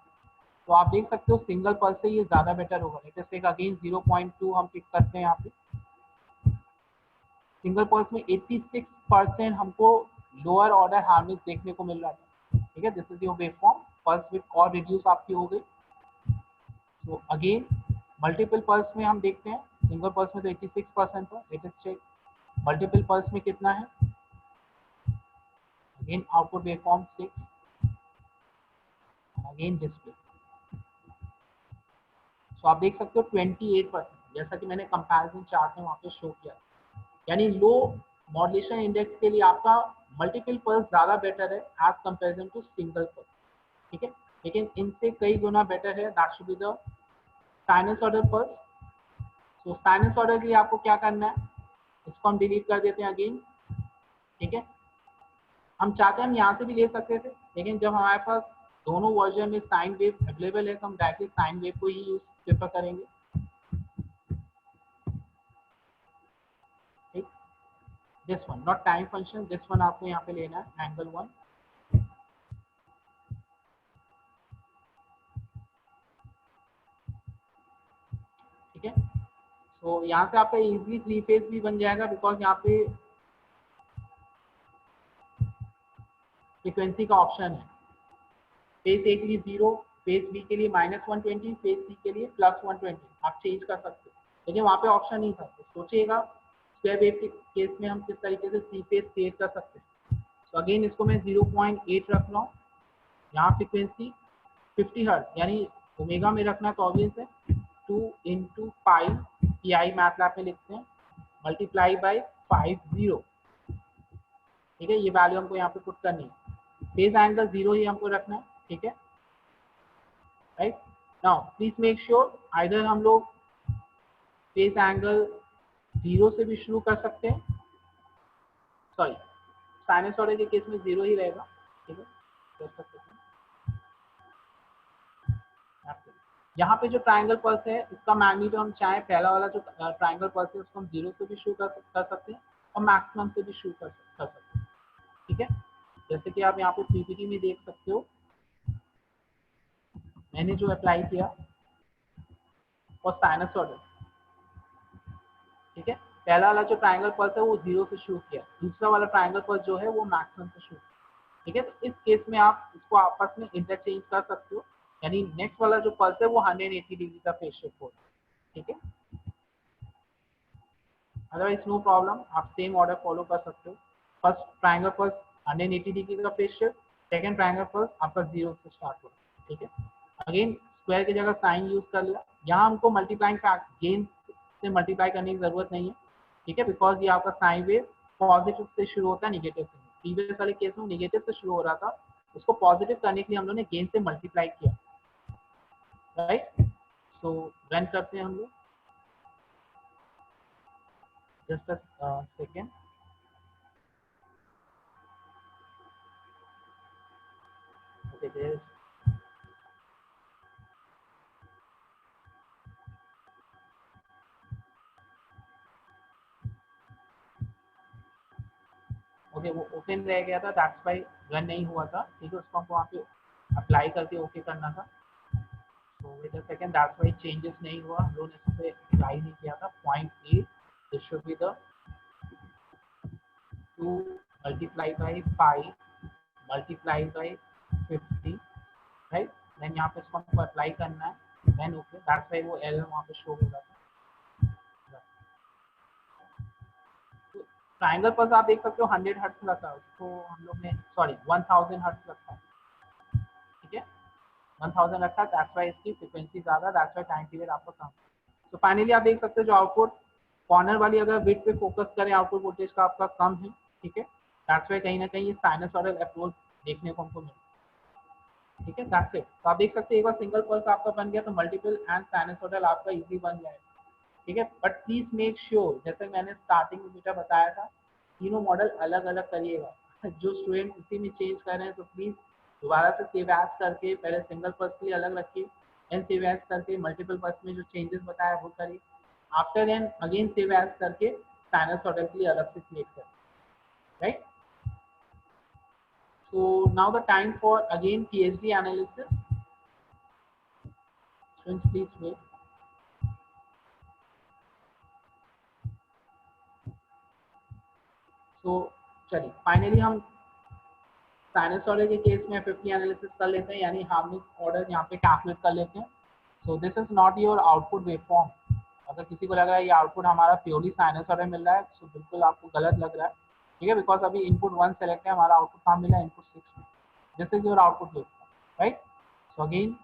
तो आप देख सकते हो सिंगल पल्स से ये ज्यादा बेटर होगा। लेटेस्ट एक अगेन 0.2 हम पिक करते हैं यहाँ पे। सिंगल पल्स में 86% हमको लोअर ऑर्डर हार्मोनिक देखने को मिल रहा था, ठीक है। This is your waveform, pulse width और रिड्यूस आपकी हो गई। तो अगेन मल्टीपल पल्स में हम देखते हैं, सिंगल पल्स में तो 86% था। लेटेस्ट चेक मल्टीपल पल्स में कितना है। Again output waveform 6, again display. तो आप देख सकते हो 28%, जैसा कि मैंने कंपैरिजन चार्ट में वहाँ पे शो किया। यानी लो मॉड्यूलेशन इंडेक्स के लिए आपका मल्टीपल पल्स ज़्यादा बेटर है as comparison to single pulse, ठीक है। लेकिन इनसे कई गुना बेटर है that should be the sinusoidal pulse. तो साइनसॉइडल के लिए आपको क्या करना है, इसको हम डिलीट कर देते हैं अगेन, ठीक है। हम चाहते हैं हम यहाँ से भी ले सकते थे, लेकिन जब हमारे पास दोनों वर्जन में साइन वेव अवेलेबल है तो हम डायरेक्टली साइन वेव को ही यूज प्रेफर करेंगे, ठीक। This one not time function, this one आपको यहाँ पे लेना है एंगल 1, ठीक है। तो यहाँ से आपका इजीली 3 फेज भी बन जाएगा बिकॉज यहाँ पे फ्रीक्वेंसी का ऑप्शन है। फेज ए के लिए 0, फेज बी के लिए -120, फेज सी के लिए +120 आप चेंज कर सकते हो, लेकिन वहाँ पे ऑप्शन नहीं था। तो सोचिएगा स्क्वायर वेव के केस में हम किस तरीके से 3 फेज क्रिएट कर सकते हैं। तो अगेन इसको मैं 0.8 रख रहा हूँ। यहाँ फ्रीक्वेंसी 50 हर्ट्ज यानी ओमेगा में रखना तो ऑब्वियस है 2 × पाई PI मैथलैब में लिखते हैं मल्टीप्लाई बाई 50, ठीक है। ये वैल्यू हमको यहाँ पे पुट करनी है। फेज एंगल 0 ही हमको रखना है, ठीक है, right. Now please make sure either हम लोग फेज एंगल 0 से भी शुरू कर सकते हैं, सॉरी साइनसॉइडल के केस में 0 ही रहेगा, ठीक है, कर सकते हैं। यहाँ पे जो ट्रायंगल पल्स है इसका मैग्नीट्यूड हम चाहे पहला वाला जो ट्रायंगल पल्स है उसको हम 0 से भी शुरू कर सकते हैं और मैक्सिमम से भी शुरू कर सकते हैं, ठीक है। जैसे कि आप यहाँ पे PPT में देख सकते हो मैंने जो अप्लाई किया और साइनसॉइडल, ठीक है। पहला वाला जो ट्रायंगल पल्स है वो 0 से शुरू किया, दूसरा वाला ट्रायंगल पल्स जो है वो मैक्सिमम से शुरू, ठीक है। तो इस केस में आप इसको आपस में इंटरचेंज कर सकते हो, यानी नेक्स्ट वाला जो पल्स है वो 180 डिग्री का फेज शिफ्ट होगा, ठीक है। अदरवाइज नो प्रॉब्लम, आप सेम ऑर्डर फॉलो कर सकते हो। फर्स्ट ट्रायंगल पल्स 180 डिग्री का phase shift, second triangle pulse आपका 0 से स्टार्ट होगा, ठीक है। अगेन स्क्वायर की जगह साइन यूज कर लिया, यहाँ हमको मल्टीप्लाइंग गेन से मल्टीप्लाई करने की जरूरत नहीं है, ठीक है, बिकॉज ये आपका साइन वेव पॉजिटिव से शुरू होता है निगेटिव से। प्रीवियस वाले केस में निगेटिव से शुरू हो रहा था, उसको पॉजिटिव करने के लिए हम लोगों ने गेन से मल्टीप्लाई किया, राइट। सो रन करते हैं हम लोग, just a second. Okay there okay, वो ओपन रह गया था, दैट्स व्हाई रन नहीं हुआ था, ठीक है। उसको हमको वहाँ पे अप्लाई करके ओके करना था। So wait a second, that's why changes नहीं हुआ, हम लोगों ने इस पे अप्लाई नहीं किया था। Point a this should be the 2 multiply by 5 multiply by 50, right. Then यहाँ पे इसको हमको अप्लाई करना है, देन ओके, दैट्स व्हाई वो एरर वहाँ पे शो हो रहा था। ट्रायंगल पर आप देख सकते हो 100 हर्ट्ज रखा है, उसको हम लोग ने सॉरी 1000 हर्ट्ज रखा है, ठीक है। 1000 रखा है, दैट्स व्हाई इसकी फ्रीक्वेंसी ज़्यादा, दैट्स व्हाई टाइम पीरियड आपका कम। तो फाइनली आप देख सकते हो जो आउटपुट कॉर्नर वाली अगर बिट पे फोकस करें, आउटपुट वोल्टेज का आपका कम है, ठीक है। दैट्स व्हाई कहीं ना कहीं साइनसॉइडल अप्रोच देखने को हमको मिलता है, ठीक है। That's it. तो आप देख सकते हैं एक बार सिंगल पल्स आपका बन गया तो मल्टीपल एंड साइनसॉइडल आपका इजी बन जाएगा, ठीक है। बट प्लीज मेक श्योर, जैसे मैंने स्टार्टिंग में बेटा बताया था, तीनों मॉडल अलग अलग करिएगा। जो स्टूडेंट उसी में चेंज कर रहे हैं तो प्लीज दोबारा से सेव एज करके पहले सिंगल पल्स के लिए अलग रखिए, एंड सेव एज करके मल्टीपल पल्स में जो चेंजेस बताया वो करिए, after and again save as करके साइनसॉइडल के लिए अलग से क्रिएट करें, right. So now the time for again PhD analysis. Students please wait. So चलिए फाइनली हम साइनसॉइडल के केस में 50 एनालिसिस कर लेते हैं, यानी हार्मोनिक ऑर्डर यहाँ पे कैलकुलेट कर लेते हैं। सो this is not your output waveform. अगर किसी को लग रहा है ये आउटपुट हमारा प्योरली साइनसॉइडल मिल रहा है, तो बिल्कुल आपको गलत लग रहा है, ठीक है, बिकॉज अभी इनपुट 1 सेलेक्ट है, हमारा आउटपुट कहाँ मिला है, इनपुट 6 में। This is your output waveform, right. So again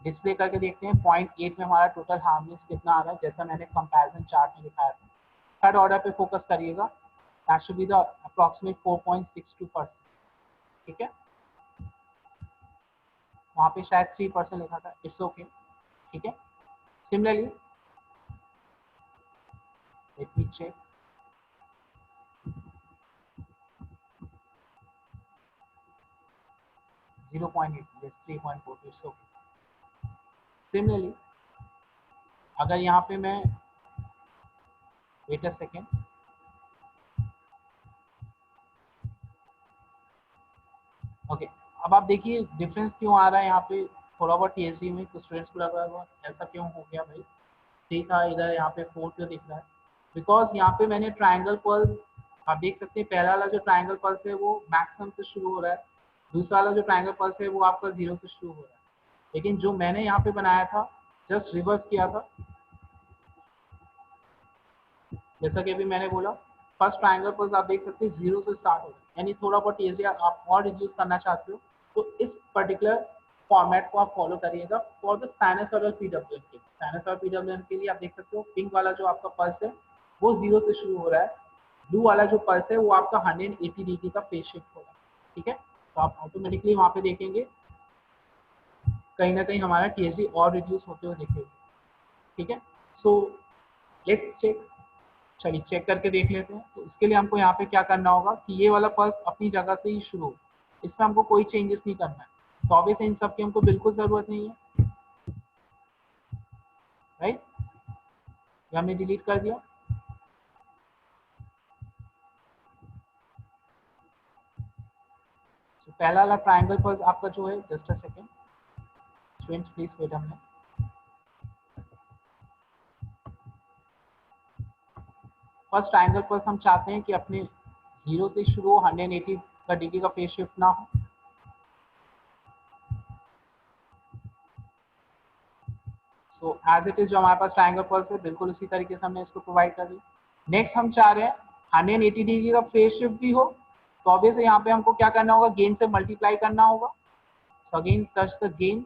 display करके देखते हैं, पॉइंट 8 में हमारा टोटल हार्मोनिक्स कितना आ रहा है, जैसा मैंने कंपैरिजन चार्ट में दिखाया था। थर्ड ऑर्डर पे फोकस करिएगा, that should be the approximate 4.62%, ठीक है। वहाँ पे शायद 3% लिखा था, इट्स ओके, ठीक है। Similarly let me check, 0.8, 3.4, it's okay. Similarly अगर यहाँ पे मैं वेट अ सेकेंड, ओके, अब आप देखिए डिफरेंस क्यों आ रहा है यहाँ पे थोड़ा बहुत टीएसडी में, कुछ स्टूडेंट्स को लग रहा है ऐसा क्यों हो गया भाई, ठीक है, इधर यहाँ पे 4 क्यों दिख रहा है, बिकॉज यहाँ पे मैंने ट्राइंगल पल्स, आप देख सकते हैं पहला वाला जो ट्राइंगल पल्स है वो मैक्सिमम से शुरू हो रहा है, दूसरा वाला जो ट्राइंगल पल्स है वो आपका 0 से शुरू हो रहा है, लेकिन जो मैंने यहाँ पे बनाया था जस्ट रिवर्स किया था, जैसा कि अभी मैंने बोला फर्स्ट ट्राइंगल पल्स आप देख सकते हैं 0 से स्टार्ट हो रहा है, यानी थोड़ा बहुत टीएसडी आप और रिड्यूस करना चाहते हो तो इस पर्टिकुलर फॉर्मेट को आप फॉलो करिएगा फॉर द साइनसॉइडल पीडब्ल्यूएम के। साइनसॉइडल पीडब्ल्यूएम के लिए आप देख सकते हो पिंक वाला जो आपका पल्स है वो 0 से शुरू हो रहा है, ब्लू वाला जो पल्स है वो आपका 180 डिग्री का फेज शिफ्ट होगा, ठीक है। तो आप ऑटोमेटिकली वहाँ पे देखेंगे कहीं ना कहीं हमारा टीएसडी और रिड्यूस होते हुए दिखेगा, ठीक है। सो लेट्स चेक, चलिए चेक करके देख लेते हैं। तो इसके लिए हमको यहाँ पे क्या करना होगा कि ये वाला पल्स अपनी जगह से ही शुरू हो, इसमें हमको कोई चेंजेस नहीं करना है, तो ऑब्वियसली इन सब की हमको बिल्कुल जरूरत नहीं है, राइट, ये हमने डिलीट कर दिया। तो पहला वाला ट्राइंगल पल्स आपका जो है, just a second students please wait a minute, first triangle पर हम चाहते हैं कि अपने 0 से शुरू हो, 180 का डिग्री का फेज शिफ्ट ना हो। तो एज इट इज जो हमारे पास ट्रायंगल पल्स है बिल्कुल उसी तरीके से हमने इसको प्रोवाइड कर दिया। नेक्स्ट हम चाह रहे हैं 180 डिग्री का फेज शिफ्ट भी हो, तो ऑब्वियसली यहाँ पे हमको क्या करना होगा, गेन से मल्टीप्लाई करना होगा। So again touch the gain.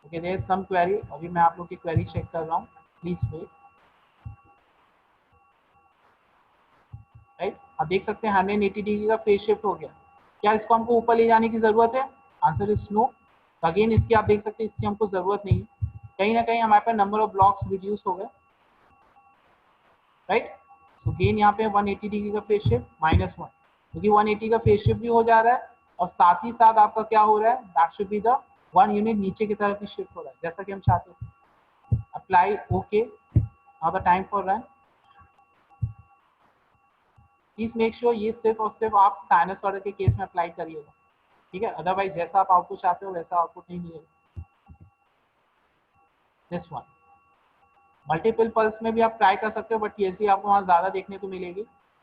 Okay, there is some query. अभी मैं आप लोग की query चेक कर रहा हूँ, प्लीज वेट। राइट, अब देख सकते हैं 180 डिग्री का फेज शिफ्ट हो गया। क्या इसको हमको ऊपर ले जाने की जरूरत है? Answer is no. अगेन इसकी आप देख सकते हैं इसकी हमको जरूरत नहीं है। कहीं ना कहीं हमारे पास नंबर ऑफ ब्लॉक्स रिड्यूस हो गए। राइट, तो गेन यहाँ पे 180 डिग्री का फेज शिफ्ट -1, क्योंकि 180 का फेज शिफ्ट भी हो जा रहा है और साथ ही साथ आपका क्या हो रहा है, that should be the 1 unit नीचे की तरफ भी शिफ्ट हो रहा है जैसा कि हम चाहते हैं। Apply okay, now the time for run. Please make sure ये सिर्फ और सिर्फ आप साइनसॉइड के केस में अप्लाई करिएगा, ठीक है, अदरवाइज जैसा आप आउटपुट चाहते हो वैसा आउटपुट नहीं मिलेगा। दिस वन मल्टीपल पल्स में भी आप ट्राई कर सकते हो, बट ये आपको वहाँ ज्यादा देखने को मिलेगी,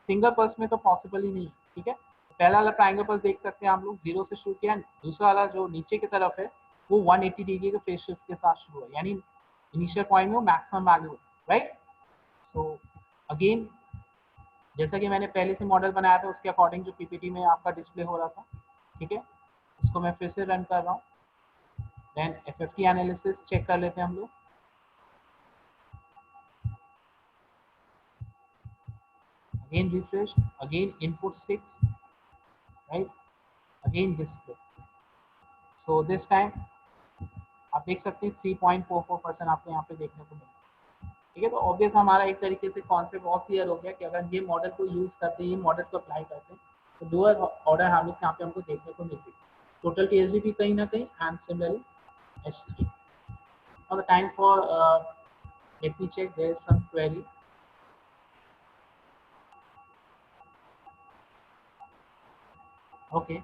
सिंगल पल्स में तो पॉसिबल ही नहीं है। ठीक है, पहला वाला ट्रायंगल पल्स देख सकते हैं हम लोग 0 से शुरू किया, दूसरा वाला जो नीचे की तरफ है वो 180 डिग्री के फेज शिफ्ट के साथ शुरू है, यानी इनिशियल पॉइंट में वो मैक्सिमम वैल्यू है। राइट, सो अगेन जैसा कि मैंने पहले से मॉडल बनाया था उसके अकॉर्डिंग जो पीपीटी में आपका डिस्प्ले हो रहा था। ठीक है, इसको मैं फिर से रन कर रहा हूँ, देन एफएफटी एनालिसिस चेक कर लेते हैं हम लोग। again refresh, again input 6, right, again display, so this time आप देख सकते हैं 3.44% आपको यहाँ पे देखने को मिला। ठीक है, तो ऑब्वियस हमारा एक तरीके से कॉन्सेप्ट और क्लियर हो गया कि अगर ये मॉडल को यूज करते हैं, ये मॉडल को अप्लाई करते हैं तो लोअर ऑर्डर हार्मोनिक्स यहाँ पे हमको देखने को मिलती है, टोटल टीएसबी भी कहीं ना कहीं and similarly H3। Now the time for let me check, there is some query. Okay,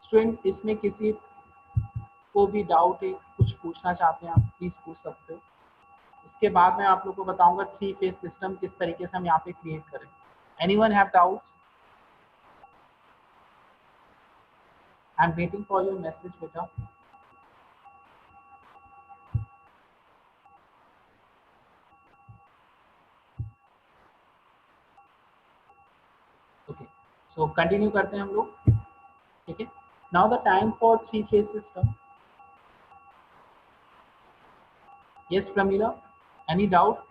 student इसमें किसी को भी डाउट है, कुछ पूछना चाहते हैं आप प्लीज पूछ सकते हो। इसके बाद मैं आप लोग को बताऊंगा 3 फेज सिस्टम किस तरीके से हम यहाँ पे क्रिएट करें। Anyone have doubts? I am waiting for your message बेटा। ओके, सो कंटिन्यू करते हैं हम लोग। ठीक है, now the time for 3 phase system. Yes Pramila, any doubt?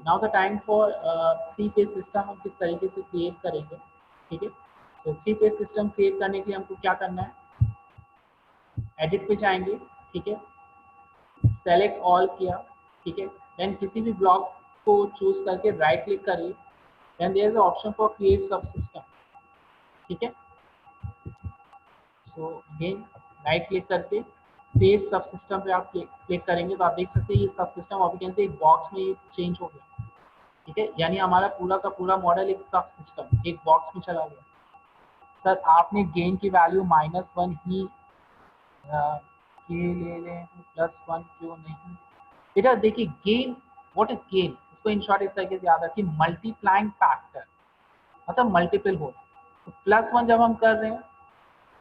Now the time for 3 phase system हम किस तरीके से क्रिएट करेंगे। ठीक है, तो 3 फेज सिस्टम क्रिएट करने के लिए हमको क्या करना है, एडिट पे जाएंगे। ठीक है, सेलेक्ट ऑल किया। ठीक है, देन किसी भी ब्लॉक को चूज करके राइट क्लिक करिए, then there is option for create sub system. ठीक है, सो अगेन राइट क्लिक करके पेज सब सिस्टम पे आप क्लिक करेंगे तो आप देख सकते हैं ये सब सिस्टम अभी कैसे एक बॉक्स में चेंज हो गया। ठीक है, यानी हमारा पूरा का पूरा मॉडल एक सब सिस्टम एक बॉक्स में चला गया। सर आपने गेन की वैल्यू -1 ही ले लें, +1 क्यों नहीं? बेटा देखिए गेन, व्हाट इज गेन, इसको इन शॉर्ट इस तरीके से याद रखिए, मल्टीप्लाइंग फैक्टर मतलब मल्टीपल हो। तो +1 जब हम कर रहे हैं,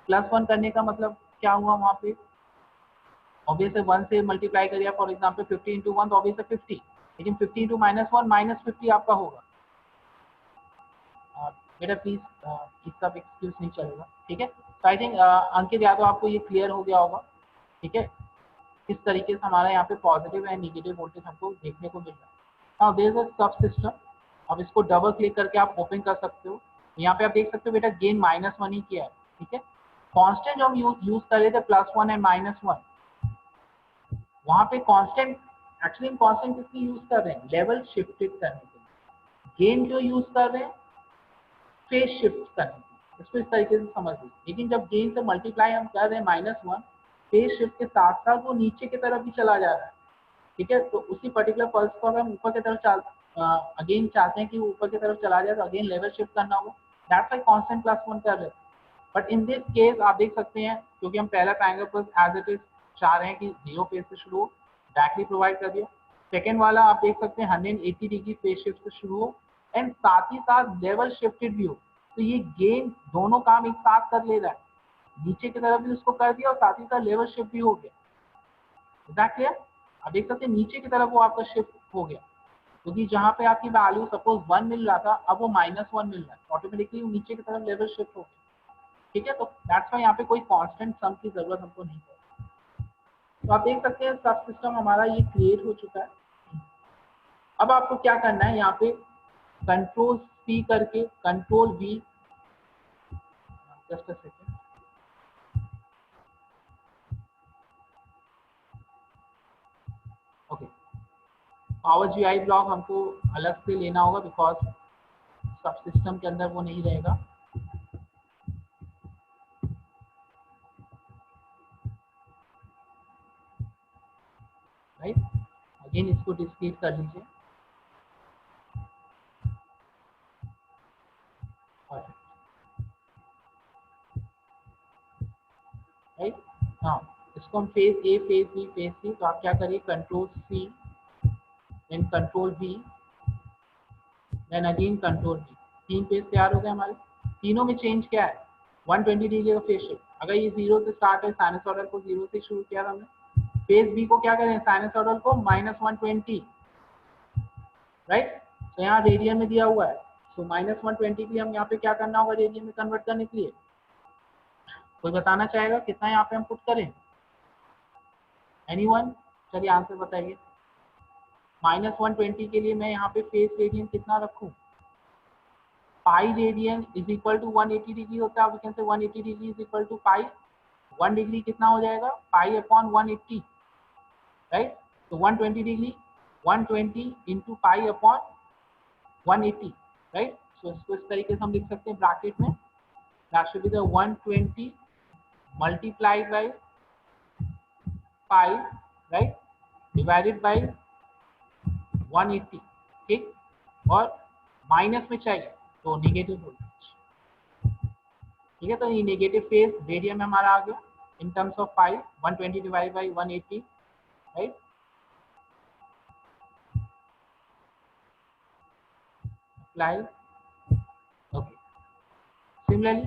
+1 करने का मतलब क्या हुआ वहाँ पे, ऑब्वियसली 1 से मल्टीप्लाई करिए फॉर एग्जाम्पल 50 इंटू 1 तो ऑब्वियसली 50, लेकिन 50 इंटू -1 -50 आपका होगा। बेटा प्लीज इसका एक्सक्यूज नहीं चलेगा। ठीक है, तो आई थिंक अंकित यादव आपको ये क्लियर हो गया होगा। ठीक है, किस तरीके से हमारा यहाँ पे पॉजिटिव एंड नेगेटिव वोल्टेज हमको देखने को मिल रहा है। नाउ देयर इज अ सब सिस्टम, अब इसको डबल क्लिक करके आप ओपन कर सकते हो। यहाँ पे आप देख सकते हो बेटा गेन -1 ही किया है। ठीक है, कांस्टेंट जो हम यूज कर रहे थे +1 एंड -1, वहां पे कांस्टेंट एक्चुअली हम कांस्टेंट किसकी यूज कर रहे हैं, लेवल शिफ्टेड करने के लिए। गेन जो यूज कर रहे हैं फेज शिफ्ट करने के लिए, इसको इस तरीके से समझ लीजिए। लेकिन जब गेन से मल्टीप्लाई हम कर रहे हैं -1 फेज शिफ्ट के साथ साथ वो नीचे की तरफ भी चला जा रहा है, ठीक है। तो उसी पर्टिकुलर पल्स को अगर हम ऊपर की तरफ अगेन चाहते हैं कि वो ऊपर की तरफ चला जाए, तो अगेन लेवल शिफ्ट करना होगा। दैट्स व्हाई कांस्टेंट +1 कर रहे हैं। बट इन दिस केस आप देख सकते हैं, क्योंकि हम पहला triangle pulse as it is चाह रहे हैं कि 0 फेज से शुरू हो, डायरेक्टली प्रोवाइड कर दिया। सेकेंड वाला आप देख सकते हैं 180 डिग्री फेज शिफ्ट से शुरू हो एंड साथ ही साथ लेवल शिफ्टेड भी हो। तो ये गेन दोनों काम एक साथ कर ले रहा है, नीचे की तरफ भी उसको कर दिया और साथ ही साथ लेवल शिफ्ट भी हो गया। That clear? आप देख सकते हैं नीचे की तरफ वो आपका शिफ्ट हो गया, क्योंकि जहां पे आपकी वैल्यू सपोज 1 मिल रहा था, अब वो -1 मिल रहा है, ऑटोमेटिकली वो नीचे की तरफ लेवल शिफ्ट हो गया, ठीक है। तो दैट्स वाई यहाँ पे कोई कांस्टेंट सम की जरूरत हमको नहीं है। तो आप देख सकते हैं सब सिस्टम हमारा ये क्रिएट हो चुका है। अब आपको क्या करना है, यहाँ पे कंट्रोल C करके control V, just a second, okay, power GI block हमको अलग से लेना होगा बिकॉज सब सिस्टम के अंदर वो नहीं रहेगा, राइट। अगेन इसको डिस्क्रीट कर लीजिए, राइट। हाँ, इसको हम phase A, phase B, phase C, तो आप क्या करिए control C then control V then again control V, 3 phase तैयार हो गए हमारे। तीनों में चेंज क्या है, 120 डिग्री का फेज शिफ्ट। अगर ये 0 से स्टार्ट है, साइनसॉइडल को 0 से शुरू किया था हमने, फेज B को क्या करें, साइनसॉइडल को -120, राइट। तो यहाँ रेडियन में दिया हुआ है, तो -120 के लिए हम यहाँ पे क्या करना होगा रेडियन में कन्वर्ट करने के लिए, कोई बताना चाहेगा कितना यहाँ पे हम पुट करें? एनीवन? चलिए आंसर बताइए। -120 के लिए मैं यहाँ पे फेस रेडियन कितना रखूँ? Pi radian is equal to 180 degree होता है, we can say 180 degree is equal to pi, 1 degree कितना हो जाएगा, पाई अपॉन 180, राइट। तो 120 degree 120 into pi upon 180, right. So इसको इस तरीके से हम लिख सकते हैं ब्रैकेट में, that should be the 120 multiplied by pi, right, divided by 180, ठीक। और माइनस में चाहिए तो नेगेटिव वोल्टेज, ठीक है। तो ये नेगेटिव फेज रेडियन में हमारा आ गया in terms of pi, 120 divide by 180, right. Apply, okay. Similarly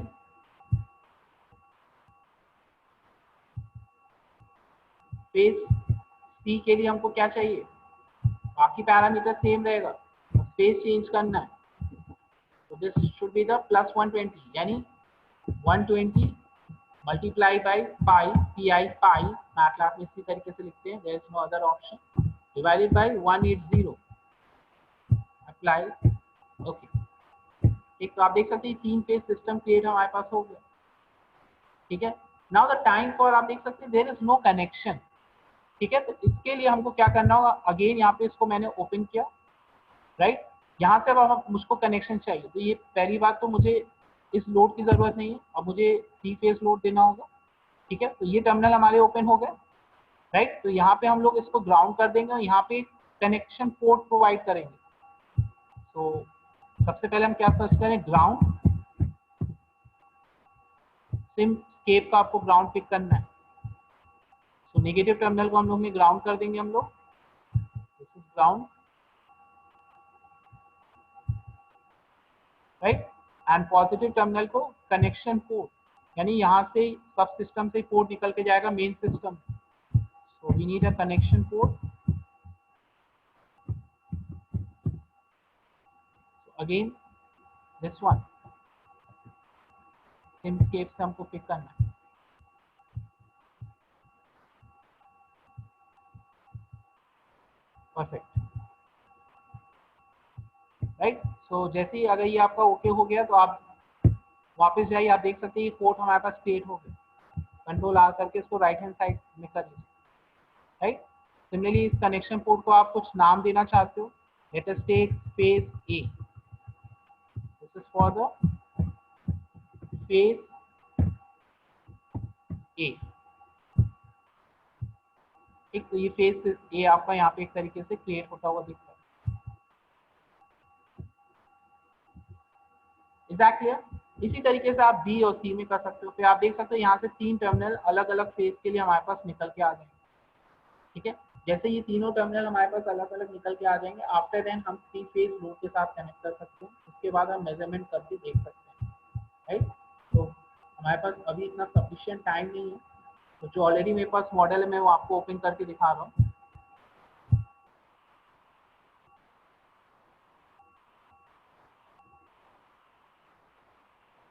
phase C के लिए हमको क्या चाहिए, बाकी पैरामीटर सेम रहेगा, फेज चेंज करना है, तो दिस शुड बी द +120, यानी 120 multiply by pi, P I pi, MATLAB में इसी तरीके से लिखते हैं, there is no other option, divided by 180, apply, okay, ठीक। तो आप देख सकते हैं 3 फेज सिस्टम क्रिएट हमारे पास हो गया, ठीक है। नाउ द टाइम फॉर, आप देख सकते हैं देयर इज नो कनेक्शन, ठीक है। तो इसके लिए हमको क्या करना होगा, अगेन यहाँ पे इसको मैंने ओपन किया, राइट। यहाँ से अब मुझको कनेक्शन चाहिए, तो ये पहली बात तो मुझे इस लोड की जरूरत नहीं है, अब मुझे 3 फेज लोड देना होगा, ठीक है। तो ये टर्मिनल हमारे ओपन हो गए, राइट। तो यहाँ पे हम लोग इसको ग्राउंड कर देंगे और यहाँ पे कनेक्शन पोर्ट प्रोवाइड करेंगे। तो सबसे पहले हम क्या सर्च करें, ग्राउंड, सिम केप का आपको ग्राउंड पिक करना है, तो नेगेटिव टर्मिनल को हम लोग में ग्राउंड कर देंगे हम लोग, this is ground, right. And positive terminal को कनेक्शन पोर्ट, यानी यहाँ से सब सिस्टम से पोर्ट निकल के जाएगा main system, so we need a connection port, again this one, Simscape से हमको पिक करना है, परफेक्ट, राइट। सो जैसे ही अगर ये आपका ओके हो गया तो आप वापस जाइए, आप देख सकते हैं ये पोर्ट हमारे पास क्रिएट हो गया, कंट्रोल आर करके इसको राइट हैंड साइड में कर लीजिए, राइट। सिमिलरली इस कनेक्शन पोर्ट को आप कुछ नाम देना चाहते हो, let us take phase A, this is for the phase A, एक तो ये फेस ए आपका यहाँ पे एक तरीके से क्रिएट होता हुआ दिख रहा है। एग्जैक्टली इसी तरीके से आप बी और सी में कर सकते हो। फिर आप देख सकते हो यहाँ से 3 टर्मिनल अलग अलग फेज के लिए हमारे पास निकल के आ जाएंगे। ठीक है, जैसे ये तीनों टर्मिनल हमारे पास अलग अलग निकल के आ जाएंगे, आफ्टर देन हम 3 फेज लोड के साथ कनेक्ट कर सकते हैं। उसके बाद हम मेजरमेंट करके देख सकते हैं। राइट, तो हमारे पास अभी इतना सफिशिएंट टाइम नहीं है, तो जो ऑलरेडी मेरे पास मॉडल है मैं वो आपको ओपन करके दिखा रहा हूँ।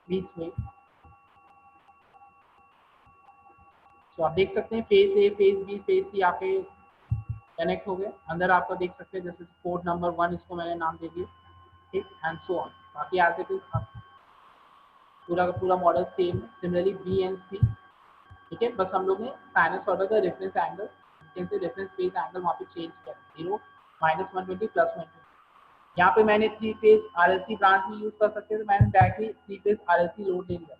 Please wait. तो आप देख सकते हैं phase A, phase B, phase C यहाँ पे कनेक्ट हो गए। अंदर आपका देख सकते हैं जैसे पोर्ट नंबर 1 इसको मैंने नाम दे दिया, ठीक, एंड सो ऑन। बाकी एज इट इज पूरा का पूरा मॉडल सेम है। सिमिलरली बी एंड सी, ठीक है, बस हम लोग ने साइनसॉइडल का रेफरेंस एंगल, जैसे रेफरेंस फेज एंगल वहाँ पे चेंज किया, 0 -120 +120। यहाँ पे मैंने 3 फेज आरएलसी ब्रांच में यूज कर सकते थे, तो मैंने डायरेक्टली 3 फेज आरएलसी लोड ले लिया।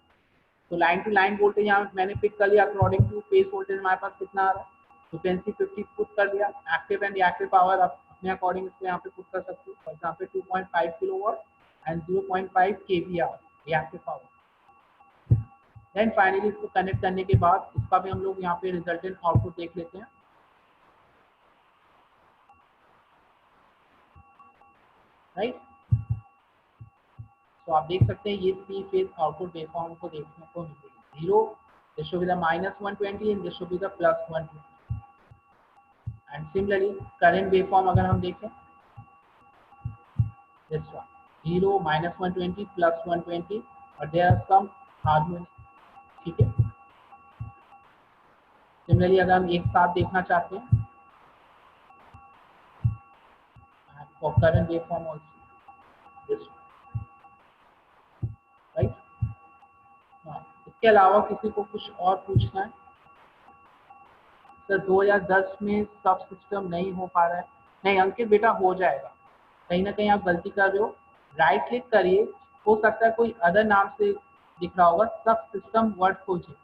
तो लाइन टू लाइन वोल्टेज यहाँ मैंने पिक कर लिया अकॉर्डिंग टू फेज वोल्टेज हमारे पास कितना आ रहा है। फ्रिक्वेंसी 50 पुट कर दिया। एक्टिव एंड रिएक्टिव पावर आप अपने अकॉर्डिंग इसको यहाँ पे पुट कर सकते हो। For example 2.5 kilowatt and 0.5 kVAr reactive power. Then finally इसको कनेक्ट करने के बाद इसका भी हम लोग यहाँ पे रिजल्टेंट आउटपुट देख लेते हैं। राइट, तो आप देख सकते हैं ये 3 फेज आउटपुट वेवफॉर्म को देखने को मिलेगी। 0, this should be the -120 and this should be the +120। And similarly current waveform अगर हम देखें, this one 0, -120 +120 और there are some हार्मोनी। ठीक है, सिमिलरली अगर हम एक साथ देखना चाहते हैं for current waveform also this, right. इसके अलावा किसी को कुछ और पूछना है? सर 2010 में सब सिस्टम नहीं हो पा रहा है। नहीं अंकित बेटा, हो जाएगा। कहीं ना कहीं आप गलती कर रहे हो। राइट क्लिक करिए, हो सकता है कोई अदर नाम से दिख रहा होगा, सब सिस्टम वर्ड खोजिए।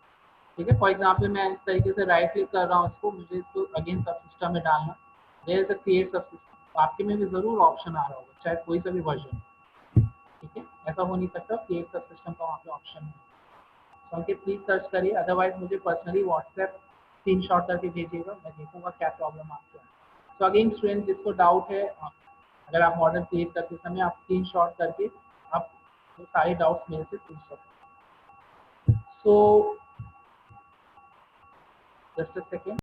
ठीक है, फॉर एग्जाम्पल मैं इस तरीके से राइट क्लिक कर रहा हूँ इसको, मुझे इसको अगेन सब सिस्टम में डालना, there is a create sub system. आपके में भी जरूर ऑप्शन आ रहा होगा, चाहे कोई सा भी वर्जन। ठीक है, ऐसा हो नहीं सकता क्रिएट सब सिस्टम का वहाँ पे ऑप्शन है। तो अंकित प्लीज सर्च करिए, अदरवाइज मुझे पर्सनली व्हाट्सएप स्क्रीनशॉट करके भेजिएगा, मैं देखूंगा क्या प्रॉब्लम आपको है। तो अगेन स्टूडेंट जिसको डाउट है, अगर आप मॉडल क्रिएट करते समय आप स्क्रीनशॉट करके आप सारे डाउट्स मेरे से पूछ सकते हैं। So just a second.